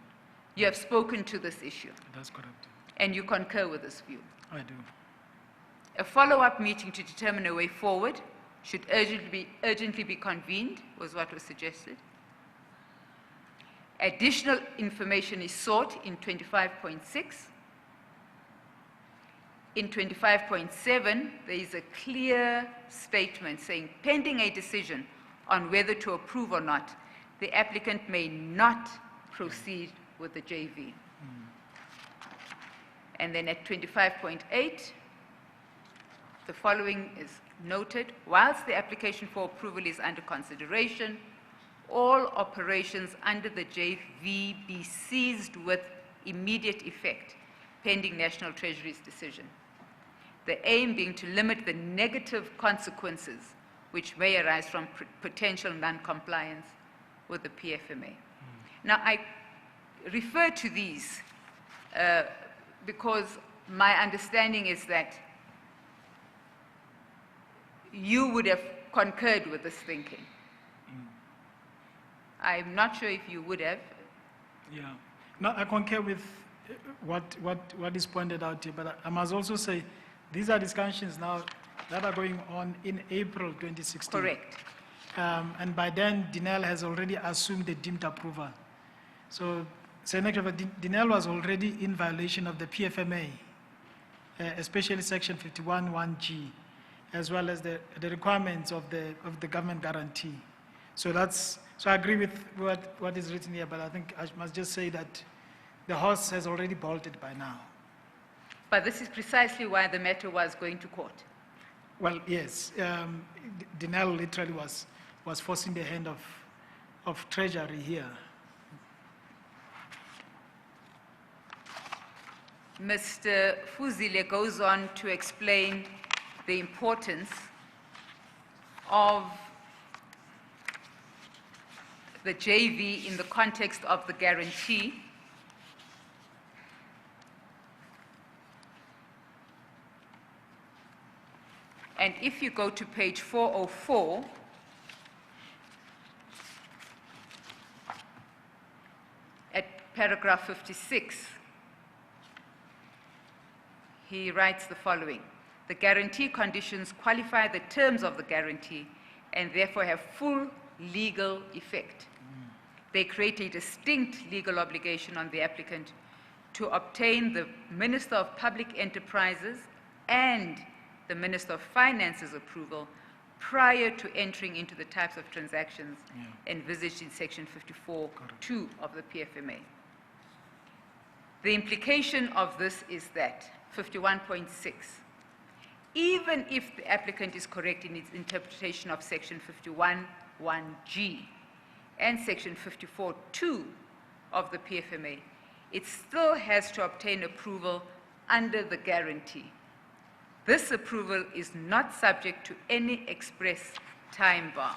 You have spoken to this issue. That's correct. And you concur with this view. I do. A follow-up meeting to determine a way forward should urgently be convened, was what was suggested. Additional information is sought in 25.6. In 25.7, there is a clear statement saying, pending a decision on whether to approve or not, the applicant may not proceed with the JV. And then at 25.8, the following is noted: whilst the application for approval is under consideration, all operations under the JV be ceased with immediate effect, pending National Treasury's decision. The aim being to limit the negative consequences which may arise from potential non-compliance with the PFMA. Now, I refer to these because my understanding is that you would have concurred with this thinking. I'm not sure if you would have. Yeah. No, I concur with what is pointed out here, but I must also say these are discussions now that are going on in April 2016. Correct. And by then, Dinel has already assumed the deemed approval. So, Senator, Dinel was already in violation of the PFMA, especially Section 51(1)(g, as well as the requirements of the government guarantee. So I agree with what is written here, but I think I must just say that the horse has already bolted by now. But this is precisely why the matter was going to court. Well, yes, Dinel literally was forcing the hand of Treasury here. Mr. Fuzile goes on to explain the importance of the JV in the context of the guarantee. And if you go to page 404, at paragraph 56, he writes the following: the guarantee conditions qualify the terms of the guarantee and therefore have full legal effect. They create a distinct legal obligation on the applicant to obtain the Minister of Public Enterprises and the Minister of Finance's approval prior to entering into the types of transactions envisaged in Section 54(2) of the PFMA. The implication of this is that 51.6, even if the applicant is correct in its interpretation of Section 51(1)(g and Section 54(2) of the PFMA, it still has to obtain approval under the guarantee. This approval is not subject to any express time bar.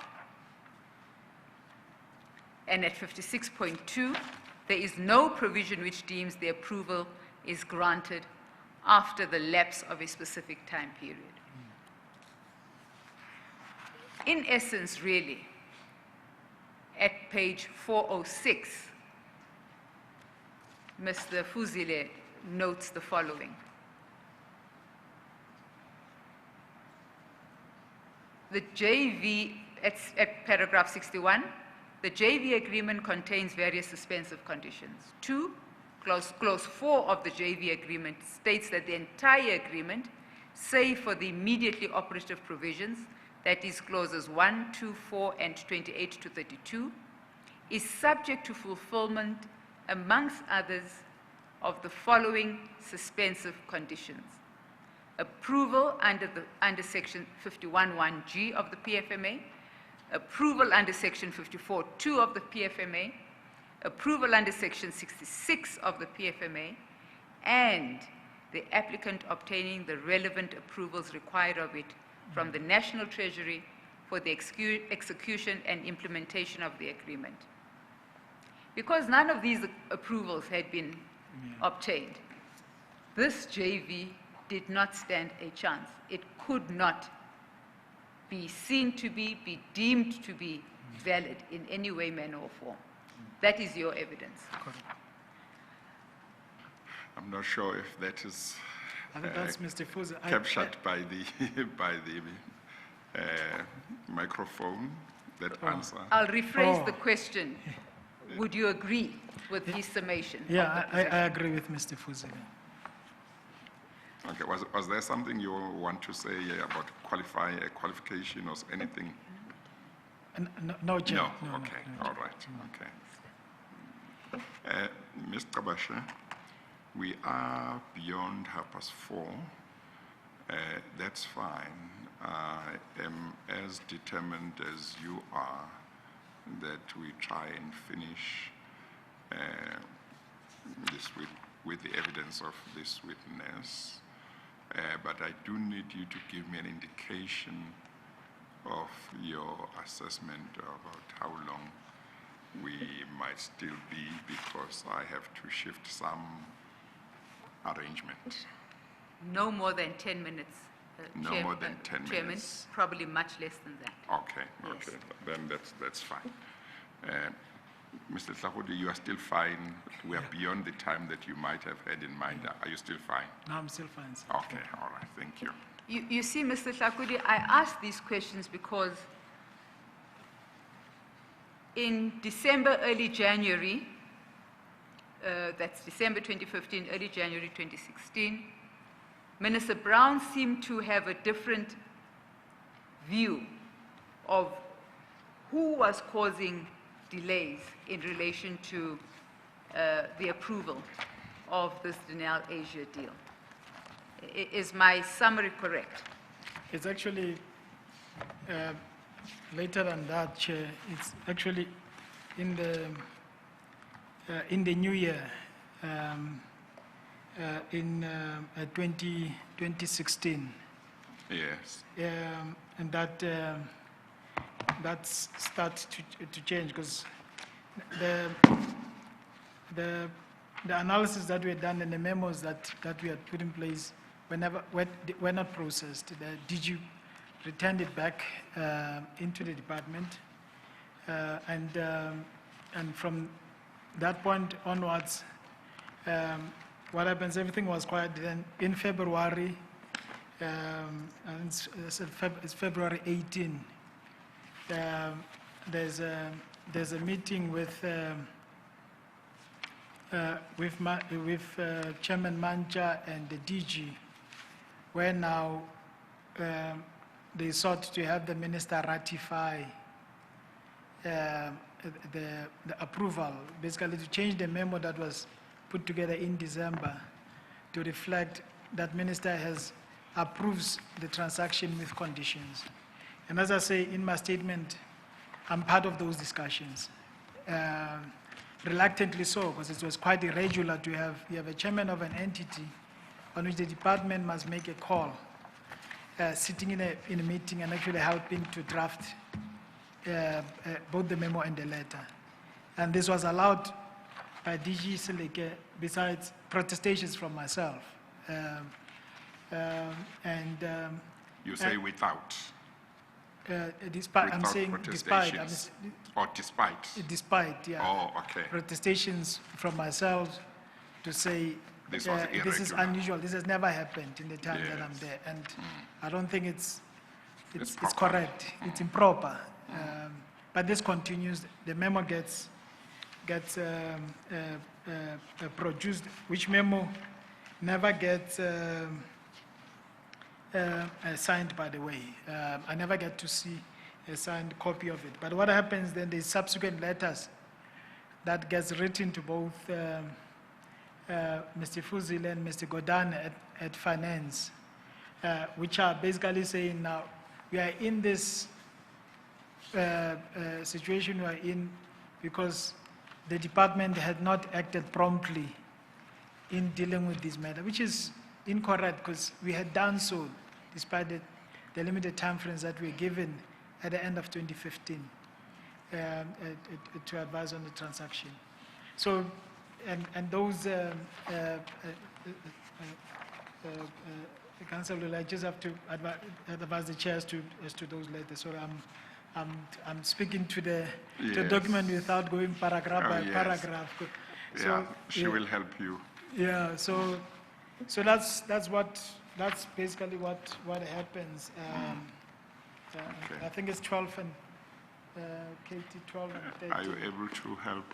And at 56.2, there is no provision which deems the approval is granted after the lapse of a specific time period. In essence, really, at page 406, Mr. Fuzile notes the following: the JV, at paragraph 61, the JV agreement contains various suspensive conditions. 2, clause 4 of the JV agreement states that the entire agreement, save for the immediately operative provisions, that is clauses 1, 2, 4, and 28 to 32, is subject to fulfillment, amongst others, of the following suspensive conditions: approval under Section 51(1)(g of the PFMA, approval under Section 54(2) of the PFMA, approval under Section 66 of the PFMA, and the applicant obtaining the relevant approvals required of it from the National Treasury for the execution and implementation of the agreement. Because none of these approvals had been obtained, this JV did not stand a chance. It could not be seen to be deemed to be valid in any way, manner, or form. That is your evidence. I'm not sure if that is I think that's Mr. Fuza. captured by the by the microphone. That answer. I'll rephrase the question. Would you agree with his summation? Yeah, I agree with Mr. Fuza. Okay. Was there something you want to say about qualification or anything? No, Chair. No. Okay. All right. Okay. Ms. Kabashe, we are beyond 4:30. That's fine. I am as determined as you are that we try and finish this with with the evidence of this witness, but I do need you to give me an indication of your assessment about how long we might still be, because I have to shift some arrangement. No more than 10 minutes. No more than 10 Chairman, minutes. probably much less than that. Okay, Yes. okay, then that's fine. Mr. Tlhagodi, you are still fine. We are beyond the time that you might have had in mind. Are you still fine? No, I'm still fine, sir. Okay, all right, thank you. You see, Mr. Tlhakudi, I asked these questions because in December, early January, that's December 2015, early January 2016, Minister Brown seemed to have a different view of who was causing delays in relation to the approval of this Denel Asia deal. Is my summary correct? It's actually later than that, Chair. It's actually in the new year, in 2016. Yes, And that starts to change, because the analysis that we had done and the memos that we had put in place were not processed. The DG returned it back into the department, and from that point onwards, what happens? Everything was quiet. Then in February, and it's February 18. There's a meeting with Chairman Mancha and the DG, where now they sought to have the minister ratify the approval, basically to change the memo that was put together in December to reflect that minister approves the transaction with conditions. And as I say in my statement, I'm part of those discussions. Reluctantly so, because it was quite irregular to have a chairman of an entity on which the department must make a call, sitting in a meeting and actually helping to draft both the memo and the letter. And this was allowed by DG Seleke, besides protestations from myself. you say without Despite, I'm saying despite. protestations, or despite? Despite, yeah. Oh, okay. Protestations from myself to say This was this is irregular. unusual. This has never happened in the time that I'm Yes. there, and I don't think it's proper. correct. It's improper. But this continues. The memo gets produced, which memo never gets signed, by the way. I never get to see a signed copy of it. But what happens then, there's subsequent letters that gets written to both Mr. Fuzile and Mr. Godan at Finance, which are basically saying now, we are in this situation we are in because the department had not acted promptly in dealing with this matter, which is incorrect because we had done so despite the limited time frames that were given at the end of 2015 to advise on the transaction. So, and those, Council, I just have to advise the chairs as to those letters. So I'm speaking to the Yes. document without going paragraph Oh, by yes. paragraph. Yeah, she will help you. Yeah, so that's basically what happens. Okay. I think it's 12 and KT 12 and Are 13. you able to help?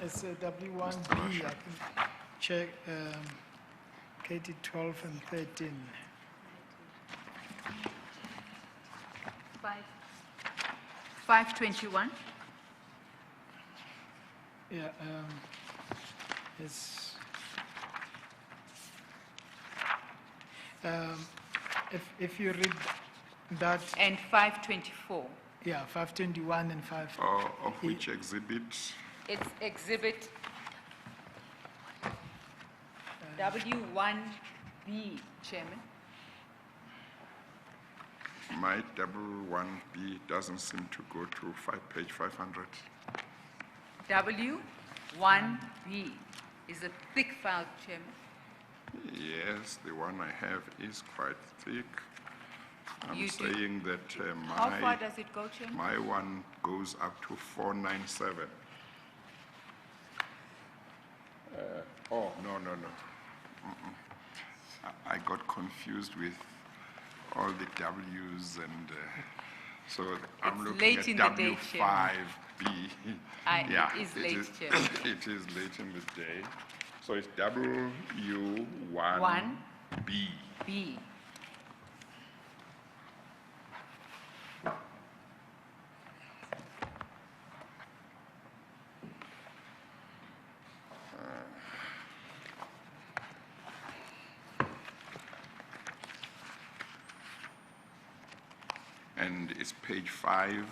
It's Mr. W1B, I Russia? think. Check KT 12 and 13. 521. Yeah, it's if you read that, And 524. yeah, 521 and 5. Of which exhibit? It's exhibit W1B, Chairman. My double 1B doesn't seem to go to page 500. W1B is a thick file, Chairman. Yes, the one I have is quite thick. I'm You do- saying that How far does it go, Chairman? my one goes up to 497. Oh, no. I got confused with all the W's and so I'm It's looking late at in the day, W5B. Yeah, It is late, Chairman. it is late in the day. So it's W1B. 1B. And it's page 5.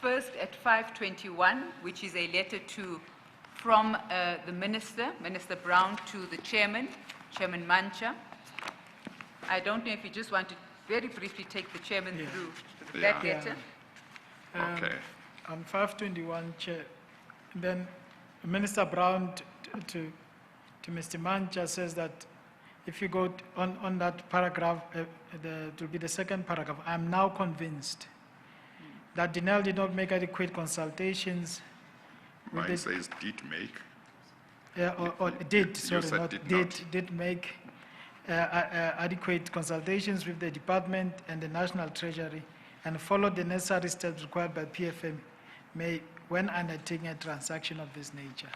First at 521, which is a letter from the Minister, Minister Brown, to the Chairman, Chairman Mancha. I don't know if you just want to very briefly take the Chairman through that Yeah. letter. Okay. On 521, Chair, then Minister Brown to Mr. Mancha says that if you go on that paragraph, it will be the second paragraph, I'm now convinced that Dinel did not make adequate consultations. with Mine the- says did make. or did, You sorry, said not did did, not. did make adequate consultations with the department and the National Treasury and followed the necessary steps required by PFM when undertaking a transaction of this nature.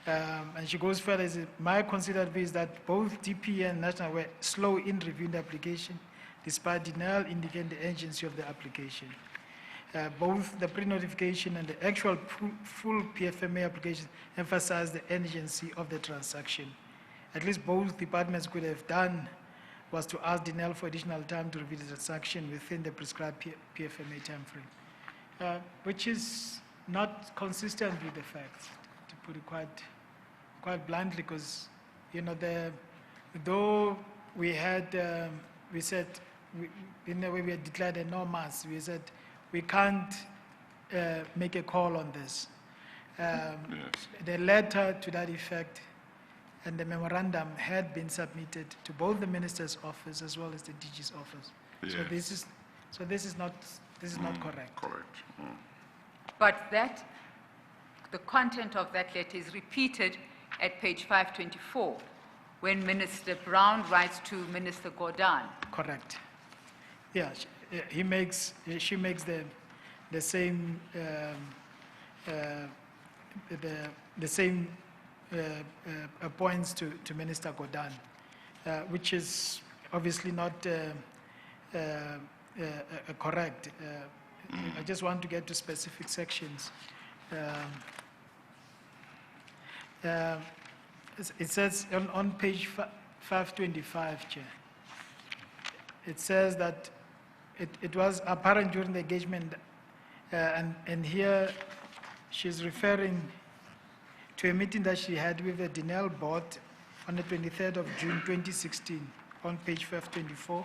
And she goes further, says, my considered view is that both DP and National were slow in reviewing the application, despite denial indicating the urgency of the application. Both the pre-notification and the actual full PFMA application emphasize the urgency of the transaction. At least both departments could have done was to ask Dinel for additional time to review the transaction within the prescribed PFMA timeframe, which is not consistent with the facts, to put it quite bluntly, because, though we had, we said, in a way we had declared a no mas, we said we can't make a call on this. Yes. The letter to that effect and the memorandum had been submitted to both the minister's office as well as the DG's office. Yes. So this is not correct. Correct. But the content of that letter is repeated at page 524, when Minister Brown writes to Minister Codons. Correct. Yeah, she makes the same points to Minister Codons, which is obviously not correct. I just want to get to specific sections. It says on page 525, Chair, it says that it was apparent during the engagement, and here she's referring to a meeting that she had with the Dinel board on the 23rd of June 2016 on page 524.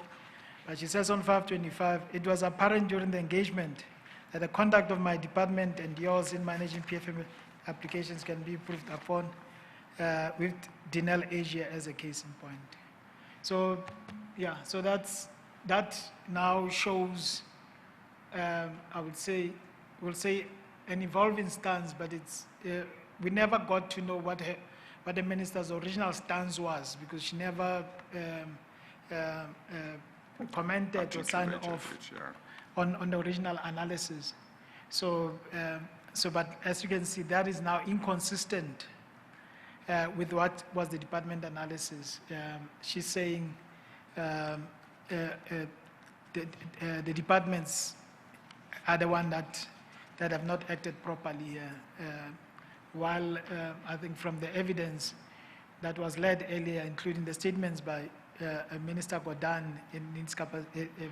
But she says on 525, it was apparent during the engagement that the conduct of my department and yours in managing PFM applications can be improved upon with Dinel Asia as a case in point. So, yeah, so that now shows, I would say, we'll say an evolving stance, but it's, we never got to know what the minister's original stance was, because she never commented or signed off on the original analysis. So, but as you can see, that is now inconsistent with what was the department analysis. She's saying the departments are the one that have not acted properly here. While I think from the evidence that was led earlier, including the statements by Minister Codons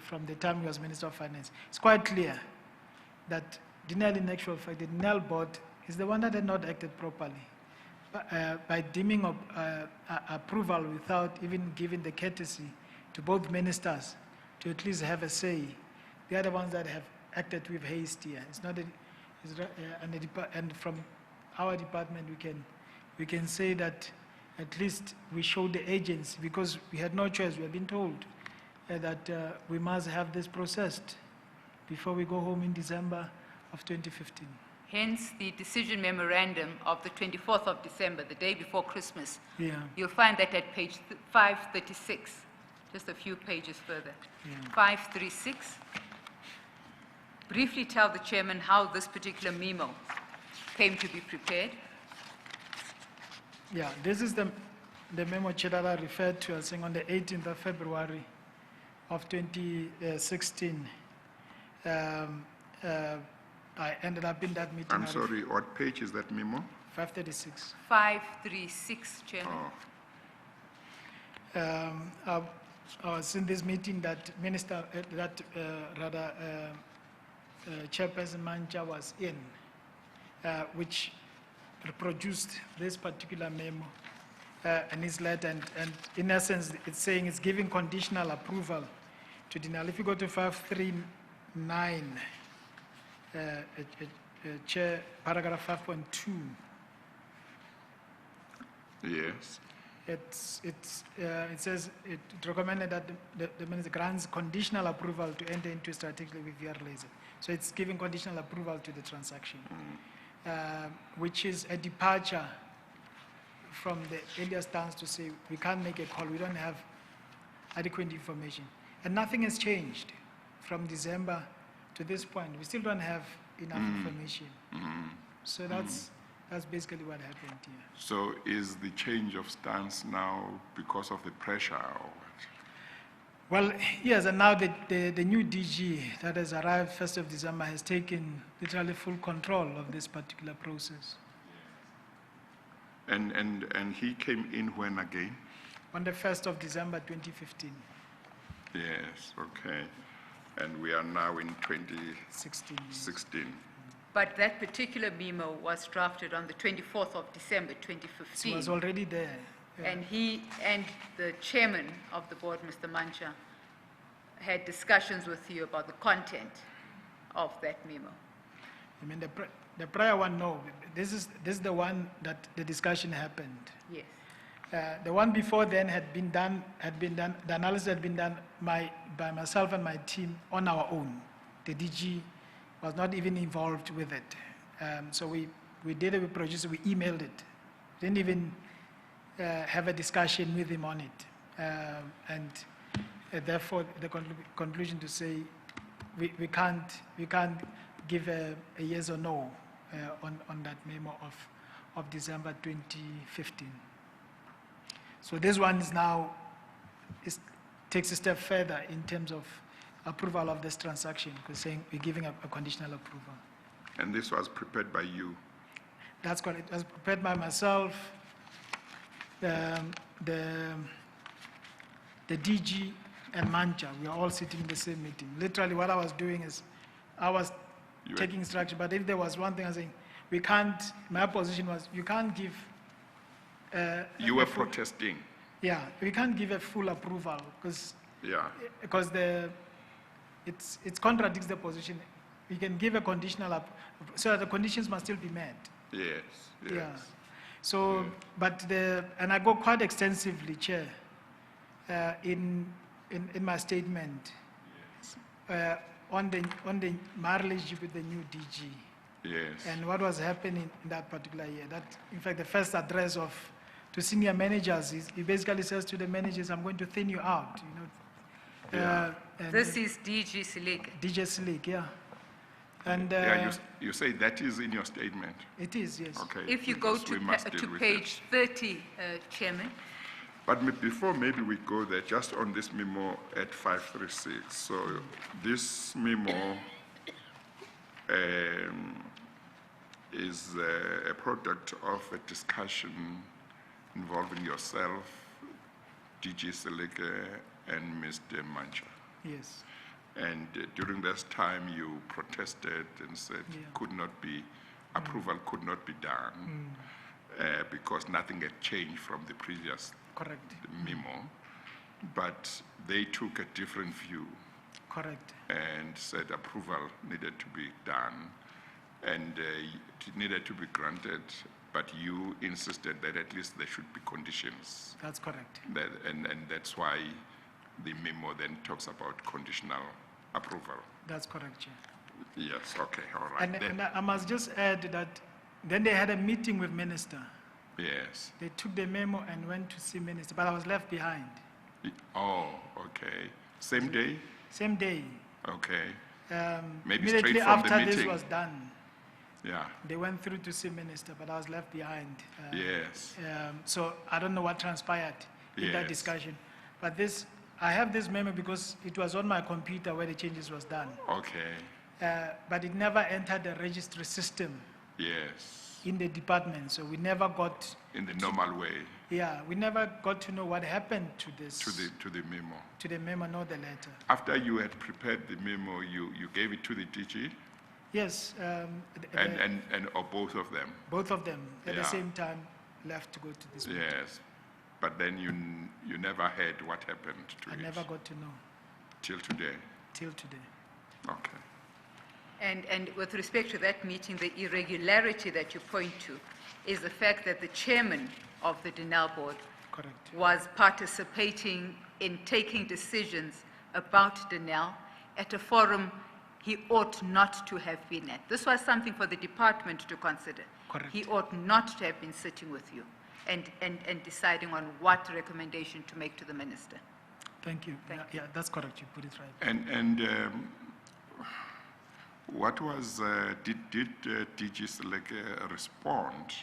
from the time he was Minister of Finance, it's quite clear that Dinel, in actual fact, the Dinel board is the one that had not acted properly. by deeming of, approval without even giving the courtesy to both ministers to at least have a say. They are the ones that have acted with haste here. It's not, and from our department, we can say that at least we showed the agency because we had no choice. We had been told that we must have this processed before we go home in December of 2015. Hence the decision memorandum of the 24th of December, the day before Christmas. Yeah, You'll find that at page 536, just a few pages further. yeah. 536. Briefly tell the chairman how this particular memo came to be prepared. Yeah, this is the memo Chair that I referred to as saying on the 18th of February of 2016. I ended up in that meeting. I'm sorry, what page is that memo? 536. 536, Chairman. Oh, I was in this meeting that Chairperson Mancha was in, which reproduced this particular memo and his letter, and in essence, it's saying it's giving conditional approval to denial. If you go to 539, Chair, paragraph 5.2, yes. it says it recommended that the minister grants conditional approval to enter into strategically with VR laser. So it's giving conditional approval to the transaction, which is a departure from the earlier stance to say we can't make a call, we don't have adequate information. And nothing has changed from December to this point. We still don't have enough information. So that's basically what happened here. So is the change of stance now because of the pressure or what? Well, yes, and now the new DG that has arrived 1st of December has taken literally full control of this particular process. And he came in when again? On the 1st of December 2015. Yes, okay. And we are now in 2016. 16. But that particular memo was drafted on the 24th of December, It 2015. was already there. Yeah. And he and the chairman of the board, Mr. Mancha, had discussions with you about the content of that memo. I mean, the prior one, no. This is the one that the discussion happened. Yes. The one before then had been done, the analysis had been done by myself and my team on our own. The DG was not even involved with it. So we did it, we produced it, we emailed it. Didn't even have a discussion with him on it. Therefore, the conclusion to say we can't give a yes or no on that memo of December 2015. So this one is now, takes a step further in terms of approval of this transaction, because saying we're giving a conditional approval. And this was prepared by you? That's correct. It was prepared by myself, the DG and Mancha. We are all sitting in the same meeting. Literally what I was doing is, I was taking instruction, but if there was one thing I was saying, we can't, my position was, you can't give you were protesting? Yeah, we can't give a full approval because it contradicts the position. We can give a conditional so that the conditions must still be met. Yes, yes. Yeah. So, and I go quite extensively, Chair, in my statement on the marriage with the new DG. Yes. And what was happening in that particular year. That, in fact, the first address to senior managers he basically says to the managers, I'm going to thin you out. You know. This is DG Silik. DG Silik, yeah. And you say that is in your statement. It is, yes. Okay. If you go to page 30, Chairman. But before maybe we go there, just on this memo at 536. So this memo is a product of a discussion involving yourself, DG Seleke, and Mr. Mancha. Yes. And during this time, you protested and said approval could not be done. because nothing had changed from the previous Correct. memo, but they took a different view Correct. and said approval needed to be done and it needed to be granted, but you insisted that at least there should be conditions. That's correct. And that's why the memo then talks about conditional approval. That's correct, Chair. Yes, okay, all right. And I must just add that then they had a meeting with Minister. Yes. They took the memo and went to see Minister, but I was left behind. Oh, okay. Same day? Same day. Okay. Maybe Immediately straight from the after this meeting. was done, Yeah, they went through to see Minister, but I was left behind. yes. So I don't know what transpired in that Yes. discussion. But I have this memo because it was on my computer where the changes was done. Okay, But it never entered the registry system yes. in the department, so we never got, In the normal way, we never got to know what happened to this, to the memo. to the memo nor the letter. After you had prepared the memo, you gave it to the DG Yes, or both of them? both of them at the Yeah. same time left to go to this meeting. Yes. But then you never heard what happened to I it never got to know till today? till today. Okay. And with respect to that meeting, the irregularity that you point to is the fact that the chairman of the Denel board Correct. was participating in taking decisions about Denel at a forum he ought not to have been at. This was something for the department to consider. Correct. He ought not to have been sitting with you and deciding on what recommendation to make to the minister. Thank you. Thank Yeah, that's correct. You put it right. And what was, did DG Select respond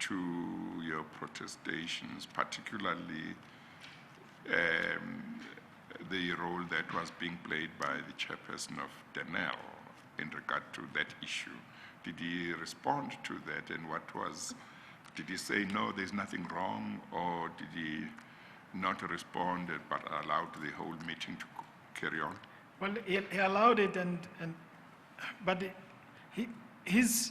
to your protestations, particularly the role that was being played by the chairperson of Denel in regard to that issue? Did he respond to that, and did he say, no, there's nothing wrong, or did he not respond but allowed the whole meeting to carry on? Well, he allowed it, but his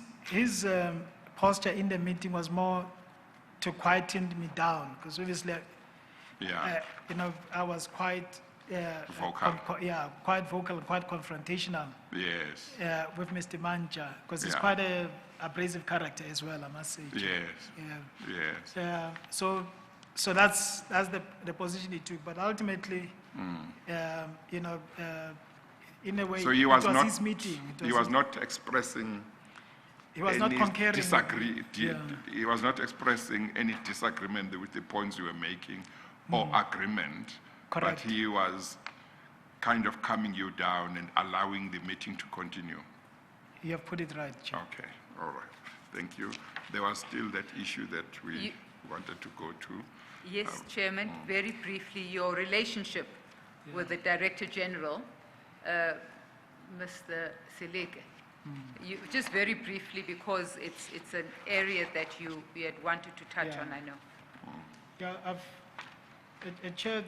posture in the meeting was more to quieten me down, because obviously, Yeah, I was quite Vocal. quite vocal, quite confrontational yes, with Mr. Manja, because he's Yeah. quite a abrasive character as well, I must say. yes, Yeah. yes. So that's the position he took. But ultimately, in a way, So he it was was not, his meeting. he was not expressing he was not any concurring. he was not expressing any disagreement with the points you were making or agreement, Correct. but he was kind of calming you down and allowing the meeting to continue. You have put it right, Chair. Okay, all right, thank you. There was still that issue that we You- wanted to go to. Yes, Chairman, very briefly, your relationship with the Director General, Mr. Seleke. You, just very briefly, because it's an area that you had wanted to touch Yeah. on, I know. Yeah, Chair,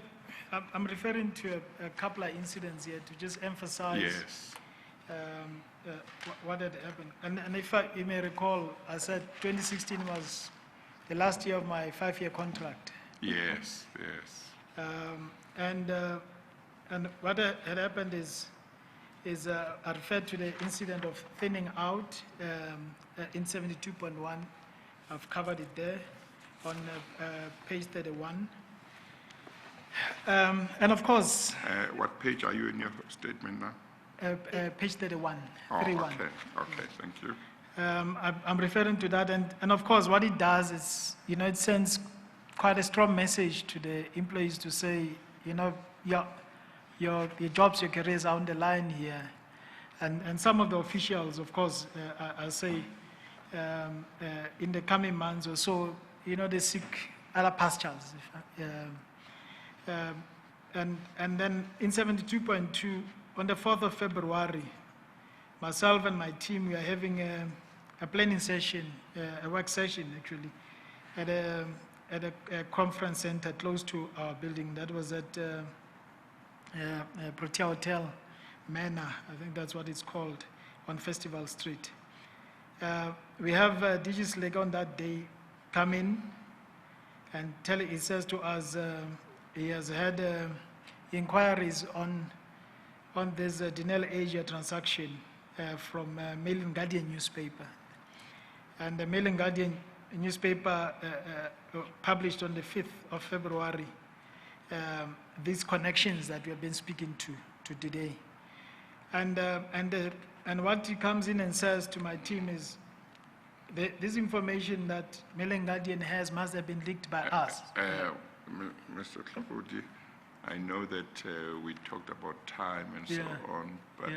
I'm referring to a couple of incidents here to just emphasize Yes, what had happened. And if you may recall, I said 2016 was the last year of my 5-year contract. yes, yes, And what had happened is I referred to the incident of thinning out in 72.1. I've covered it there on page 31. And of course, what page are you in your statement now? page 31, Oh, 31. okay, thank you. I'm referring to that, and of course, what it does is, it sends quite a strong message to the employees to say, your jobs, your careers are on the line here, and some of the officials, of course, I'll say, in the coming months or so, they seek other pastures. And then in 72.2, on the 4th of February, myself and my team, we are having a planning session, a work session actually, at a conference center close to our building. That was at Protea Hotel Manor, I think that's what it's called, on Festival Street. We have DG Select on that day come in and he says to us he has had inquiries on this Denel Asia transaction from Mail and Guardian newspaper. And the Mail and Guardian newspaper published on the 5th of February these connections that we have been speaking to today. And what he comes in and says to my team is, this information that Mail and Guardian has must have been leaked by us. Mr. Klapodi, I know that we talked about time and so on, but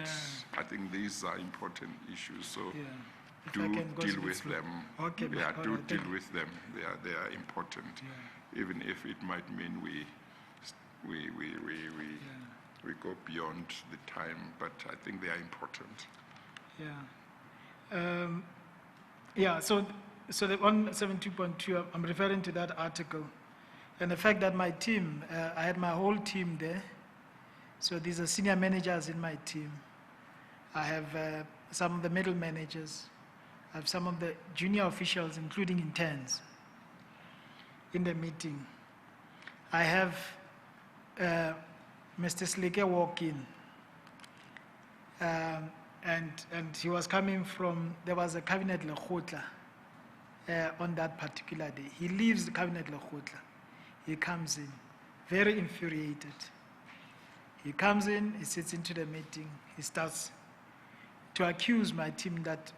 I think these are important issues, so do deal with them. Okay, do deal with them. They are important, even if it might mean we go beyond the time, but I think they are important. So the 172.2, I'm referring to that article. And the fact that my team, I had my whole team there. So these are senior managers in my team. I have some of the middle managers. I have some of the junior officials, including interns, in the meeting. I have Mr. Slike walk in. And he was coming from, there was a cabinet Lekgotla on that particular day. He leaves the cabinet Lekgotla. He comes in, very infuriated. He comes in, he sits into the meeting, he starts to accuse my team that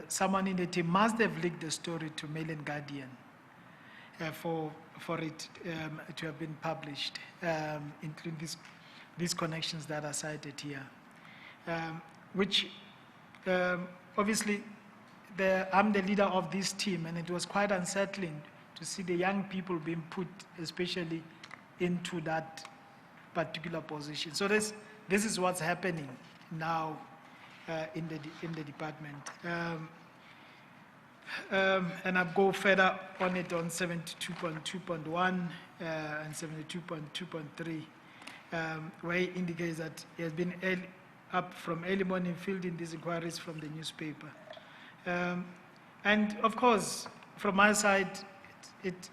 someone in the team must have leaked the story to Mail and Guardian for it to have been published, including these connections that are cited here. Which obviously I'm the leader of this team, and it was quite unsettling to see the young people being put especially into that particular position. So this is what's happening now in the department. And I'll go further on it on 72.2.1 and 72.2.3, where he indicates that he has been up from early morning fielding these inquiries from the newspaper. And of course, from my side, it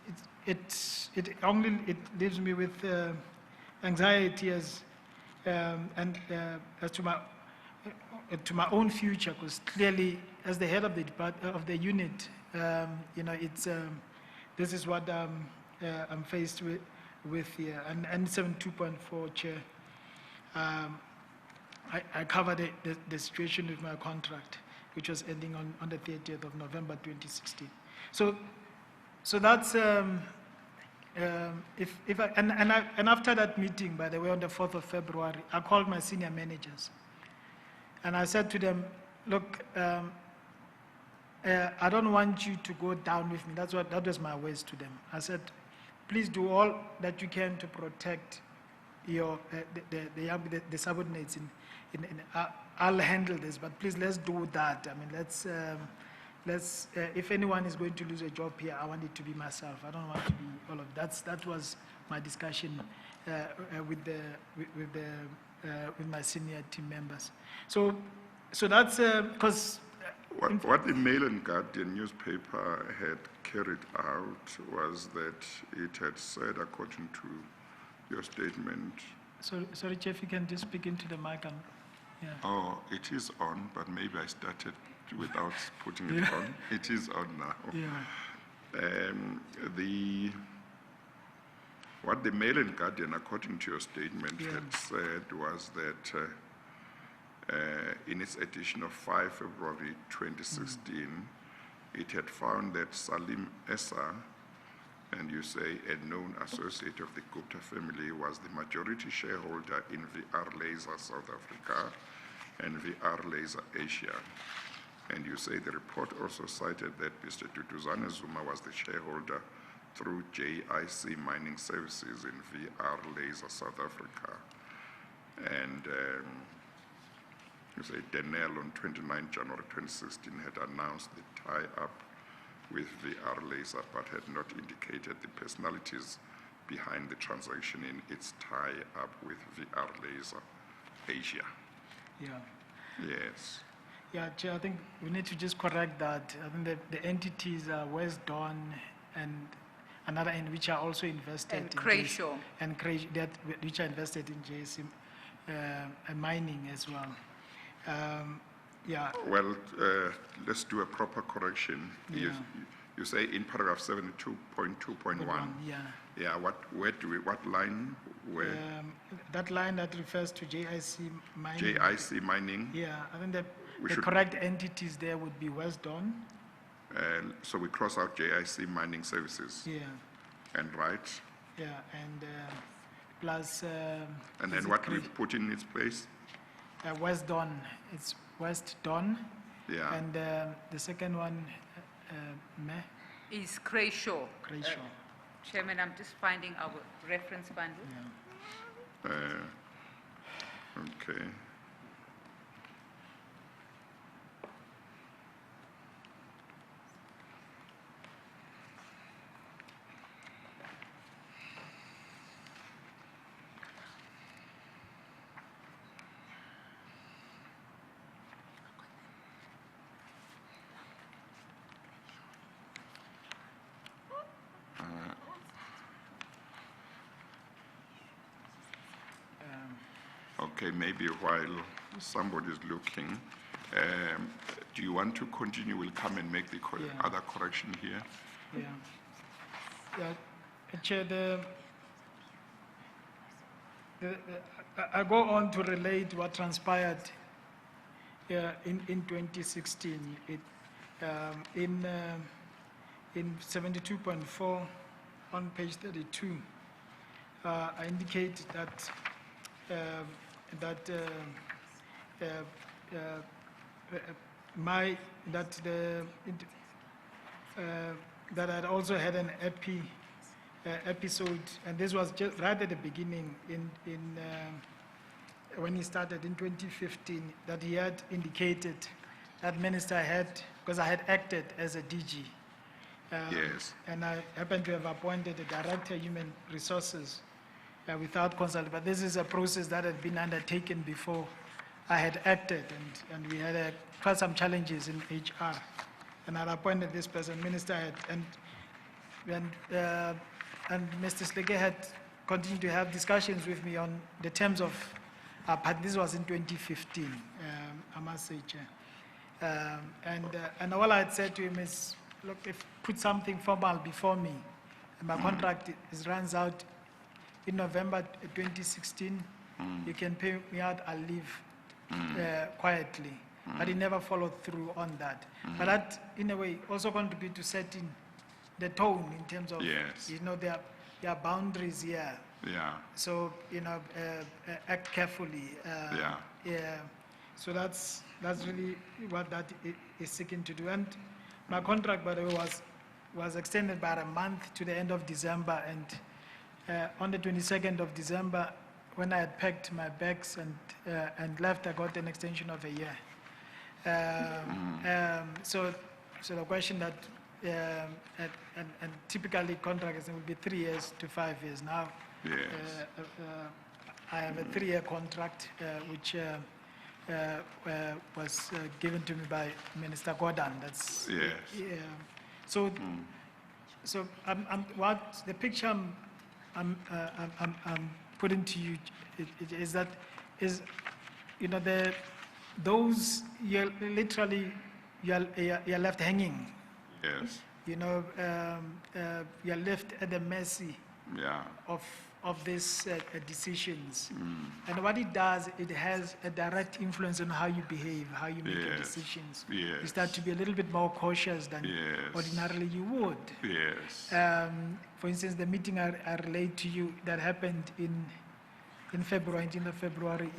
leaves me with anxiety as to my own future, because clearly, as the head of the unit, this is what I'm faced with here. And 72.4 chair. I covered the situation with my contract, which was ending on the 30th of November 2016. So that's and after that meeting, by the way, on the 4th of February, I called my senior managers, and I said to them, look, I don't want you to go down with me. That was my words to them. I said, please do all that you can to protect your the subordinates. I'll handle this, but please let's do that. I mean, let's if anyone is going to lose a job here, I want it to be myself. I don't want to be all of that. That was my discussion with my senior team members. So that's because what the Mail and Guardian newspaper had carried out was that it had said, according to your statement. Sorry, Chief, you can just speak into the mic. Yeah. Oh, it is on, but maybe I started without putting it on. It is on now. Yeah. What the Mail and Guardian, according to your statement, had said was that in its edition of 5 February 2016, it had found that Salim Essa, and you say a known associate of the Gupta family, was the majority shareholder in VR Laser South Africa and VR Laser Asia. And you say the report also cited that Mr. Duduzane Zuma was the shareholder through JIC Mining Services in VR Laser South Africa. And you say Denel on 29 January 2016 had announced the tie-up with VR Laser, but had not indicated the personalities behind the transaction in its tie-up with VR Laser Asia. Yeah. Yes. Yeah, Chair, I think we need to just correct that. I think the entities are West Don and another end which are also invested And in Krayshaw. and that which are invested in JSC mining as well. Yeah, Well, let's do a proper correction. You say in paragraph 72.2.1. yeah. Yeah, what line? Where? That line that refers to JIC mining. JIC mining. Yeah, I think the should- correct entities there would be West Don. So we cross out JIC mining services Yeah, and right. yeah, and plus. And is then it what we've put in its place? West Don. It's West Don. Yeah. And the second one, Is Krayshaw. Krayshaw. Chairman, I'm just finding our reference bundle. Yeah. Okay. Okay, maybe while somebody's looking, do you want to continue? We'll come and make the Yeah. other correction here. Yeah. Yeah. Chair, I go on to relate what transpired in 2016. In 72.4 on page 32, I indicate that that I'd also had an episode, and this was just right at the beginning when he started in 2015, that he had indicated that minister had, because I had acted as a DG. Yes. And I happened to have appointed a director of human resources without consult, but this is a process that had been undertaken before I had acted, and we had quite some challenges in HR. And I appointed this person, minister had, and Mr. Slege had continued to have discussions with me on the terms of, but this was in 2015, I must say, Chair. And all I had said to him is, look, put something formal before me. And my contract runs out in November 2016. You can pay me out, I'll leave quietly. But he never followed through on that. But that, in a way, also contributed to setting the tone in terms of, Yes. there are boundaries here. Yeah. So, act carefully. Yeah. So that's really what that is seeking to do. And my contract, by the way, was extended by a month to the end of December. And on the 22nd of December, when I had packed my bags and left, I got an extension of a year. So the question that, and typically contracts will be 3 years to 5 years. Now, Yes. I have a 3-year contract, which was given to me by Minister Codons. That's Yes. yeah. So, what the picture I'm putting to you is that those you're literally you're left hanging. Yes. You're left at the mercy Yeah. of these decisions. And what it does, it has a direct influence on how you behave, how you make your Yes. decisions. Yes. You start to be a little bit more cautious than Yes. ordinarily you would. Yes. For instance, the meeting I relayed to you that happened in February, 19th of February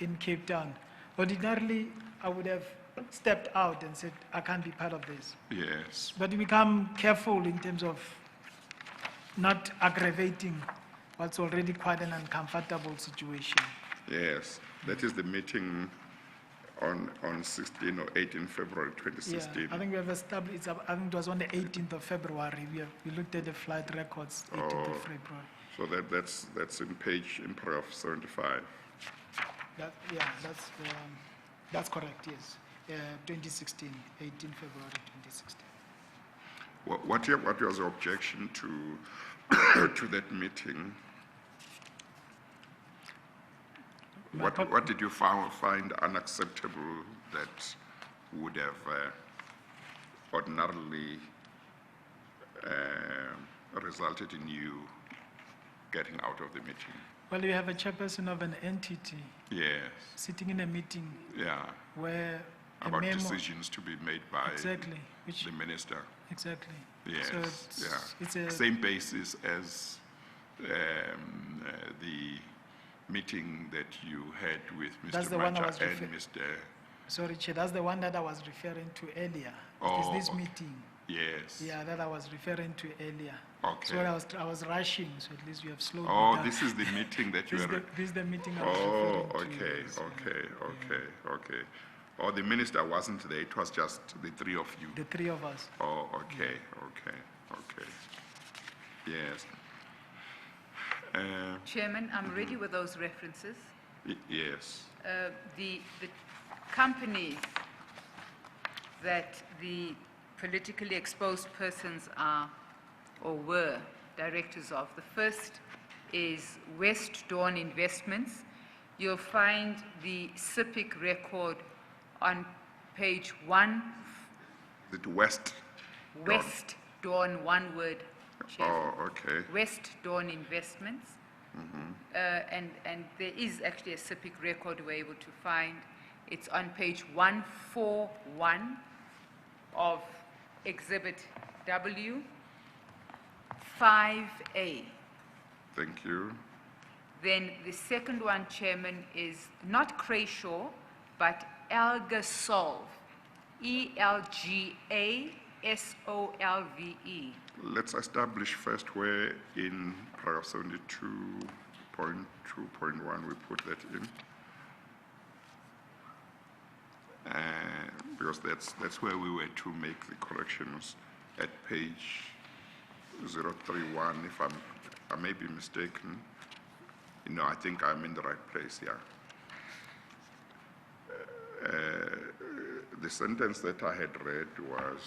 in Cape Town. Ordinarily, I would have stepped out and said, I can't be part of this. Yes. But we become careful in terms of not aggravating what's already quite an uncomfortable situation. Yes. That is the meeting on 16 or 18 February 2016. Yeah, I think we have established, I think it was on the 18th of February. We looked at the flight records, 18th of February. So that's in paragraph 75. That's correct, yes. 2016, 18 February 2016. What was your objection to to that meeting? What did you find unacceptable that would have ordinarily resulted in you getting out of the meeting? Well, you have a chairperson of an entity Yes. sitting in a meeting Yeah. where a About memo... decisions to be made by Exactly. Which, the minister. exactly. Yes. So it's yeah. a... Same basis as the meeting that you had with That's Mr. the one I Macha was and Mr. Sorry, Chair, that's the one that I was referring to earlier. Oh, Is this okay. meeting? Yes. Yeah, that I was referring to earlier. Okay. So I was rushing, so at least you have slowed me Oh, down. this is the meeting that you were... This is the meeting I was Oh, referring to. okay, yes, okay. Oh, the minister wasn't there, it was just the three of you. The three of us. Oh, okay. Yes. Chairman, I'm ready with those references. Yes. The companies that the politically exposed persons are or were directors of. The first is West Dawn Investments. You'll find the SIPC record on page 1. The West. West Dawn, one word. Chairman. Oh, okay. West Dawn Investments. And there is actually a SIPC record we're able to find. It's on page 141 of Exhibit W, 5A. Thank you. Then the second one, Chairman, is not Krayshaw, but Elgasolve, ELGASOLVE. Let's establish first where in paragraph 72.2.1 we put that in. Because that's where we were to make the corrections at page 031, if I may be mistaken. No, I think I'm in the right place, yeah. The sentence that I had read was,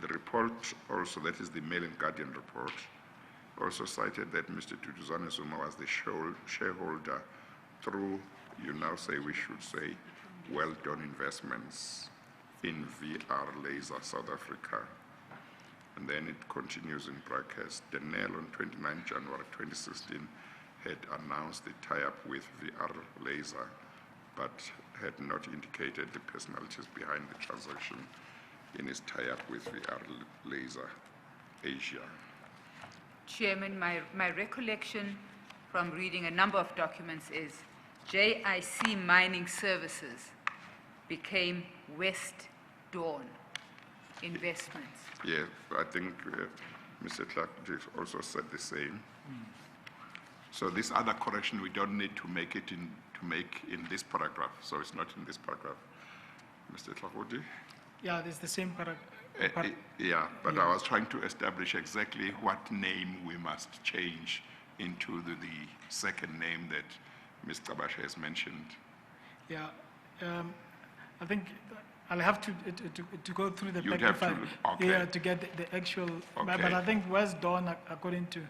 the report also, that is the Mail and Guardian report, also cited that Mr. Tutuzane Zuma was the shareholder through, you now say we should say, Well Done Investments in VR Laser South Africa. And then it continues in brackets. Denel on 29 January 2016 had announced the tie-up with VR Laser, but had not indicated the personalities behind the transaction in his tie-up with VR Laser Asia. Chairman, my recollection from reading a number of documents is JIC Mining Services became West Dawn Investments. Yeah, I think Mr. Clark also said the same. So this other correction, we don't need to make it in this paragraph. So it's not in this paragraph. Mr. Tlahodi? Yeah, it's the same paragraph. Yeah, but I was trying to establish exactly what name we must change into the second name that Ms. Kabasha has mentioned. Yeah, I think I'll have to go through the You'd pack have to, okay. yeah, to get the actual. Okay. But I think West Dawn, according to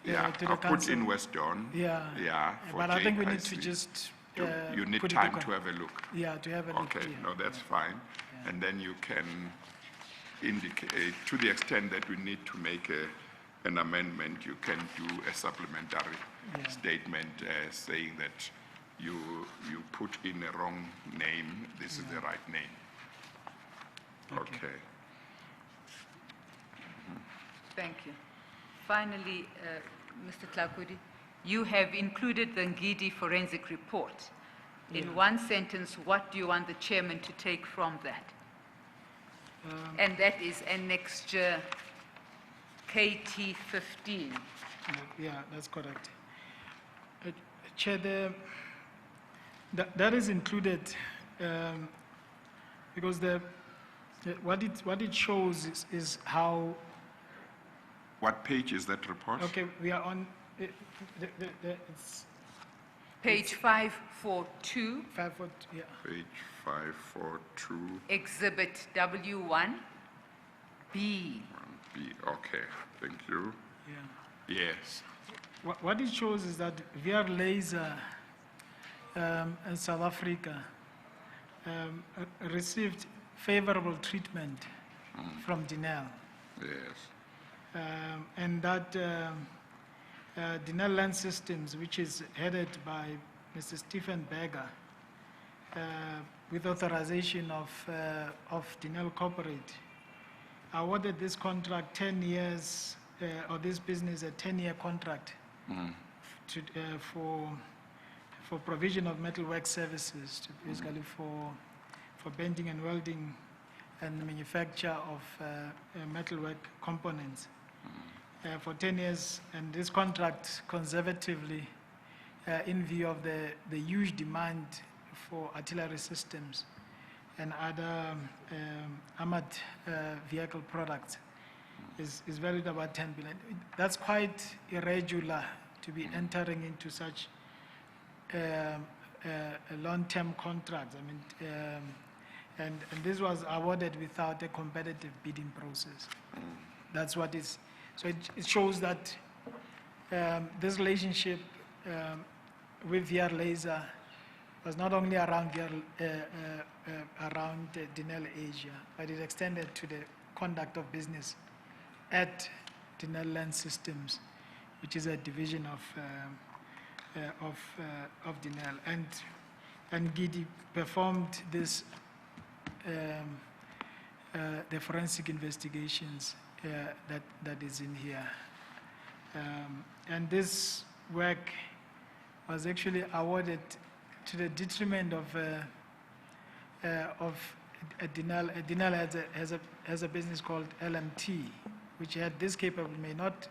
Yeah, to the I'll put council. in West Dawn. Yeah. Yeah, for But I think we need JIC. to just. You need put it time to to have a look. Yeah, to have a look. Okay, yeah. no, that's fine. And then you can indicate, to the extent that we need to make an amendment, you can do a supplementary statement saying that you put in a wrong name, this is the right name. Okay. Thank you. Finally, Mr. Tlakudi, you have included the Ngidi forensic report. In one sentence, what do you want the chairman to take from that? And that is annexure KT15. Yeah, that's correct. Chair, that is included because what it shows is how. What page is that report? Okay, we are on. Page 542, 5 yeah. Page 542, Exhibit W1, B. 1B. Okay, thank you. Yeah. Yes. What it shows is that VR laser in South Africa received favorable treatment from Dinel. Yes. And that Dinel Land Systems, which is headed by Mr. Stephen Berger, with authorization of Dinel Corporate, awarded this contract 10 years, or this business a 10-year contract to, for provision of metalwork services, basically for bending and welding and manufacture of metalwork components for 10 years. And this contract, conservatively, in view of the huge demand for artillery systems and other armored vehicle products, is valued about 10 billion. That's quite irregular to be entering into such a long-term contract. I mean, and this was awarded without a competitive bidding process. That's what is. So it shows that this relationship with VR Laser was not only around around Dinel Asia, but it extended to the conduct of business at Dinel Land Systems, which is a division of Dinel. And Gidi performed this the forensic investigations that is in here. And this work was actually awarded to the detriment of Dinel. Dinel has a business called LMT, which had this capability. May not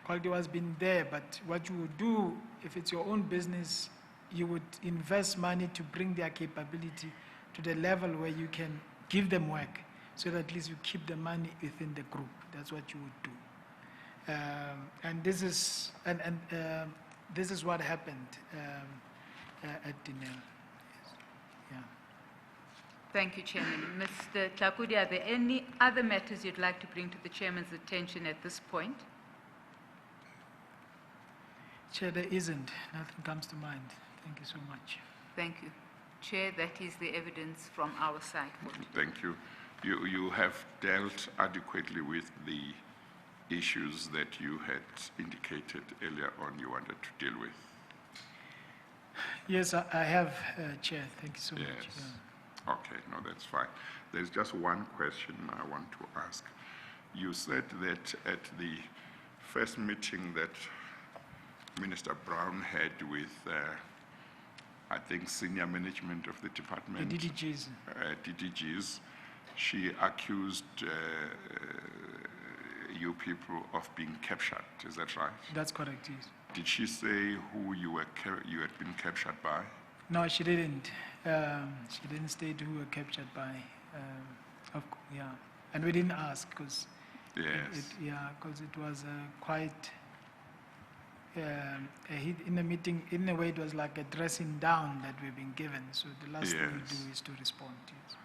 quality was been there, but what you would do if it's your own business, you would invest money to bring their capability to the level where you can give them work, so that at least you keep the money within the group. That's what you would do. And this is this is what happened at Dinel. Yeah. Thank you, Chairman. Mr. Tlakudi, are there any other matters you'd like to bring to the Chairman's attention at this point? Chair, there isn't. Nothing comes to mind. Thank you so much. Thank you. Chair, that is the evidence from our side. Thank you. You have dealt adequately with the issues that you had indicated earlier on you wanted to deal with. Yes, I have, Chair. Thank you so much. Yes. Yeah. Okay, no, that's fine. There's just one question I want to ask. You said that at the first meeting that Minister Brown had with, I think, senior management of the department, The DDGs. DDGs, she accused you people of being captured. Is that right? That's correct, yes. Did she say who you had been captured by? No, she didn't. She didn't state who were captured by. Yeah, and we didn't ask because Yes. it was quite in the meeting. In a way, it was like a dressing down that we've been given. So the last thing we do is to respond. Yes.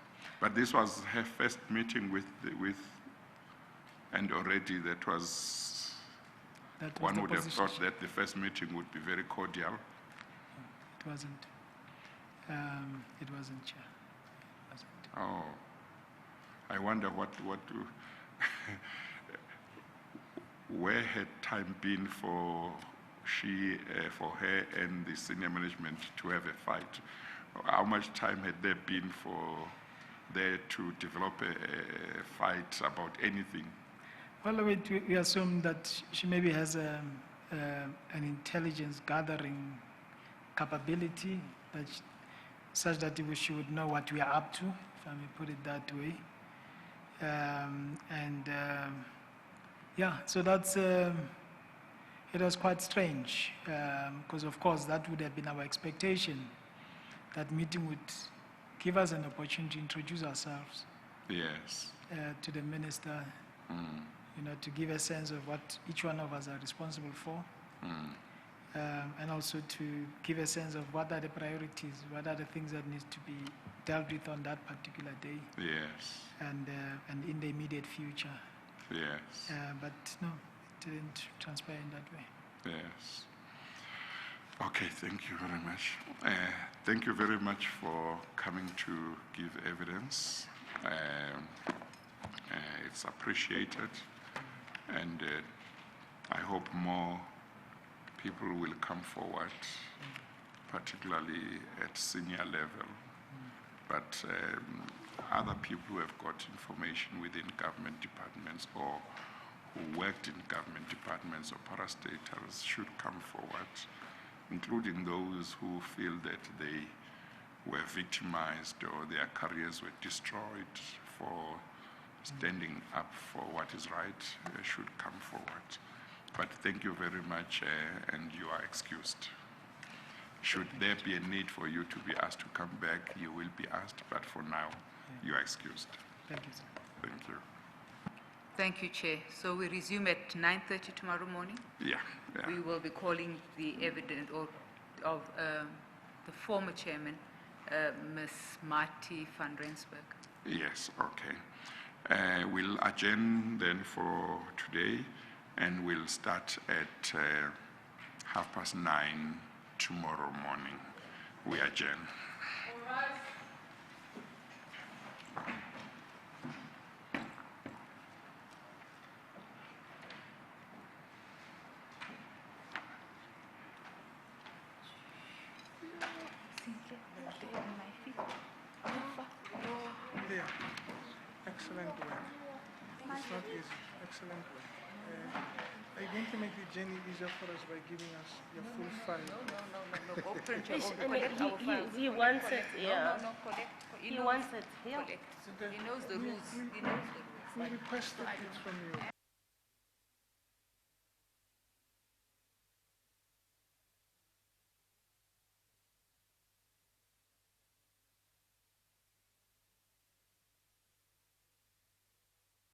But this was her first meeting with, and already that was, That was one the would have position. thought that the first meeting would be very cordial. It wasn't. It wasn't, Chair. It wasn't. Oh, I wonder what where had time been for for her and the senior management to have a fight? How much time had there been for there to develop a fight about anything? Well, we assume that she maybe has an intelligence gathering capability such that she would know what we are up to, if I may put it that way. So that's, it was quite strange, because of course that would have been our expectation. That meeting would give us an opportunity to introduce ourselves Yes. to the minister, to give a sense of what each one of us are responsible for. and also to give a sense of what are the priorities, what are the things that need to be dealt with on that particular day Yes. and in the immediate future. Yes. But no, it didn't transpire in that way. Yes. Okay, thank you very much. Thank you very much for coming to give evidence. It's appreciated, and I hope more people will come forward, particularly at senior level. But other people who have got information within government departments or who worked in government departments or parastatals should come forward, including those who feel that they were victimized or their careers were destroyed for standing up for what is right, should come forward. But thank you very much, and you are excused. Should there be a need for you to be asked to come back, you will be asked, but for now, you are excused. Thank you, sir. Thank you. Thank you, Chair. So we resume at 9:30 tomorrow morning. Yeah. We will be calling the evidence of the former chairman, Ms. Marty van Rensburg. Yes, okay. We'll adjourn then for today, and we'll start at 9:30 tomorrow morning. We adjourn. Yeah, excellent work. It's not easy. Excellent work. Are you going to make the journey easier for us by giving us your full file? No. Go print your own. And Collect our files. he wants it, yeah. No, collect. He wants it here. Collect. He knows the rules. He knows the rules. We requested it from you.